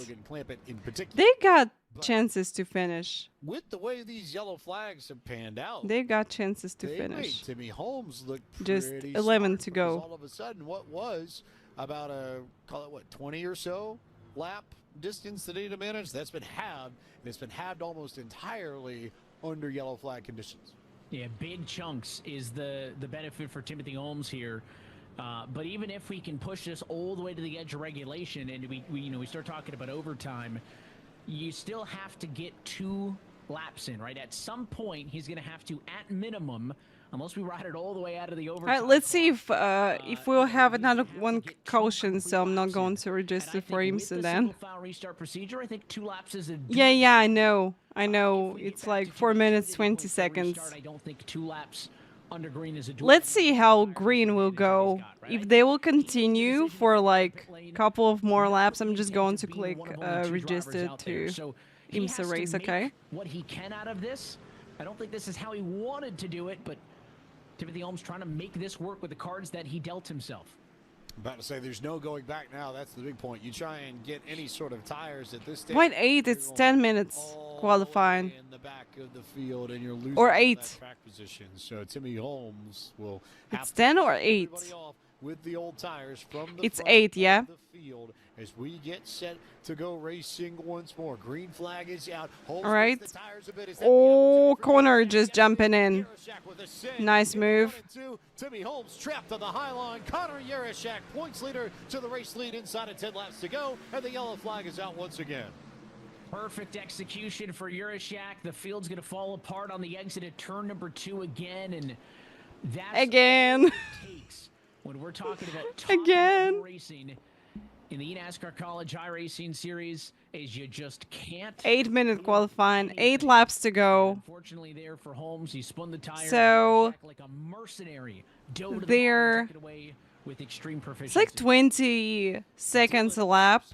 They got chances to finish. With the way these yellow flags have panned out, they got chances to finish. Timmy Holmes look just 11 to go. All of a sudden, what was about a 20 or so lap distance that he had to manage, that's been halved. And it's been halved almost entirely under yellow flag conditions. Yeah, big chunks is the benefit for Timothy Holmes here. But even if we can push this all the way to the edge of regulation, and we start talking about overtime, you still have to get 2 laps in, right? At some point, he's going to have to, at minimum, unless we ride it all the way out of the overtime. All right, let's see if we'll have another one caution, so I'm not going to register for IMSA then. Restart procedure, I think 2 laps is a yeah, I know. It's like 4 minutes, 20 seconds. I don't think 2 laps under green is a let's see how green will go. If they will continue for like a couple of more laps, I'm just going to click register to IMSA race, okay? What he can out of this. I don't think this is how he wanted to do it, but Timothy Holmes trying to make this work with the cards that he dealt himself. I'm about to say there's no going back now. That's the big point. You try and get any sort of tires at this stage. 0.8, it's 10 minutes qualifying. In the back of the field, and you're losing or 8. Track position. So Timmy Holmes will. It's 10 or 8. With the old tires from the it's 8, yeah. The field as we get set to go racing once more. Green flag is out. All right. Oh, corner just jumping in. Nice move. Timmy Holmes trapped on the high line. Connor Yarashak points leader to the race lead inside of 10 laps to go, and the yellow flag is out once again. Perfect execution for Urashak. The field's going to fall apart on the exit at turn number 2 again, and that's again. all it takes when we're talking about top Again. racing in the eNASCAR College iRacing Series. Is you just can't. 8-minute qualifying, 8 laps to go. Unfortunately, there for Holmes, he spun the tires. So like a mercenary. Dove to the there. ball and took it away with extreme proficiency. It's like 20 seconds a lap,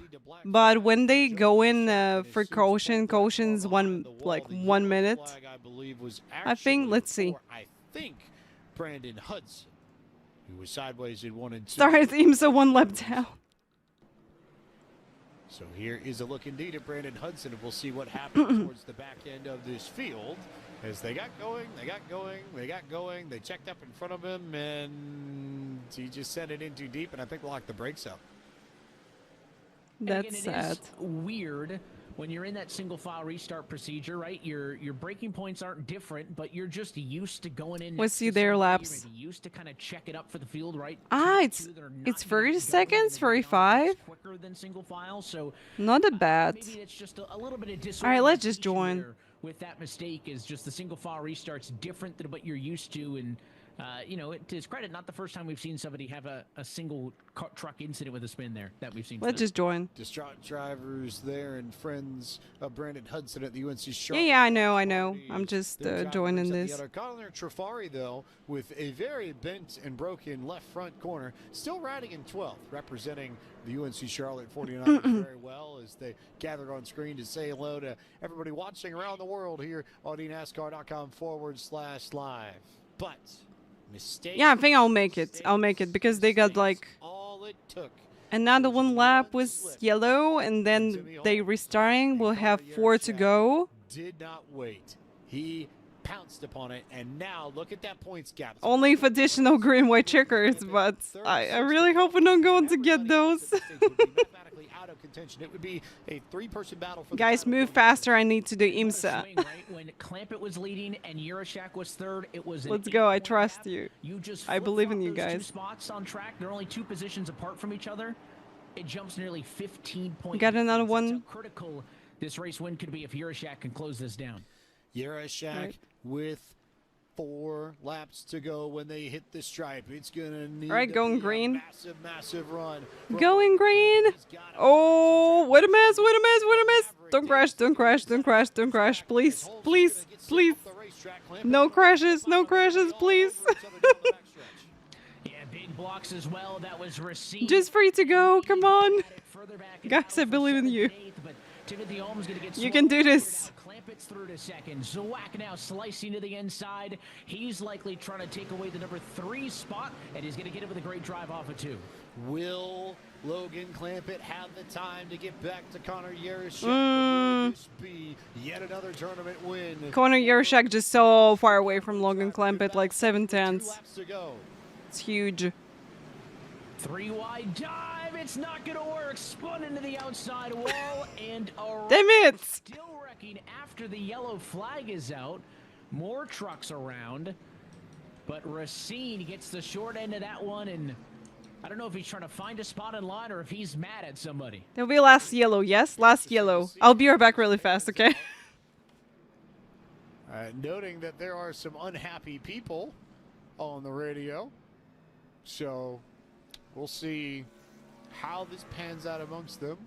but when they go in for caution's 1 minute. I think. Let's see. I think Brandon Hudson, who was sideways in 1 and 2. Started IMSA 1 lap down. So here is a look indeed at Brandon Hudson, and we'll see what happens towards the back end of this field. As they got going, they checked up in front of him, and he just sent it in too deep, and I think locked the brakes up. That's sad. It is weird when you're in that single file restart procedure, right? Your braking points aren't different, but you're just used to going in. Let's see their laps. You're used to kind of check it up for the field, right? It's 30 seconds, 35. Quicker than single file, so not that bad. maybe it's just a little bit of All right, let's just join. With that mistake is just the single file restart's different than what you're used to, and you know, to his credit, not the first time we've seen somebody have a single truck incident with a spin there that we've seen. Let's just join. Distraught drivers there and friends of Brandon Hudson at the UNC Charlotte. Yeah, I know. I'm just joining this. Connor Trafari, though, with a very bent and broken left front corner, still riding in 12th, representing the UNC Charlotte 49ers very well as they gathered on screen to say hello to everybody watching around the world here on eNASCAR.com/live. But yeah, I think I'll make it. I'll make it because they got like another 1 lap was yellow, and then they restarting. We'll have 4 to go. Did not wait. He pounced upon it, and now look at that points gap. Only if additional green white checkers, but I really hope we're not going to get those. It would be a 3-person battle for guys, move faster. I need to do IMSA. When Clampett was leading and Urashak was third, it was. Let's go. I trust you. Just I believe in you those guys. 2 spots on track. They're only 2 positions apart from each other. It jumps nearly 15 points. Got another one. That's how critical this race win could be if Urashak can close this down. Urashak with 4 laps to go when they hit the stripe. It's gonna need going green. Massive run. Going green. Oh, what a mess! What a mess! What a mess! Don't crash! Don't crash! Don't crash! Don't crash! Please! Please! Please! No crashes! No crashes! Please! Yeah, big blocks as well. That was received. Just free to go. Come on, guys! I believe in you. You can do this. Clampett's through to second. Zawak now slicing to the inside. He's likely trying to take away the number 3 spot, and he's going to get it with a great drive off of 2. Will Logan Clampett have the time to get back to Connor Urashak? Will this be yet another tournament win? Connor Urashak just so far away from Logan Clampett, like 7 tenths. It's huge. 3 wide dive. It's not going to work. Spun into the outside wall and damn it! Still wrecking after the yellow flag is out. More trucks around, but Racine gets the short end of that one, and I don't know if he's trying to find a spot in line or if he's mad at somebody. There'll be last yellow. Yes, last yellow. I'll be right back really fast. Okay. Noting that there are some unhappy people on the radio, so we'll see how this pans out amongst them.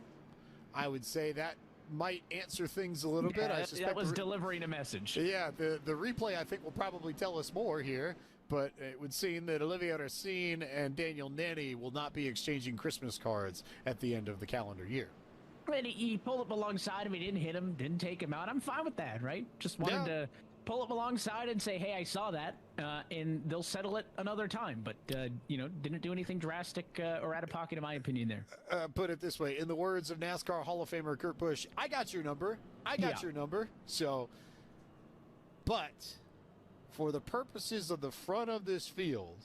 I would say that might answer things a little bit. I suspect that was delivering a message. Yeah, the replay I think will probably tell us more here, but it would seem that Olivier Racine and Daniel Nanny will not be exchanging Christmas cards at the end of the calendar year. And he pulled up alongside him. He didn't hit him, didn't take him out. I'm fine with that, right? Just wanted to pull up alongside and say, hey, I saw that, and they'll settle it another time. But, you know, didn't do anything drastic or out of pocket, in my opinion, there. Put it this way. In the words of NASCAR Hall of Famer Kurt Busch, I got your number. I got your number. So, but for the purposes of the front of this field,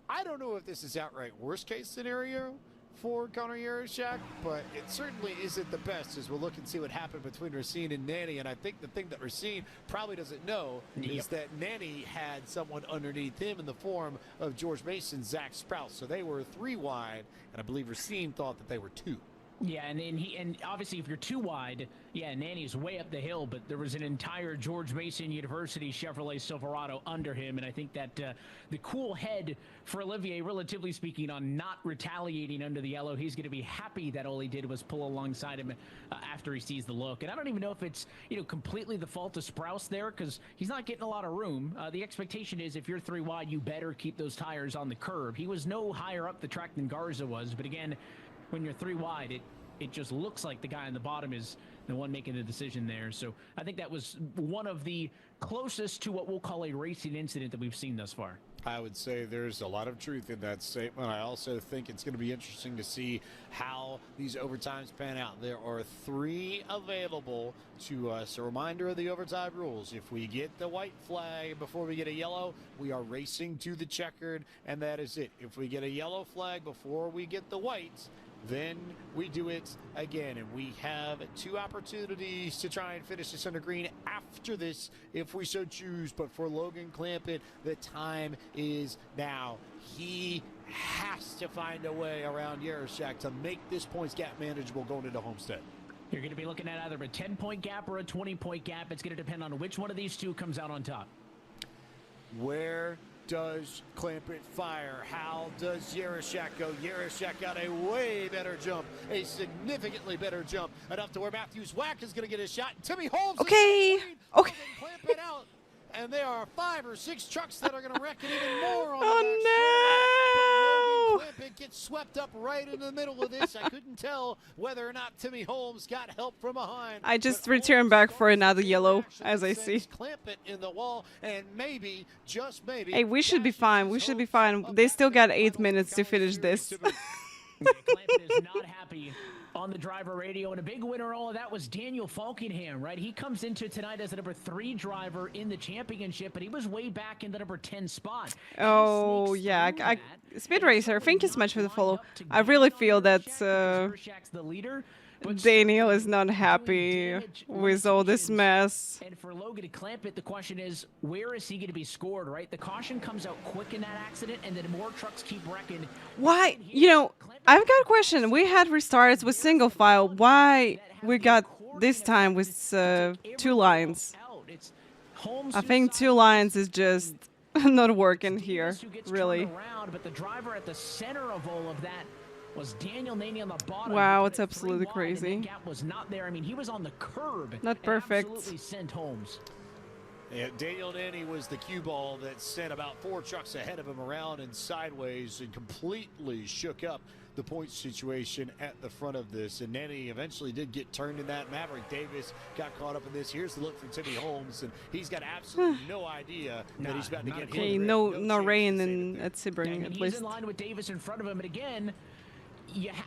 I don't know if this is outright worst-case scenario for Connor Urashak, but it certainly isn't the best as we'll look and see what happened between Racine and Nanny. And I think the thing that Racine probably doesn't know is that Nanny had someone underneath him in the form of George Mason, Zach Sprouse. So they were 3 wide, and I believe Racine thought that they were 2. Yeah, and obviously if you're too wide, yeah, Nanny's way up the hill, but there was an entire George Mason University Chevrolet Silverado under him, and I think that the cool head for Olivier, relatively speaking, on not retaliating under the yellow, he's going to be happy that all he did was pull alongside him after he sees the look. And I don't even know if it's completely the fault of Sprouse there, because he's not getting a lot of room. The expectation is if you're 3 wide, you better keep those tires on the curb. He was no higher up the track than Garza was, but again, when you're 3 wide, it just looks like the guy on the bottom is the one making the decision there. So I think that was one of the closest to what we'll call a racing incident that we've seen thus far. I would say there's a lot of truth in that statement. I also think it's going to be interesting to see how these overtimes pan out. There are 3 available to us. A reminder of the overtime rules. If we get the white flag before we get a yellow, we are racing to the checkered, and that is it. If we get a yellow flag before we get the white, then we do it again, and we have 2 opportunities to try and finish this under green after this if we so choose. But for Logan Clampett, the time is now. He has to find a way around Yarashak to make this points gap manageable going into Homestead. You're going to be looking at either a 10-point gap or a 20-point gap. It's going to depend on which one of these 2 comes out on top. Where does Clampett fire? How does Yarashak go? Yarashak got a way better jump, a significantly better jump, enough to where Matthews Wack is going to get a shot. And Timmy Holmes is Clampett out, and there are 5 or 6 trucks that are going to wreck it even more on the Logan Clampett gets swept up right in the middle of this. I couldn't tell whether or not Timmy Holmes got help from behind. I just returned back for another yellow, as I see. Clampett in the wall, and maybe, just maybe. Hey, we should be fine. We should be fine. They still got 8 minutes to finish this. Clampett is not happy on the driver radio, and a big winner all of that was Daniel Falkingham, right? He comes into tonight as the number 3 driver in the championship, but he was way back in the number 10 spot. Oh, yeah. Speed Racer, thank you so much for the follow. I really feel that the leader. Daniel is not happy with all this mess. And for Logan Clampett, the question is, where is he going to be scored, right? The caution comes out quick in that accident, and then more trucks keep wrecking. Why? I've got a question. We had restarts with single file. Why we got this time with 2 lines? I think 2 lines is just not working here, really. But the driver at the center of all of that was Daniel Naney on the bottom. Wow, it's absolutely crazy. The gap was not there. I mean, he was on the curb. Not perfect. Absolutely sent Holmes. Yeah, Daniel Naney was the cue ball that sent about 4 trucks ahead of him around and sideways and completely shook up the point situation at the front of this. And Naney eventually did get turned in that. Maverick Davis got caught up in this. Here's the look from Timmy Holmes, and he's got absolutely no idea that he's about to get hit. No rain at Sebring, at he's least. In line with Davis in front of him, and again,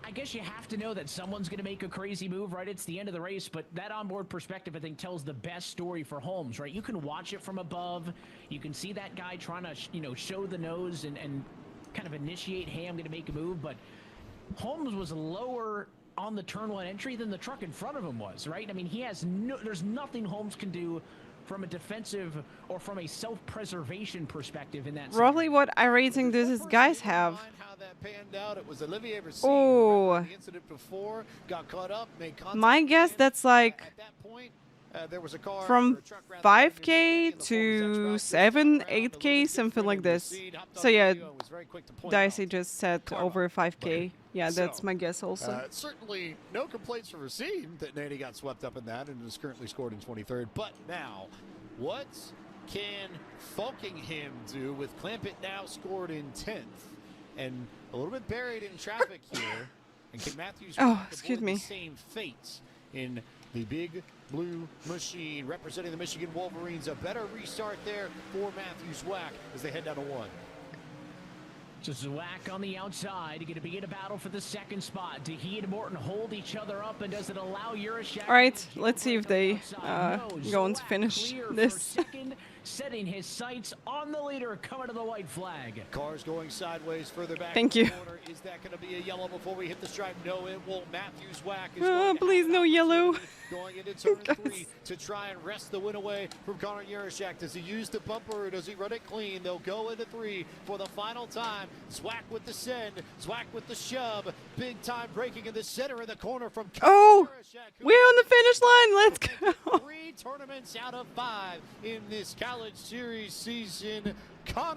I guess you have to know that someone's going to make a crazy move, right? It's the end of the race, but that onboard perspective, I think, tells the best story for Holmes, right? You can watch it from above. You can see that guy trying to, show the nose and kind of initiate, hey, I'm going to make a move, but Holmes was lower on the turn 1 entry than the truck in front of him was, right? I mean, there's nothing Holmes can do from a defensive or from a self-preservation perspective in that. Roughly what iRacing does these guys have. Oh, my guess that's like from 5K to 7, 8K, something like this. So yeah, Dicey just said over 5K. Yeah, that's my guess also. Certainly no complaints from Racine that Naney got swept up in that and is currently scored in 23rd. But now, what can Falkingham do with Clampett now scored in 10th and a little bit buried in traffic here? And can Matthews excuse me. The same fate in the big blue machine representing the Michigan Wolverines? A better restart there for Matthews Wack as they head down to 1. Just Zwack on the outside, going to be in a battle for the 2nd spot. He and Morton hold each other up, and does it allow Yarashak? All right, let's see if they going to finish this. setting his sights on the leader coming to the white flag. Cars going sideways further back. Thank in you. the corner. Is that going to be a yellow before we hit the stripe? No, it won't. Matthews whack is Please, no yellow. Going into turn 3 to try and wrest the win away from Connor Yarashak. Does he use the bumper or does he run it clean? They'll go into 3 for the final time. Zwack with the send, Zwack with the shove. Big time braking in the center of the corner from Connor Yarashak. We're on the finish line. Let's go. 3 tournaments out of 5 in this College Series season.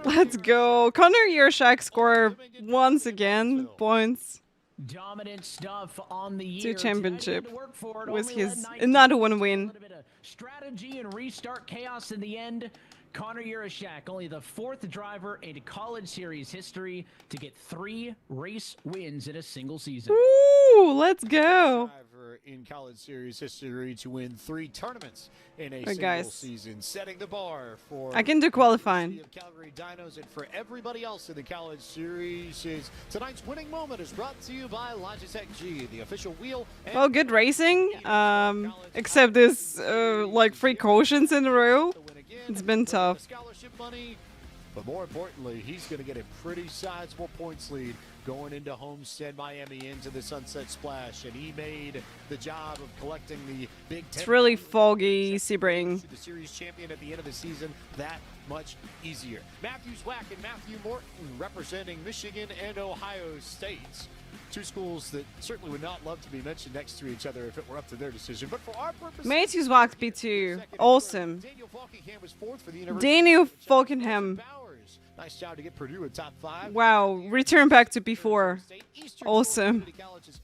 Let's go. Connor Yarashak score once again points. Dominant stuff on the year. 2 championship with with his another one win. A little bit of strategy and restart chaos in the end. Connor Yarashak, only the 4th driver in College Series history to get 3 race wins in a single season. Ooh, let's go. Driver in College Series history to win 3 tournaments in a single season, setting the bar for I can do qualifying. of Calgary Dinos and for everybody else in the College Series. Tonight's winning moment is brought to you by Logitech G, the official wheel. Well, good racing. Except this like 3 cautions in a row. It's been tough. Scholarship money, but more importantly, he's going to get a pretty sizable points lead going into Homestead, Miami, into the Sunset Splash, and he made the job of collecting the Big Ten. It's really foggy, Sebring. The series champion at the end of the season that much easier. Matthew Zwack and Matthew Morton representing Michigan and Ohio State. 2 schools that certainly would not love to be mentioned next to each other if it were up to their decision. But for our purposes, Matthews walked B2. Awesome. Daniel Falkingham was 4th for the University. Daniel Falkingham. Nice job to get Purdue in top 5. Wow, return back to B4. Awesome.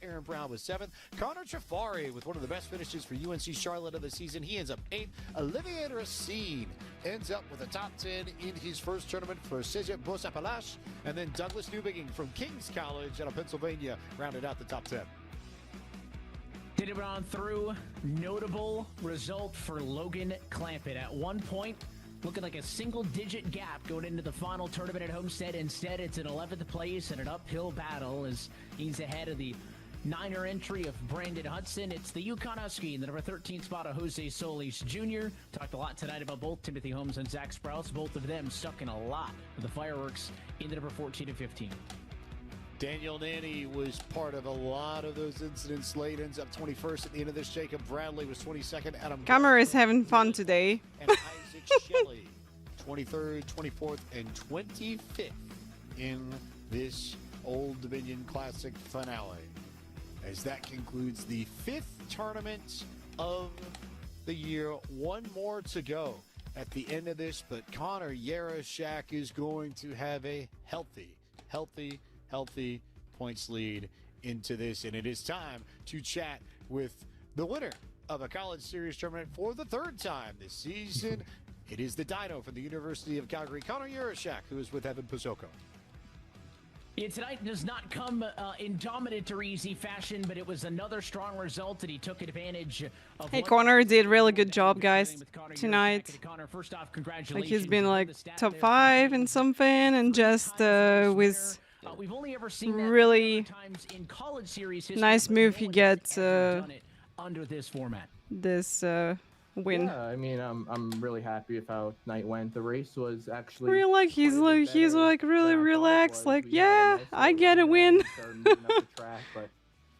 Aaron Brown was 7th. Connor Trafari with one of the best finishes for UNC Charlotte of the season. He ends up 8th. Olivier Racine ends up with a top 10 in his first tournament for Cégep Beauce-Appalaches. And then Douglas Newbigin from King's College out of Pennsylvania rounded out the top 10. Did it on through. Notable result for Logan Clampett. At one point, looking like a single-digit gap going into the final tournament at Homestead. Instead, it's an 11th place and an uphill battle as he's ahead of the 9er entry of Brandon Hudson. It's the Yukon Husky in the number 13 spot of Jose Solis Jr. Talked a lot tonight about both Timothy Holmes and Zach Sprouse. Both of them stuck in a lot of the fireworks in the number 14 and 15. Daniel Nanny was part of a lot of those incidents. Late ends up 21st at the end of this. Jacob Bradley was 22nd. Adam Cameron is having fun today. And Isaac Shelley, 23rd, 24th, and 25th in this Old Dominion Classic finale. As that concludes the 5th tournament of the year. One more to go at the end of this, but Connor Yarashak is going to have a healthy points lead into this, and it is time to chat with the winner of a College Series tournament for the 3rd time this season. It is the Dino from the University of Calgary, Connor Yarashak, who is with Evan Pizzoco. Yeah, tonight does not come in dominant or easy fashion, but it was another strong result, and he took advantage of. Hey, Connor did really good job, guys, tonight. Connor, first off, congratulations. Like he's been like top 5 in something, and just with we've only ever seen that really times in College Series history, nice move he gets under this format. This win. Yeah, I mean, I'm really happy with how tonight went. The race was actually Really, like he's really relaxed. Like, yeah, I get a win. But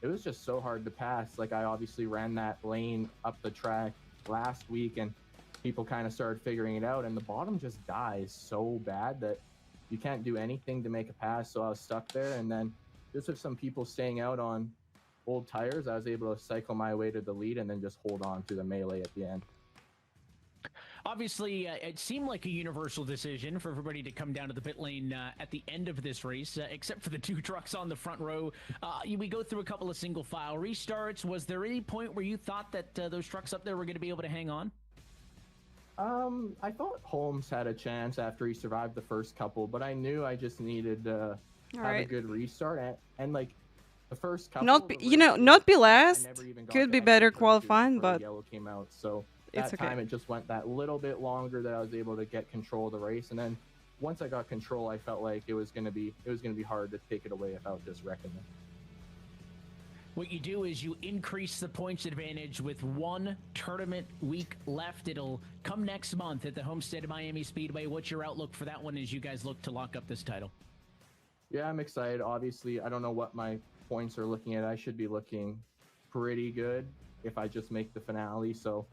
it was just so hard to pass. Like, I obviously ran that lane up the track last week, and people kind of started figuring it out, and the bottom just dies so bad that you can't do anything to make a pass. So I was stuck there, and then just with some people staying out on old tires, I was able to cycle my way to the lead and then just hold on to the melee at the end. Obviously, it seemed like a universal decision for everybody to come down to the pit lane at the end of this race, except for the 2 trucks on the front row. We go through a couple of single file restarts. Was there any point where you thought that those trucks up there were going to be able to hang on? I thought Holmes had a chance after he survived the first couple, but I knew I just needed to have a good restart. And like, the first couple, not be last. Could be better qualifying, but yellow came out. So that it's okay. time it just went that little bit longer that I was able to get control of the race. And then once I got control, I felt like it was gonna be hard to take it away without just wrecking it. what you do is you increase the points advantage with one tournament week left. It'll come next month at the Homestead Miami Speedway. What's your outlook for that one as you guys look to lock up this title? Yeah, I'm excited. Obviously, I don't know what my points are looking at. I should be looking pretty good if I just make the finale. So,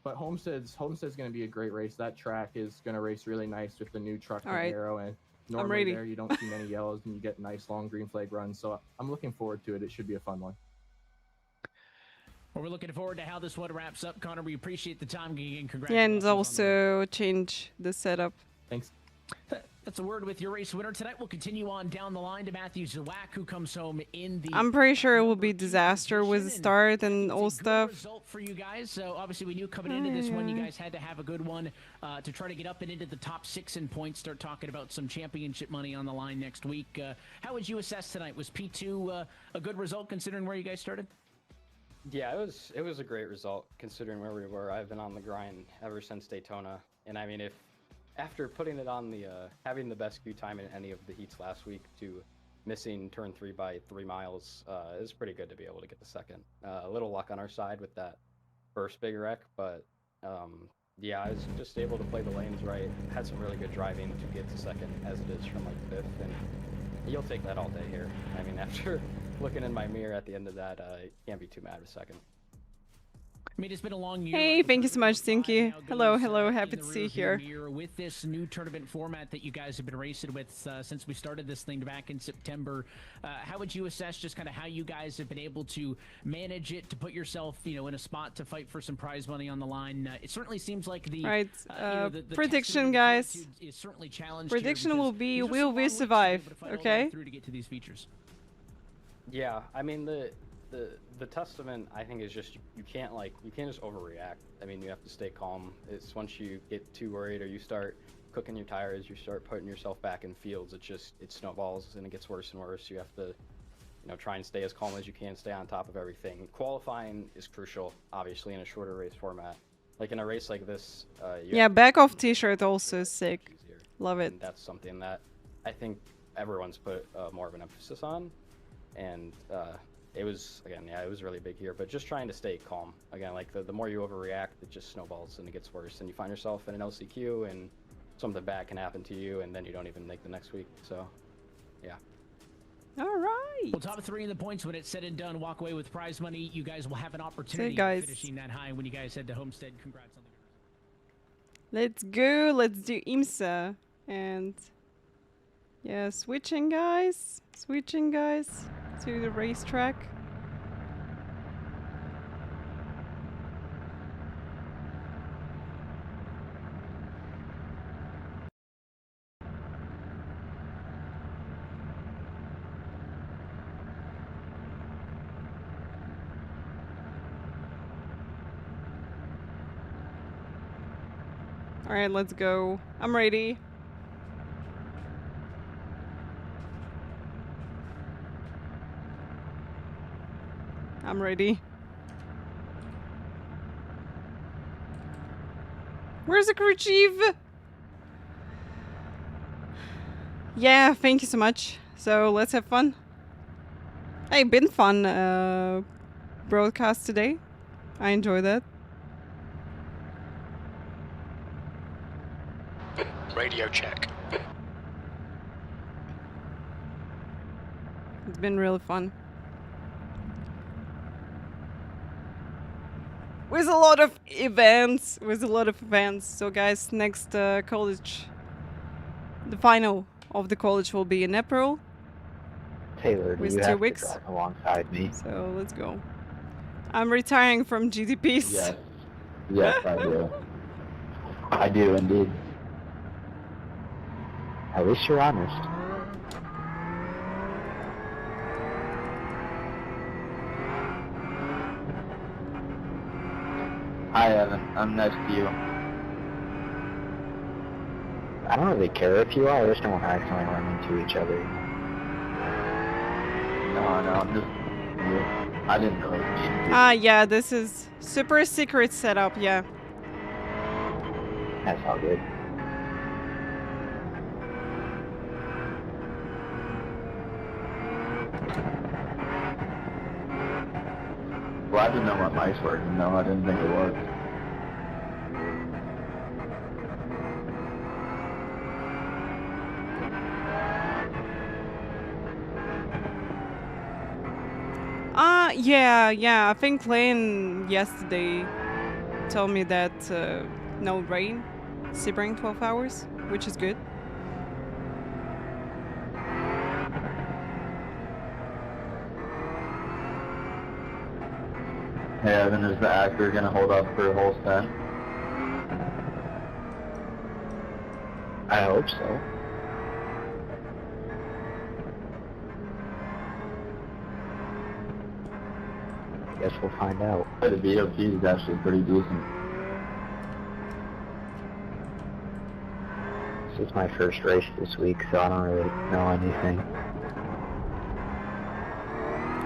but Homestead's going to be a great race. That track is going to race really nice with the new truck and aero, and normally there you don't see many yellows and you get nice long green flag runs. So I'm looking forward to it. It should be a fun one. Well, we're looking forward to how this one wraps up, Connor. We appreciate the time. And congratulations. Yeah, and also change the setup. Thanks. That's a word with your race winner tonight. We'll continue on down the line to Matthew Zawak, who comes home in the... I'm pretty sure it will be disaster with the start and all stuff. Result for you guys. So obviously we knew coming into this one, you guys had to have a good one to try to get up and into the top 6 in points. Start talking about some championship money on the line next week. How would you assess tonight? Was P2 a good result considering where you guys started? Yeah, it was a great result considering where we were. I've been on the grind ever since Daytona, and I mean, if after putting it on the having the best queue time in any of the heats last week to missing turn 3 by 3 miles, it was pretty good to be able to get the second. A little luck on our side with that first big wreck, but yeah, I was just able to play the lanes right. Had some really good driving to get to second as it is from like 5th, and you'll take that all day here. I mean, after looking in my mirror at the end of that, you can't be too mad with second. I mean, it's been a long year. Hey, thank you so much, Stinky. Hello, hello, happy to see you here. With this new tournament format that you guys have been racing with since we started this thing back in September, how would you assess just kind of how you guys have been able to manage it, to put yourself, you know, in a spot to fight for some prize money on the line? It certainly seems like the the prediction, guys. Is certainly challenged. Prediction will be, will we survive? Okay. Through to get to these features. Yeah, I mean the testament I think is just you can't just overreact. I mean, you have to stay calm. It's once you get too worried or you start cooking your tires, you start putting yourself back in fields, it snowballs and it gets worse and worse. You have to, you know, try and stay as calm as you can, stay on top of everything. Qualifying is crucial, obviously, in a shorter race format. Like in a race like this, yeah, back off t-shirt also is sick. Love it. And that's something that I think everyone's put more of an emphasis on, and it was, again, yeah, it was really big here, but just trying to stay calm. Again, like the more you overreact, it just snowballs and it gets worse, and you find yourself in an LCQ and something bad can happen to you, and then you don't even make the next week. So, yeah. All right. Well, top 3 in the points when it's said and done. Walk away with prize money. You guys will have an opportunity of finishing that high when you guys head to Homestead. Congrats on the Let's go. Let's do IMSA. And yeah, switching guys to the racetrack. All right, let's go. I'm ready. I'm ready. Where's the crew chief? Yeah, thank you so much. So let's have fun. Hey, been fun broadcast today. I enjoy that. Radio check. It's been really fun. With a lot of events. So guys, next college, the final of the college will be in April. Taylor, with you 2 have weeks. to drive alongside me. So let's go. I'm retiring from GDPs. Yes. Yes, I do. I do indeed. At least you're honest. Hi, Evan. I'm nice to you. I don't really care if you are. I just don't want to accidentally run into each other. No, just... I didn't really mean to. Ah, yeah, this is super secret setup, yeah. That's all good. didn't know my mic's working. No, I didn't think it was. Yeah, I think Lane yesterday told me that no rain, Sebring 12 hours, which is good. Hey Evan, is the actor gonna hold up for a whole stint? I hope so. Guess we'll find out. The VOP is actually pretty decent. This is my first race this week, so I don't really know anything.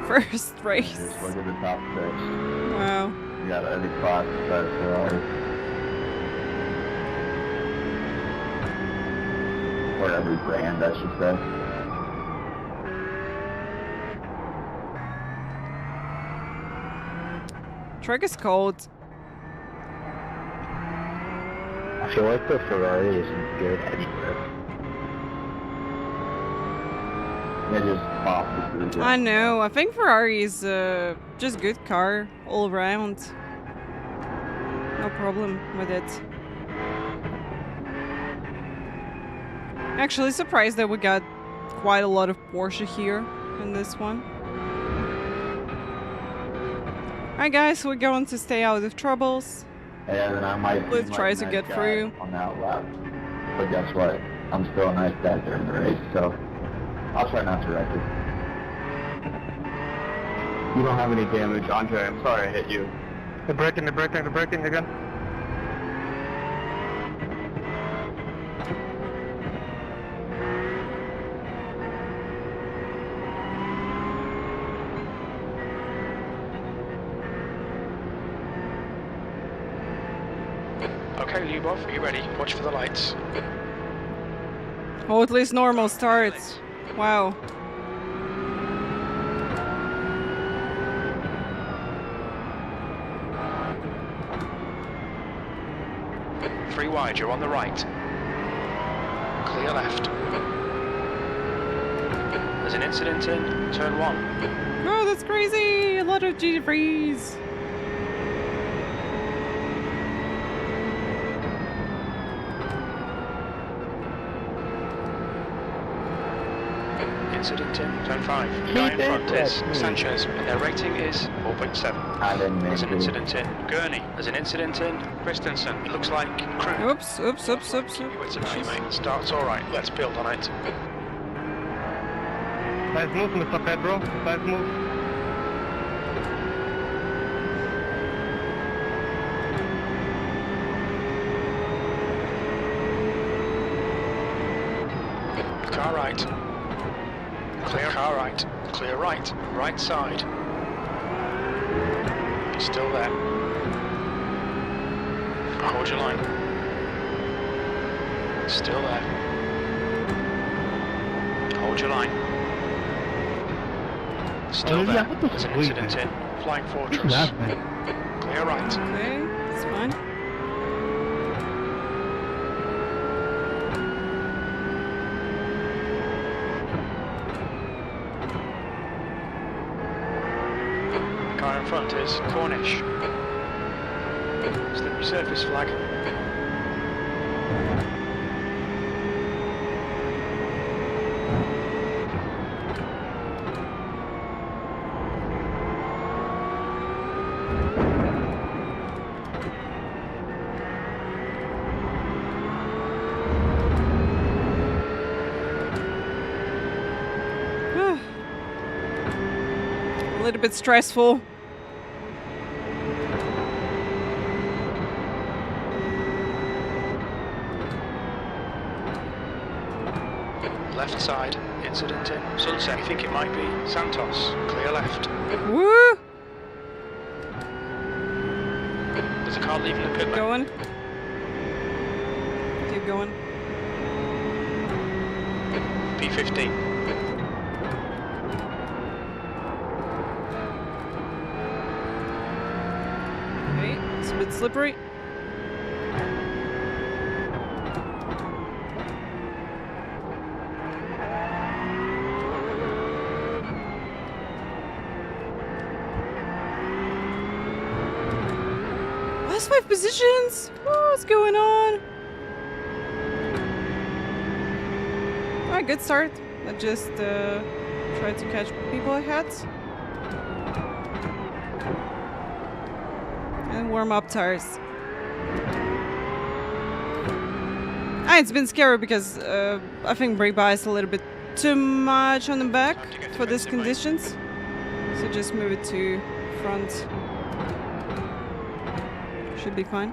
First race. Just look at the top 6. Wow. You got every class besides Ferrari. Or every brand, I should say. Track is cold. I feel like the Ferrari isn't good anywhere. They just pop the cruiser. I know. I think Ferrari is just good car all around. No problem with it. Actually surprised that we got quite a lot of Porsche here in this one. Alright guys, we're going to stay out of troubles. Yeah, then I might Let's try to get through. On that lap. But guess what? I'm still a nice guy during the race, so I'll try not to wreck it. You don't have any damage, Andre. I'm sorry I hit you. They're braking again. Okay, Lyubov, are you ready? Watch for the lights. Oh, at least normal starts. Wow. Three wide, you're on the right. Clear left. There's an incident in turn 1. Oh, that's crazy! A lot of G-freeze. Incident in turn 5. Guy in front is Sanchez. Their rating is 4.7. There's an incident in Gurney. There's an incident in Christensen. It looks like crew. Oops. It's about you, mate. Start's alright. Let's build on it. Nice move, Mr. Pedro. Nice move. Car right. Clear car right. Clear right. Right side. He's still there. Hold your line. Still there. Hold your line. Still there. There's an incident in Flying Fortress. Clear right. Okay, it's fine. Car in front is Cornish. Slippery surface flag. A little bit stressful. Left side, incident in Sunset. You think it might be Santos. Clear left. Woo! There's a car leaving the pit Keep going. Keep going. P15. slippery. Last 5 positions. What's going on? Alright, good start. I just tried to catch people ahead. And warm up tires. It's been scary because I think brake bias a little bit too much on the back for these conditions. So just move it to front. Should be fine.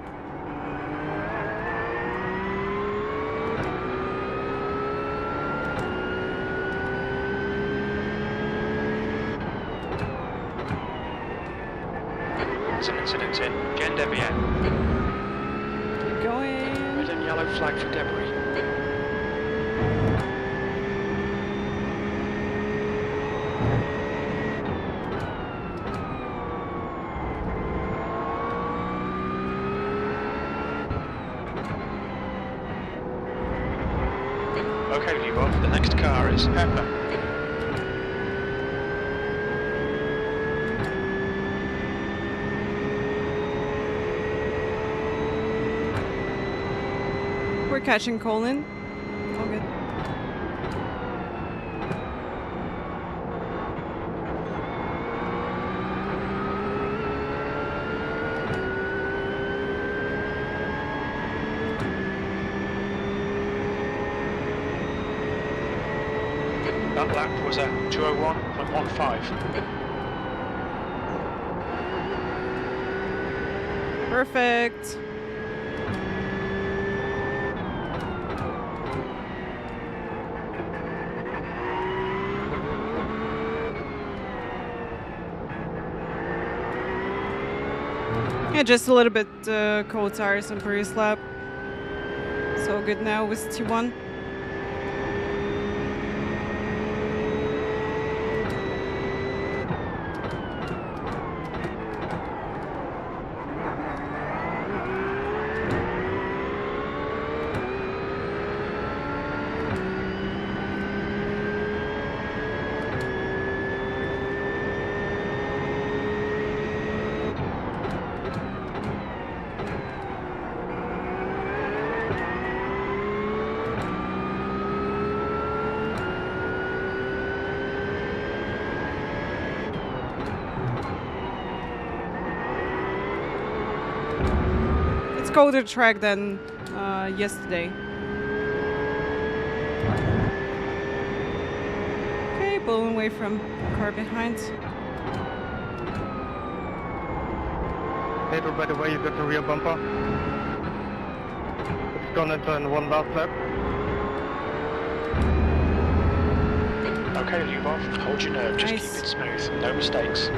There's an incident in Gen Debian. Keep going. Red and yellow flag for debris. Okay, you off. The next car is Pepper. We're catching Colin. All good. That lap was a 2:01.15. Perfect. Yeah, just a little bit cold tires on previous lap. So good now with T1. Colder track than yesterday. Okay, pulling away from the car behind. Pedro, by the way, you got the rear bumper. It's gonna turn one last lap. Okay, Lyubov, hold your nerve, just keep it smooth, no mistakes.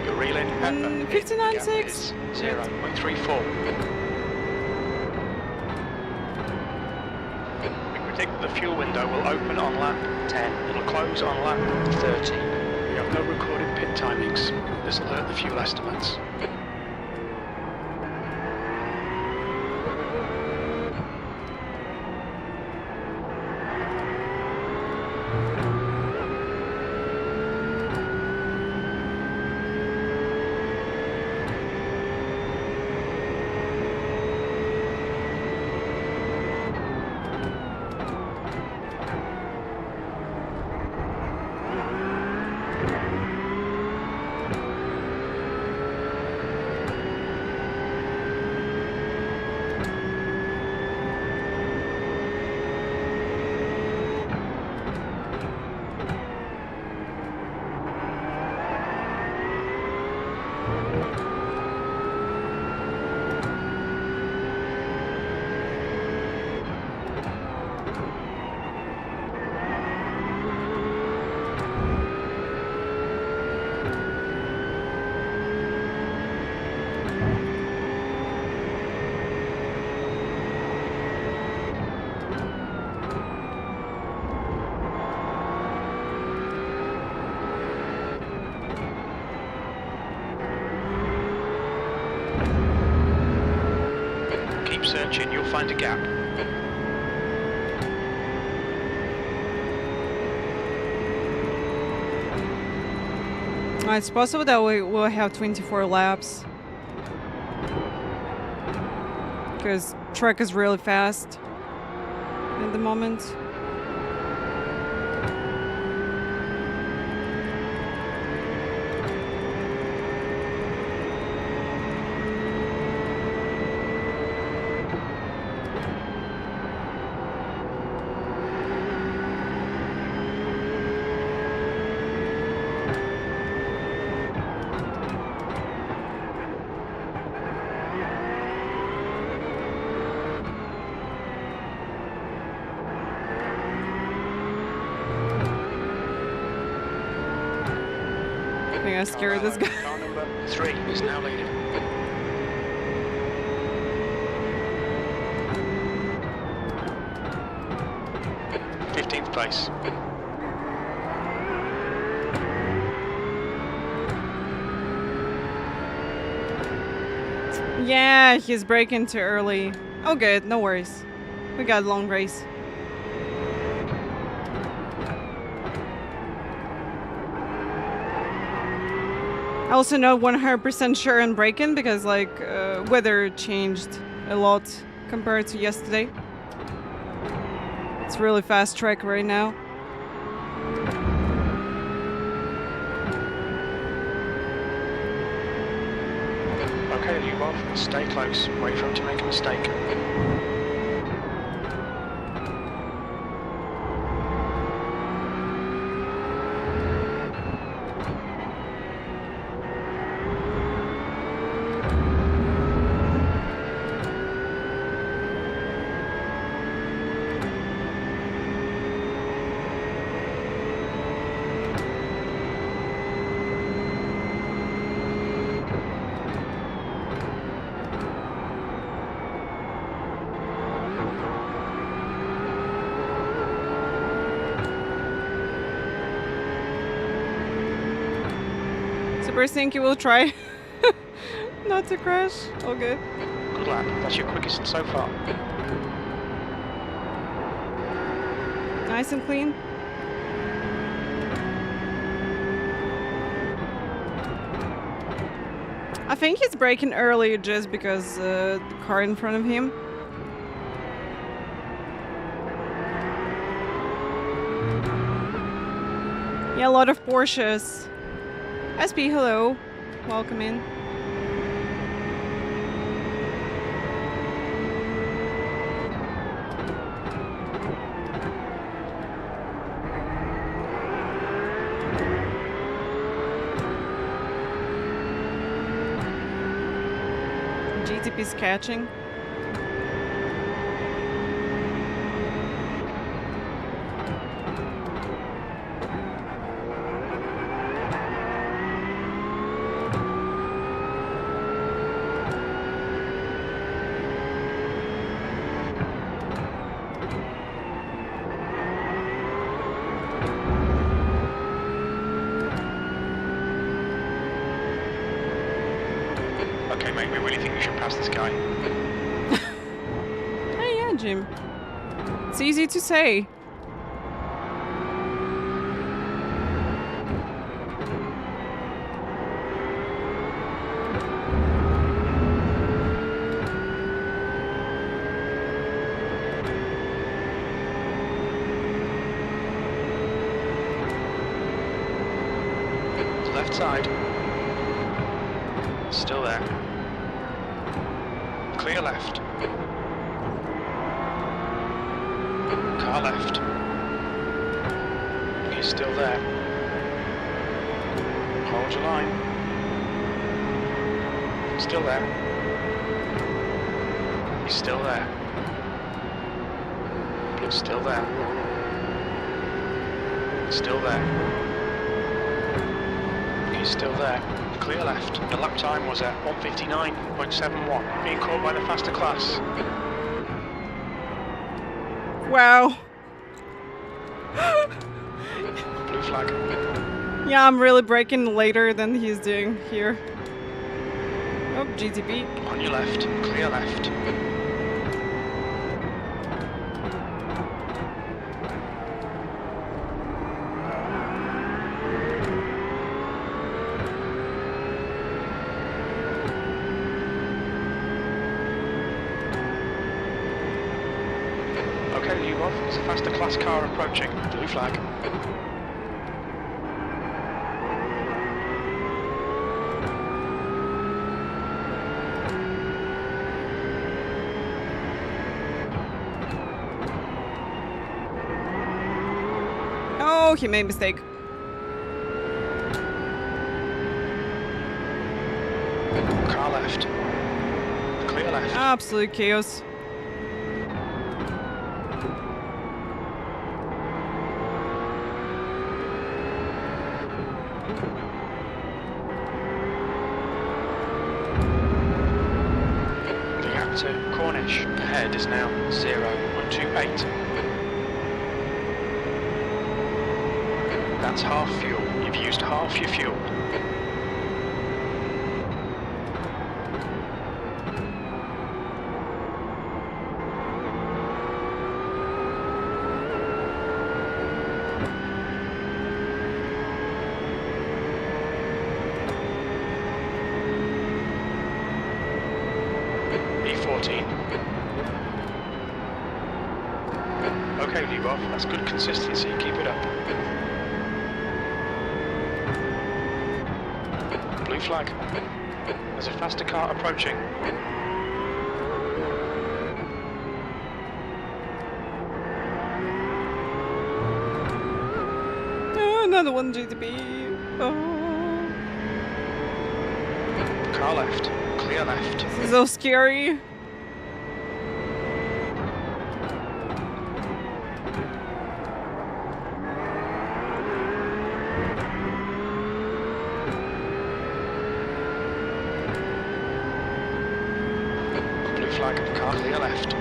You're reeling, Pepper. 59.6. 0.34. The fuel window will open on lap 10. It'll close on lap 30. We have no recorded pit timings. This will hurt the fuel estimates. searching, you'll find a gap. It's possible that we will have 24 laps. Because track is really fast at the moment. I scared this guy. Car number 3 is now leading. th place. Yeah, he's braking too early. Oh good, no worries. We got a long race. Also not 100% sure on braking because like weather changed a lot compared to yesterday. It's really fast track right now. Okay, you both stay close. Wait for him to make a mistake. First thing you will try not to crash. All good. Good lap. That's your quickest so far. Nice and clean. I think he's braking early just because the car in front of him. Yeah, a lot of Porsches. SP, hello. Welcome in. GTP's catching. Okay, mate, we really think you should pass this guy. Hey, yeah, Jim. It's easy to say. Left side. Still there. Clear left. Car left. He's still there. Hold your line. Still there. He's still there. Still there. Still there. He's still there. Clear left. The lap time was at 1:59.71, being caught by the faster class. Wow. Blue flag. Yeah, I'm really braking later than he's doing here. Oh, GTP. On your left. Clear left. Lyubov. There's a faster class car approaching. Blue flag. Oh, he made a mistake. Car left. Clear left. Absolute chaos. The gap to Cornish ahead is now 0.128. That's half fuel. You've used half your fuel. E14. Okay, Lyubov, that's good consistency. Keep it up. Blue flag. There's a faster car approaching. Oh, another one GTB. Oh. Car left. Clear left. This is so scary. Flag, car clear left.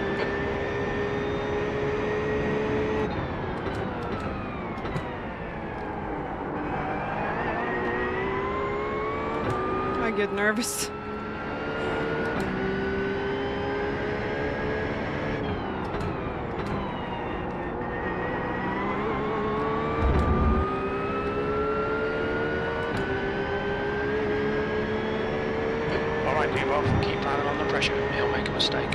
I get nervous. Alright, Lyubov, keep planning on the pressure. He'll make a mistake.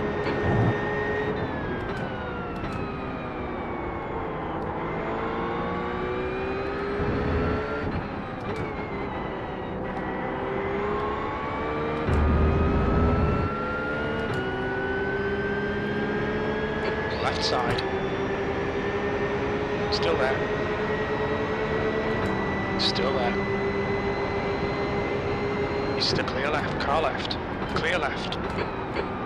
Left side. Still there. Still there. He's still clear left. Car left. Clear left.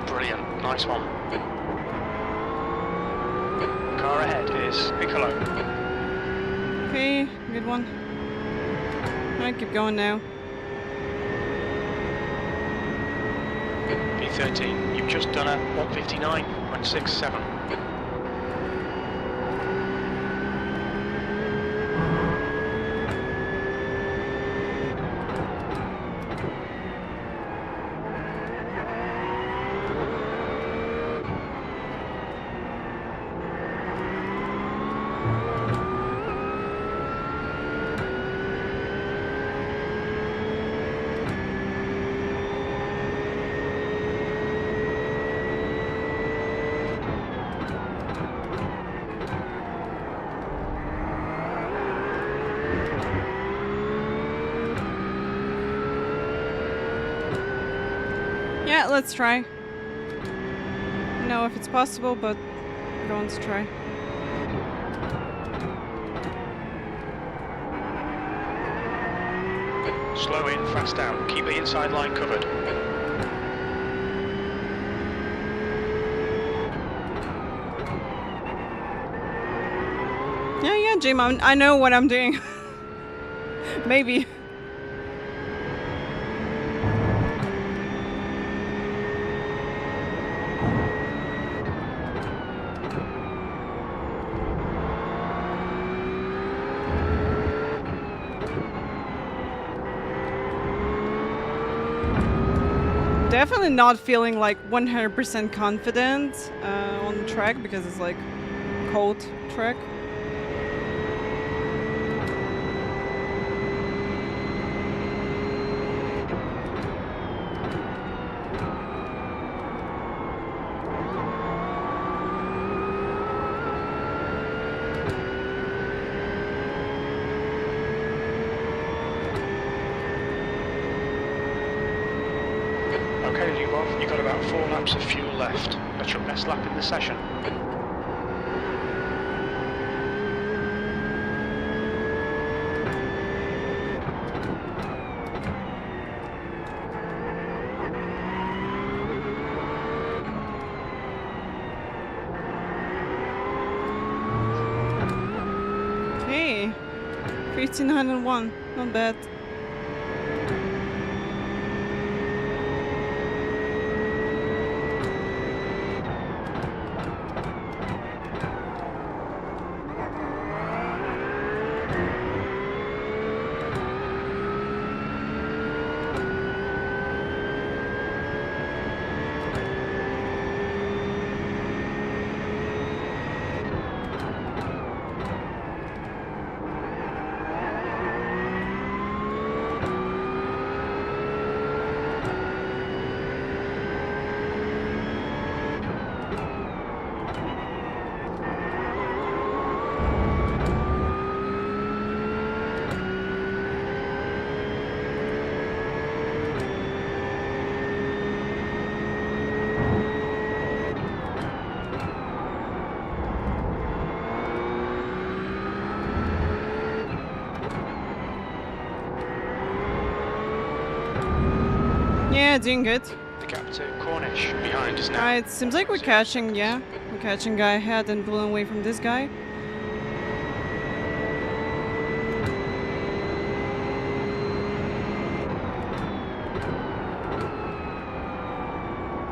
Brilliant. Nice one. Car ahead is Piccolo. Okay, good one. Alright, keep going now. B13, you've just done a 159.67. Yeah, let's try. I don't know if it's possible, but we're going to try. Slow in, fast out. Keep the inside line covered. Yeah, Jim, I know what I'm doing. Maybe. Definitely not feeling like 100% confident on the track because it's like cold track. Okay, Lyubov, you've got about 4 laps of fuel left. That's your best lap in the session. Okay, 1501, not bad. Yeah, doing good. The gap to Cornish behind us now. Alright, seems like we're catching, yeah. We're catching guy ahead and pulling away from this guy.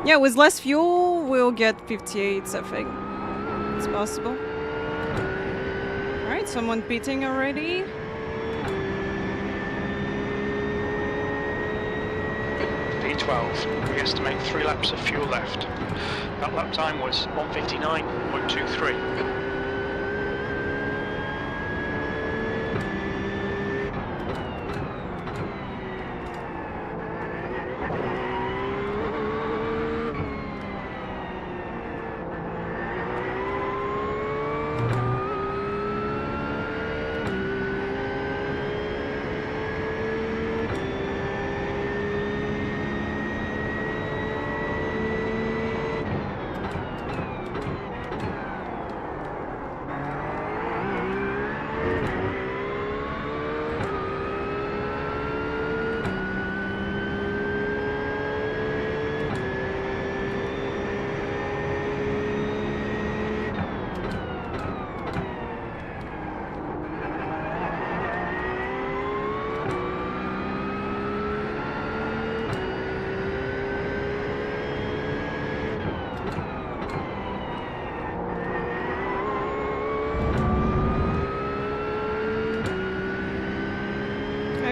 Yeah, with less fuel, we'll get 58s, I think. It's possible. Alright, someone pitting already. V12, we estimate 3 laps of fuel left. That lap time was 1:59.23.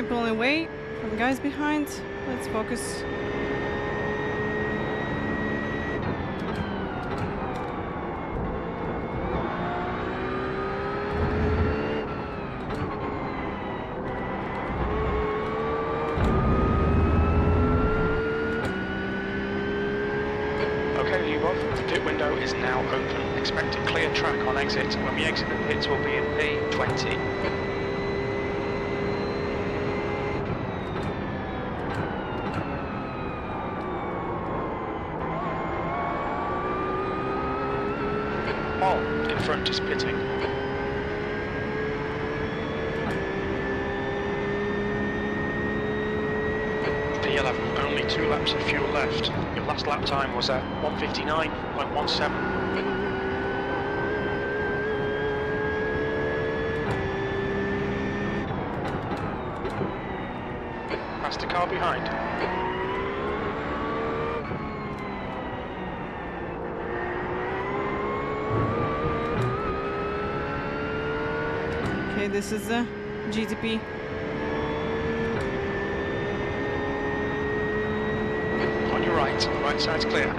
Pulling away from guys behind. Let's focus. Okay, Lyubov, the pit window is now open. Expect a clear track on exit. When we exit the pits, we'll be in P20. In front is pitting. D11, only 2 laps of fuel left. Your last lap time was at 1:59.17. Past the car behind. Okay, this is the GTP. On your right side's clear.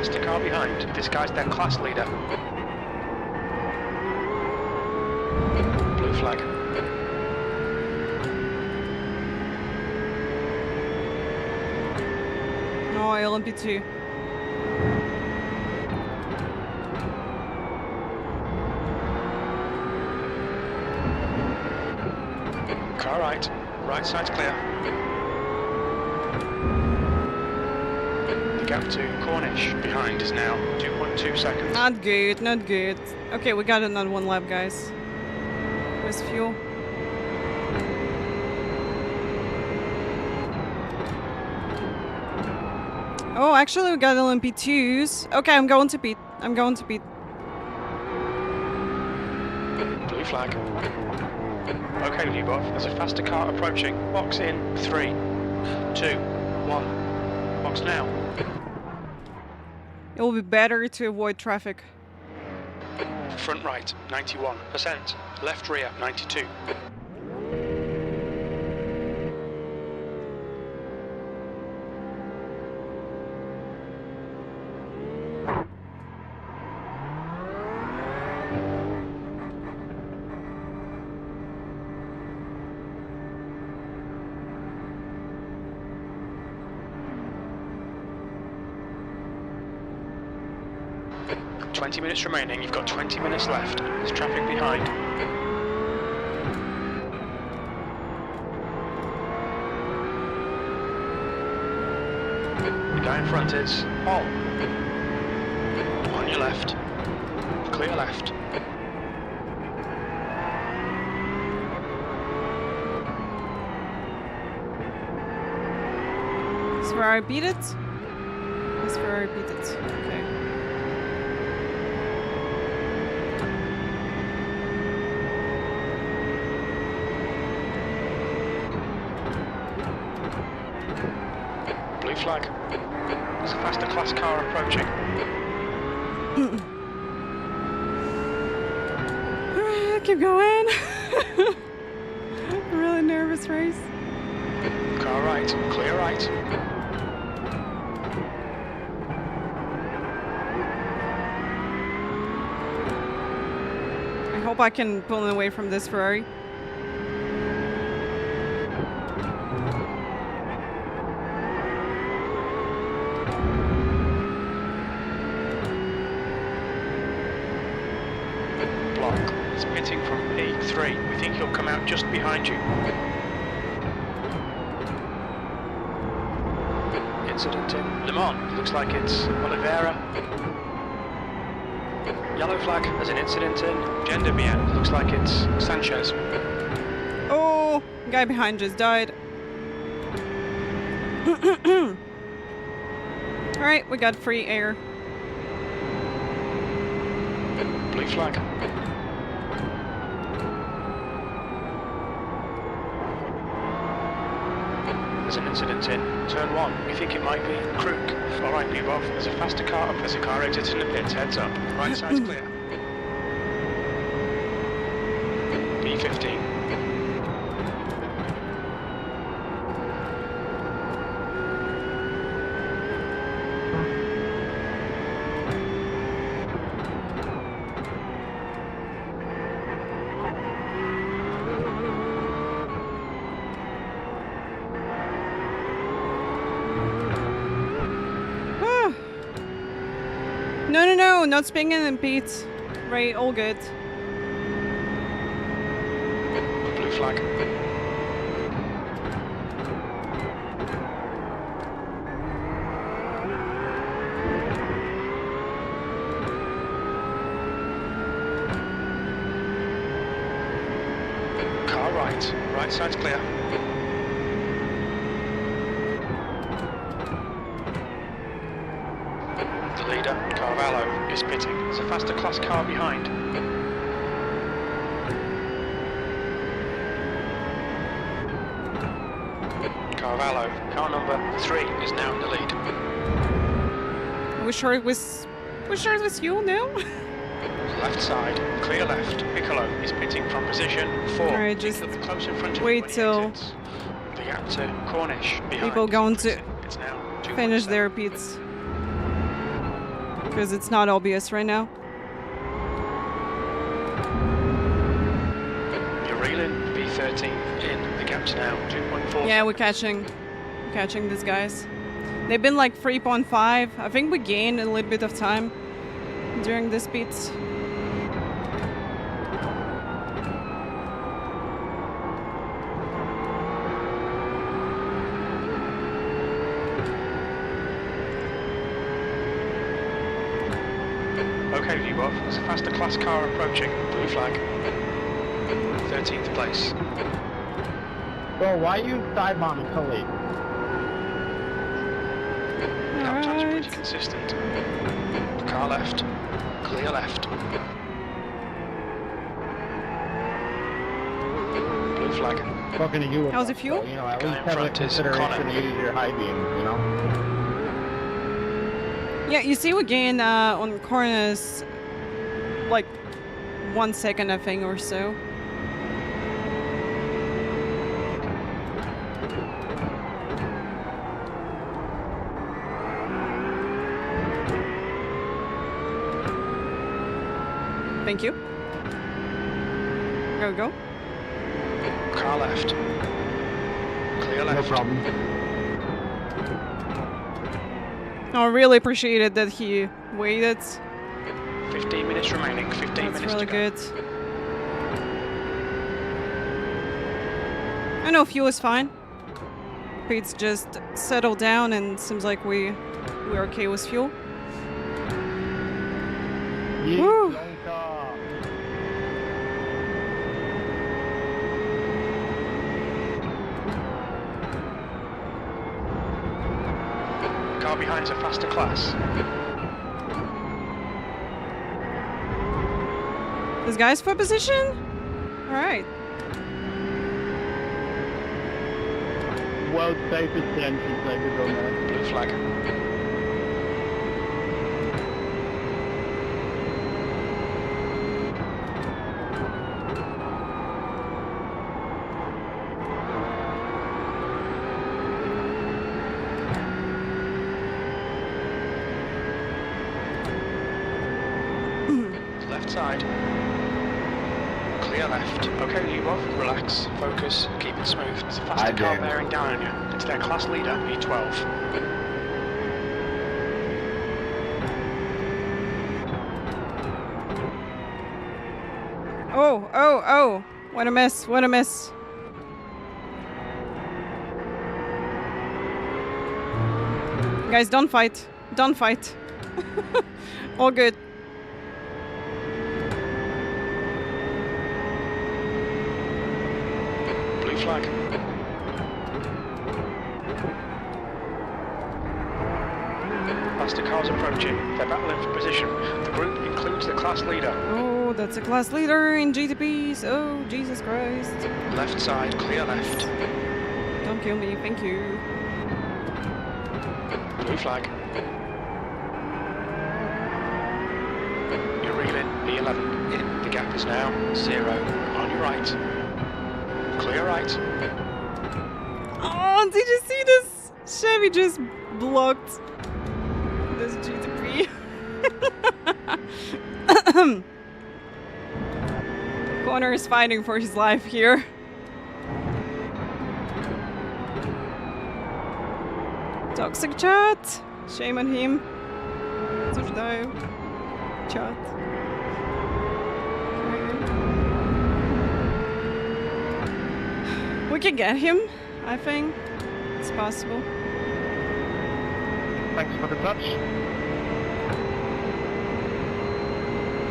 faster car behind. This guy's their class leader. Blue flag. Oh, LMP2. Car right. Right side's clear. The gap to Cornish behind is now 2.2 seconds. Not good, not good. Okay, we got another one lap, guys. Where's fuel? Oh, actually, we got LMP2s. Okay, I'm going to pit. I'm going to pit. Blue flag. Okay, Lubov, there's a faster car approaching. Box in 3, 2, 1. Box now. It will be better to avoid traffic. Front right, 91%. Left rear, 92. Minutes remaining, you've got 20 minutes left. There's traffic behind. The guy in front is Paul. On your left. Clear left. Is where I beat it? Is where I beat it. Okay. Flag. There's a faster class car approaching. Alright, keep going. Really nervous race. Car right, clear right. I hope I can pull away from this Ferrari. We think he'll come out just behind you. Incident in Le Mans. Looks like it's Oliveira. Yellow flag. There's an incident in Gendarmerie. Looks like it's Sanchez. Oh, guy behind just died. Alright, we got free air. Blue flag. There's an incident in turn 1. We think it might be Crook. Alright, Lubov, there's a faster car up. There's a car exiting the pits. Heads up. Right side's clear. B15. No, not spinning and Pete. Right, all good. Blue flag. Car right. Right side's clear. Is pitting. There's a faster class car behind. Carvalho, car number 3 is now in the lead. We're sure it was you now? Left side, clear left. Piccolo is pitting from position 4. Alright, just close in front of wait till the gap to Cornish behind. people going to finish their pits. because it's not obvious right now. You're reeling. V13 in the gaps now. 2.4. Yeah, we're catching these guys. They've been like 3.5. I think we gained a little bit of time during this beat. Okay, view off. There's a faster class car approaching. Blue flag. 13th place. Bro, why you dive on Khalid? Gap times are pretty consistent. Car left. Clear left. Blue flag. Talking to you. How's the fuel? You know, at least have a consideration to use your high beams, you know? Yeah, you see we gain on corners like 1 second, I think, or so. Thank you. Go. Car left. Clear left. No problem. I really appreciated that he waited. 15 minutes remaining. 15 That's minutes really to go. good. I know fuel is fine. Pete's just settled down and seems like we're okay with fuel. Woo. Car behind's a faster class. This guy's for position? Alright. World safest engine play to go now. Blue flag. Side. Clear left. Okay, you off. Relax. Focus. Keep it smooth. It's a faster car bearing down on you. It's their class leader, V12. Oh. What a miss. Guys, don't fight. All good. Flag. Faster cars approaching. They're battling for position. The group includes the class leader. Oh, that's a class leader in GTPs. Oh, Jesus Christ. Left side, clear left. Don't kill me, thank you. Blue flag. You're reeling. B11 in. The gap is now 0. On your right. Clear right. Oh, did you see this? Chevy just blocked this GTP. Connor is fighting for his life here. Toxic chat. Shame on him. Cóż dają. Chat. We can get him, I think. It's possible. Thanks for the touch.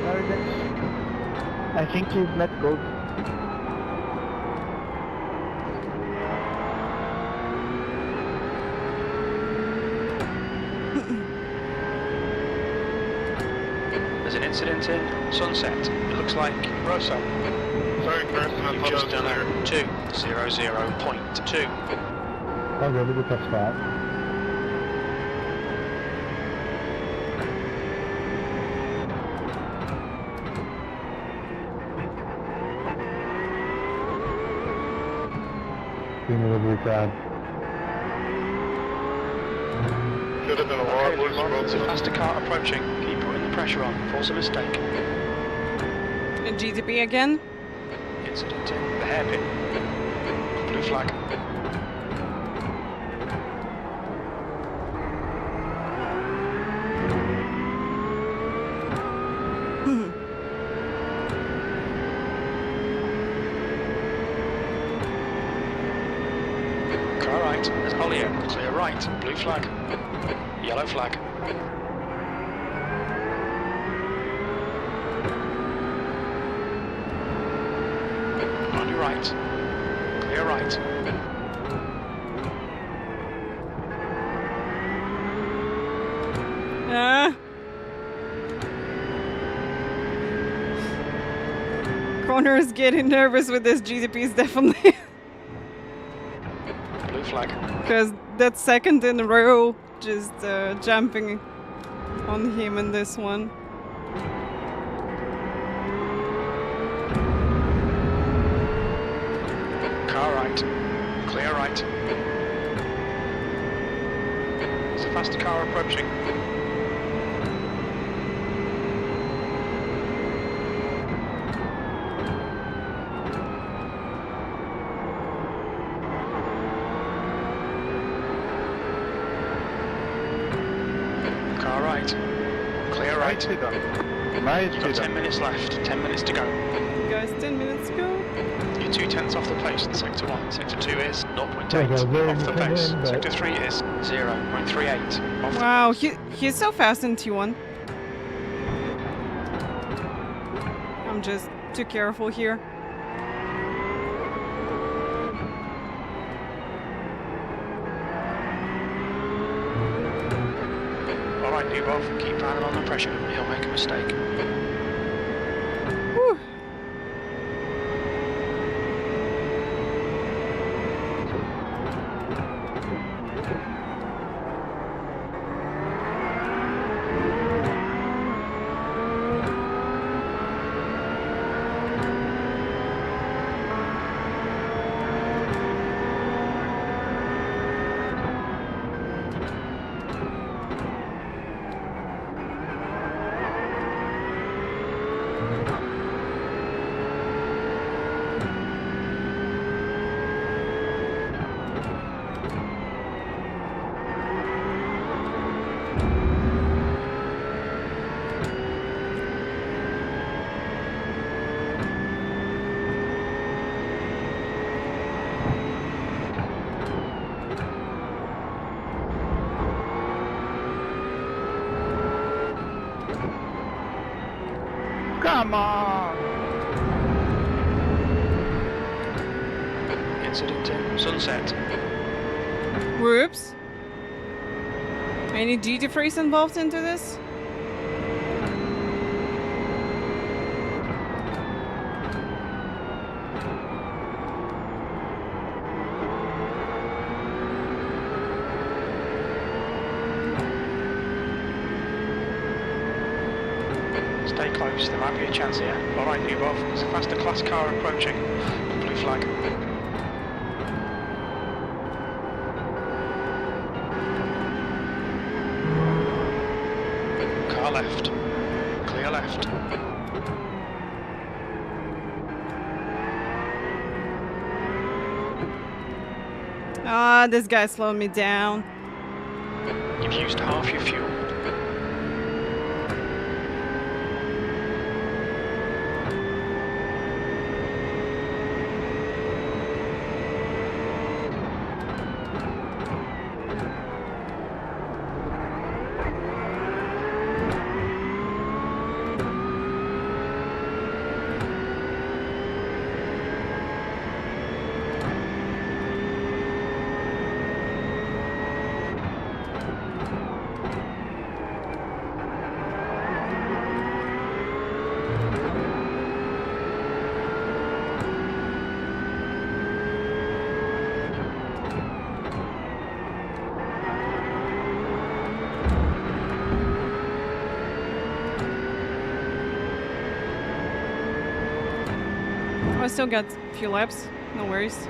Very good. I think he's let go. There's an incident in Sunset. It looks like Rosa. Sorry, Kirsten, I You've thought just I was done there. a 2:00.2. Oh, really good touch spot. Really bad. Should have been a lot worse. There's a faster car approaching. Keep pressure on. False a mistake. And GTP again? Incident in the hairpin. Blue flag. Car right, there's Olio. Clear right. Blue flag. Yellow flag. On your right. Clear right. Connor is getting nervous with this GTPs, definitely. Blue flag. Because that second in a row, just jumping on him in this one. Car right. Clear right. There's a faster car approaching. Car right. Clear right. You've got 10 minutes left. 10 minutes to go. Guys, 10 minutes to go. You're 2/10 off the pace in Sector 1. Sector 2 is 0.8 off the pace. Sector 3 is 0.38 off the Wow, pace. he's so fast in T1. I'm just too careful here. Alright, Nubov, keep planning on the pressure. He'll make a mistake. Whew. Come on! Incident in Sunset. Whoops. Any GT3s involved into this? Stay close, there might be a chance here. Alright, Nubov, there's a faster class car approaching. Blue flag. Car left. Clear left. Ah, this guy slowed me down. You've used half your fuel. I still got a few laps, no worries.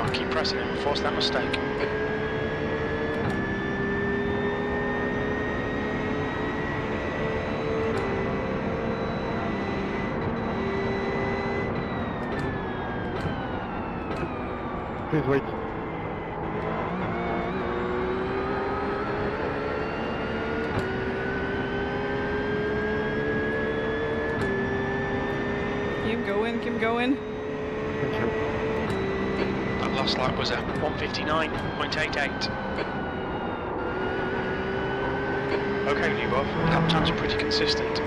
Can't keep pressing him, force that mistake. Please wait. Keep going, keep going. That last lap was at 1:59.88. Okay, Lyubov, lap times are pretty consistent.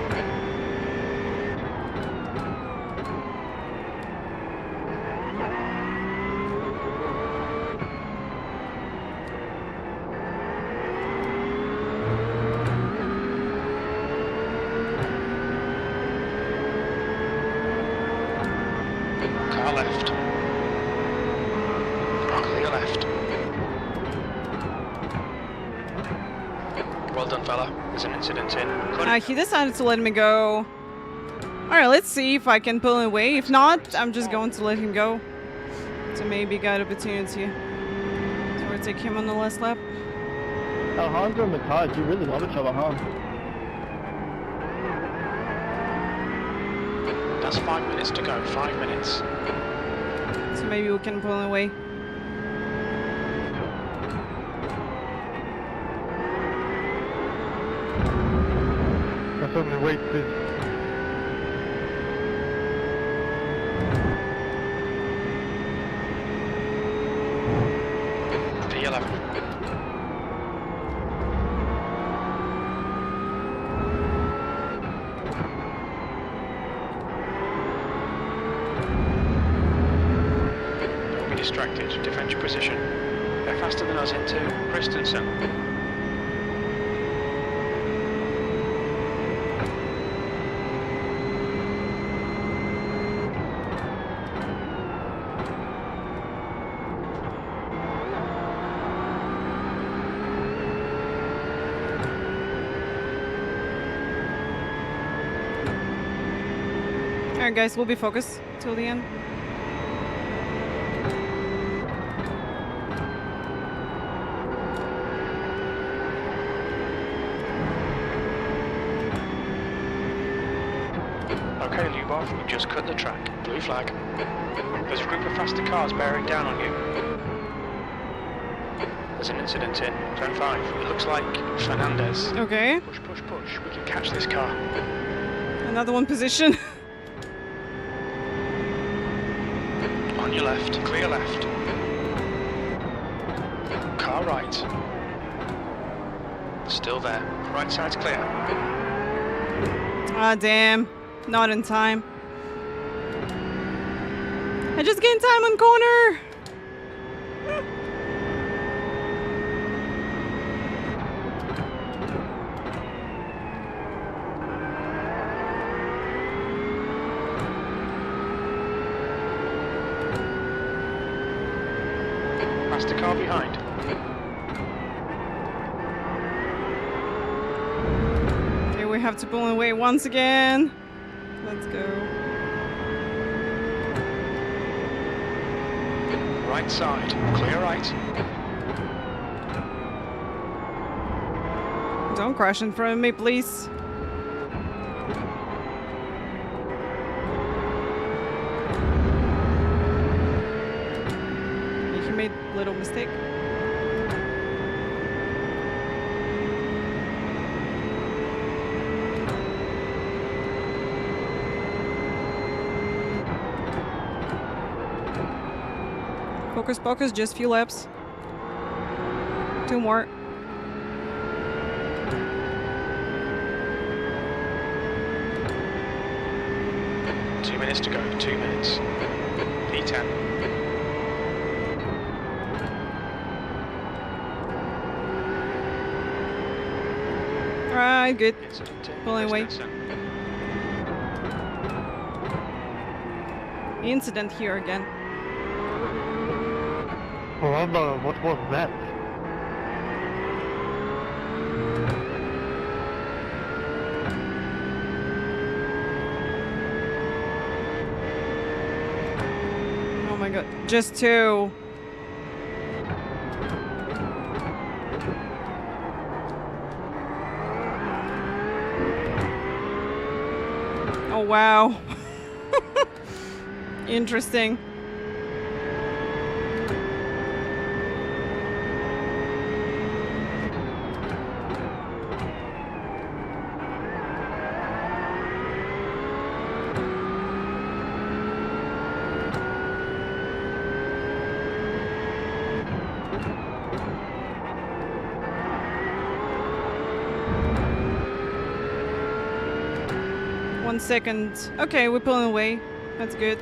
Car left. Clear left. Well done, fella. There's an incident in. He decided to let me go. Alright, let's see if I can pull him away. If not, I'm just going to let him go. So maybe got opportunity to overtake him on the last lap. Alejandro and Mataj, you really love each other, huh? That's 5 minutes to go. 5 minutes. So maybe we can pull him away. Somebody wait, please. P11. Don't be distracted. Defend your position. They're faster than us into Christensen. Alright guys, we'll be focused till the end. Okay, Lyubov, you've just cut the track. Blue flag. There's a group of faster cars bearing down on you. There's an incident in turn 5. It looks like Fernandez. Okay. Push, push, push. We can catch this car. Another one position. On your left, clear left. Car right. Still there. Right side's clear. Ah, damn. Not in time. I just gained time on corner. Faster car behind. Okay, we have to pull away once again. Let's go. Right side, clear right. Don't crash in front of me, please. He made a little mistake. Focus, focus, just few laps. 2 more. Two minutes to go, 2 minutes. P10. Alright, good. Pulling away. Incident here again. Remember, what was that? Oh my god, just 2. Oh, wow. Interesting. One second. Okay, we're pulling away. That's good.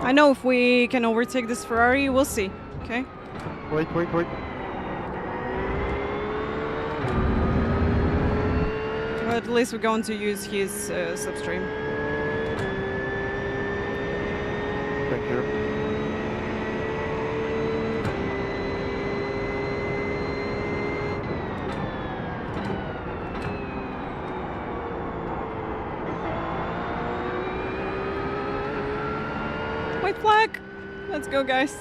I know if we can overtake this Ferrari, we'll see. Okay? Wait. But at least we're going to use his substream. Thank you. White flag! Let's go, guys.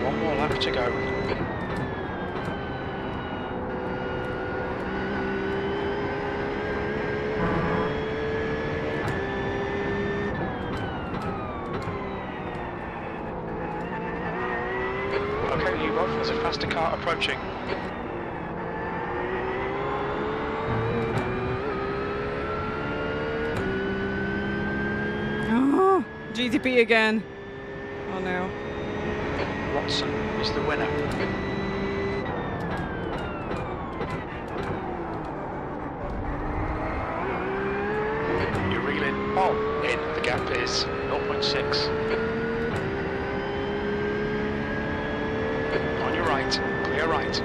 One more lap to go. Okay, you both, there's a faster car approaching. Oh, GTP again. Oh no. Watson is the winner. You're reeling. Oh, in. The gap is 0.6. On your right. Clear right.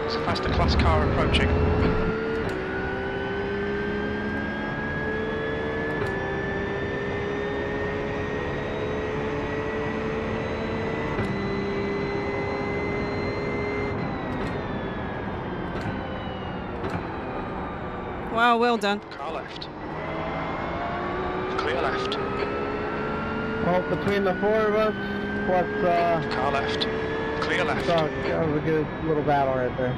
There's a faster class car approaching. Wow, well done. Car left. Clear left. Well, between the four of us, plus Car left. Clear left. that was a good little battle right there.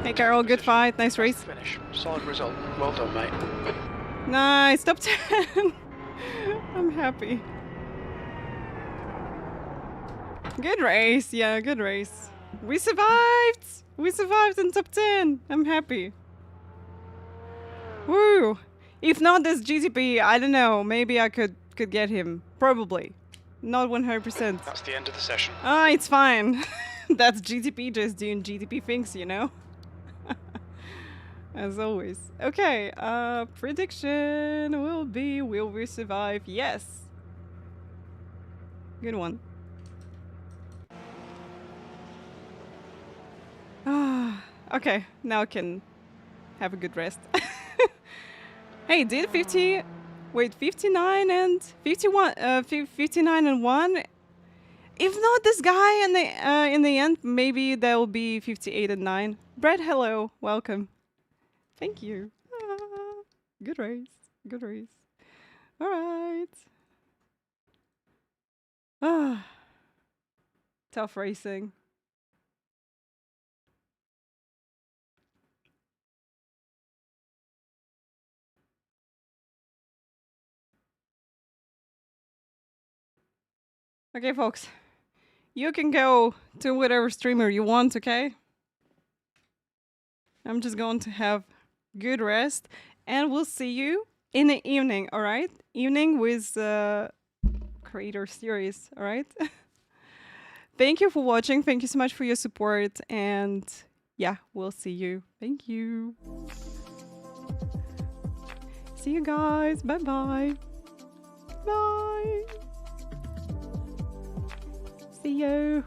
Hey, Carol, good fight. Nice race. Finish. Solid result. Well done, mate. Nice, top 10. I'm happy. Good race. Yeah, good race. We survived. We survived in top 10. I'm happy. Woo. If not this GTP, I don't know. Maybe I could get him. Probably. Not 100%. That's the end of the session. Ah, it's fine. That's GTP just doing GTP things, you know? As always. Okay, prediction will be, will we survive? Yes. Good one. Ah, okay, now I can have a good rest. Hey, did 50... Wait, 59 and 51, 59 and 1. If not this guy in the end, maybe there will be 58 and 9. Brett, hello, welcome. Thank you. Good race, good race. All right. Ah, tough racing. Okay, folks, you can go to whatever streamer you want, okay? I'm just going to have good rest, and we'll see you in the evening, all right? Evening with Creator Series, all right? Thank you for watching. Thank you so much for your support. And yeah, we'll see you. Thank you. See you guys. Bye-bye. Bye. See you.